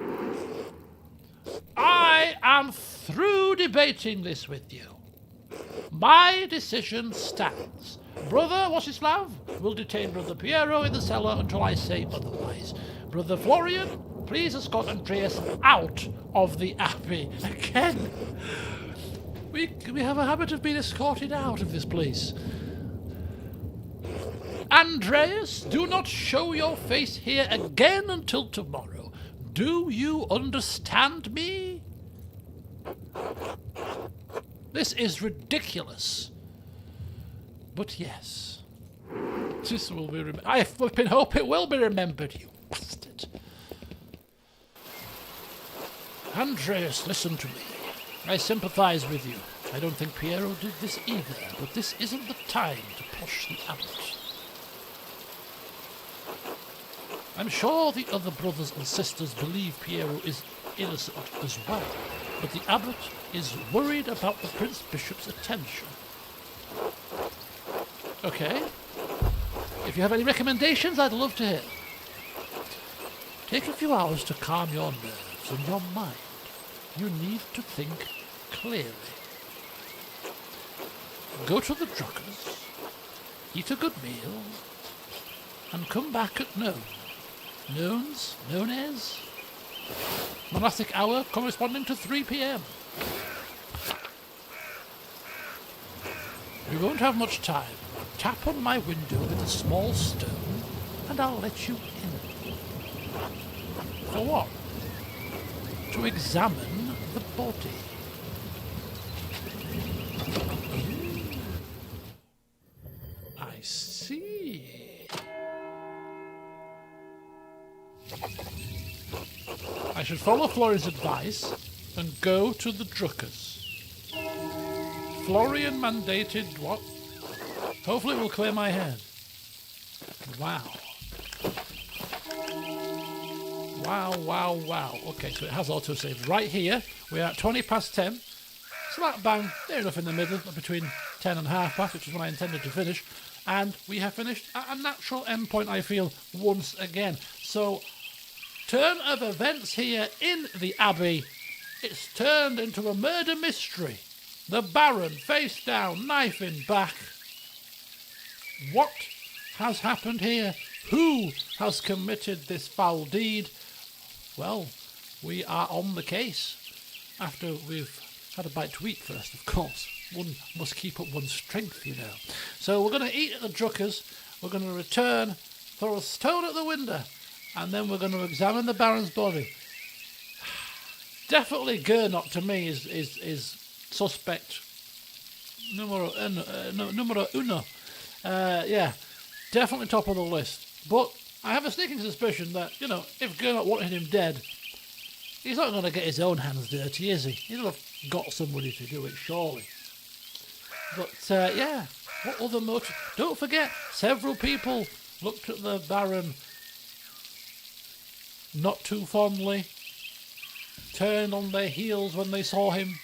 I am through debating this with you. My decision stands. Brother Wosislav will detain Brother Piero in the cellar until I say otherwise. Brother Florian, please escort Andreas out of the abbey. Again, we have a habit of being escorted out of this place. Andreas, do not show your face here again until tomorrow. Do you understand me? This is ridiculous. But yes, this will be remembered. I flipping hope it will be remembered, you bastard. Andreas, listen to me. I sympathize with you. I don't think Piero did this either, but this isn't the time to push the abbot. I'm sure the other brothers and sisters believe Piero is innocent as well, but the abbot is worried about the Prince Bishop's attention. Okay. If you have any recommendations, I'd love to hear. Take a few hours to calm your nerves and your mind. You need to think clearly. Go to the Druckers, eat a good meal, and come back at noon. Known as monastic hour corresponding to 3 p.m. We won't have much time. Tap on my window with a small stone, and I'll let you in. For what? To examine the body. I see. I should follow Florian's advice and go to the Druckers. Florian mandated what? Hopefully it will clear my head. Wow. Wow. Okay, so it has autosaved. Right here, we're at 20 past 10. Slap bang, near enough in the middle, between 10 and half past, which is when I intended to finish. And we have finished at a natural endpoint, I feel, once again. So, turn of events here in the Abbey. It's turned into a murder mystery. The Baron, face down, knife in back. What has happened here? Who has committed this foul deed? well, we are on the case. After we've had a bite to eat first, of course. One must keep up one's strength, you know. So we're going to eat at the Druckers. We're going to return, throw a stone at the window, and then we're going to examine the Baron's body. Definitely Gernot to me is suspect numero uno. Yeah, definitely top of the list. But I have a sneaking suspicion that, if Gernot wanted him dead, he's not going to get his own hands dirty, is he? He'll have got somebody to do it, surely. But, yeah, what other motive? Don't forget, several people looked at the Baron not too fondly, turned on their heels when they saw him.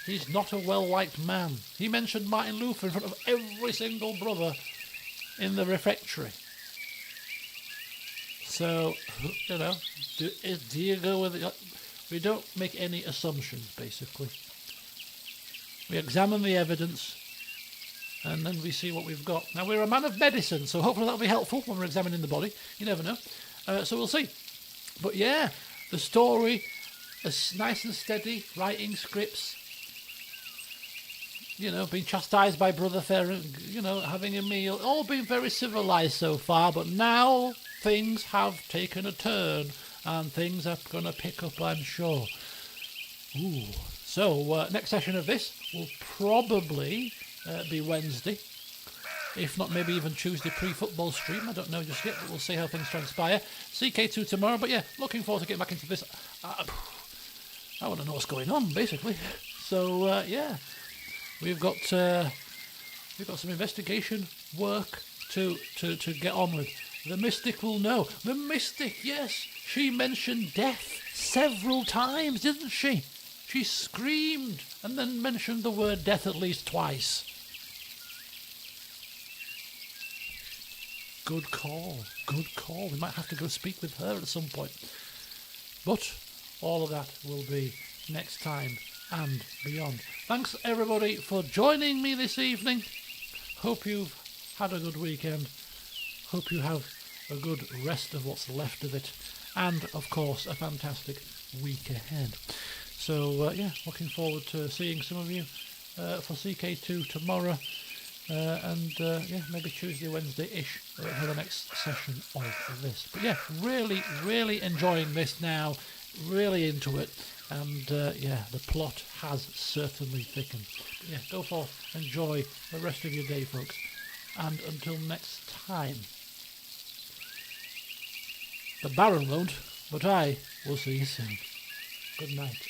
He's not a well-liked man. He mentioned Martin Luther in front of every single brother in the refectory. So, do you go with it? We don't make any assumptions, basically. We examine the evidence, and then we see what we've got. Now, we're a man of medicine, so hopefully that'll be helpful when we're examining the body. You never know. So we'll see. But yeah, the story is nice and steady, writing scripts, being chastised by Brother Ferret, having a meal, all been very civilised so far, but now things have taken a turn, and things are going to pick up, I'm sure. Ooh. So, next session of this will probably be Wednesday, if not maybe even Tuesday pre-football stream. I don't know just yet, but we'll see how things transpire. CK2 tomorrow, but yeah, looking forward to getting back into this. I want to know what's going on, basically. So, yeah, we've got some investigation work to get on with. The Mystic will know. The Mystic, yes, she mentioned death several times, didn't she? She screamed and then mentioned the word death at least twice. Good call, good call. We might have to go speak with her at some point. But all of that will be next time and beyond. Thanks everybody for joining me this evening. Hope you've had a good weekend. Hope you have a good rest of what's left of it. And, of course, a fantastic week ahead. So, yeah, looking forward to seeing some of you for CK2 tomorrow. Yeah, maybe Tuesday, Wednesday-ish for the next session of this. But, yeah, really, really enjoying this now. Really into it. And, yeah, the plot has certainly thickened. But, yeah, go forth, enjoy the rest of your day, folks. And until next time. The Baron won't, but I will see you soon. Good night.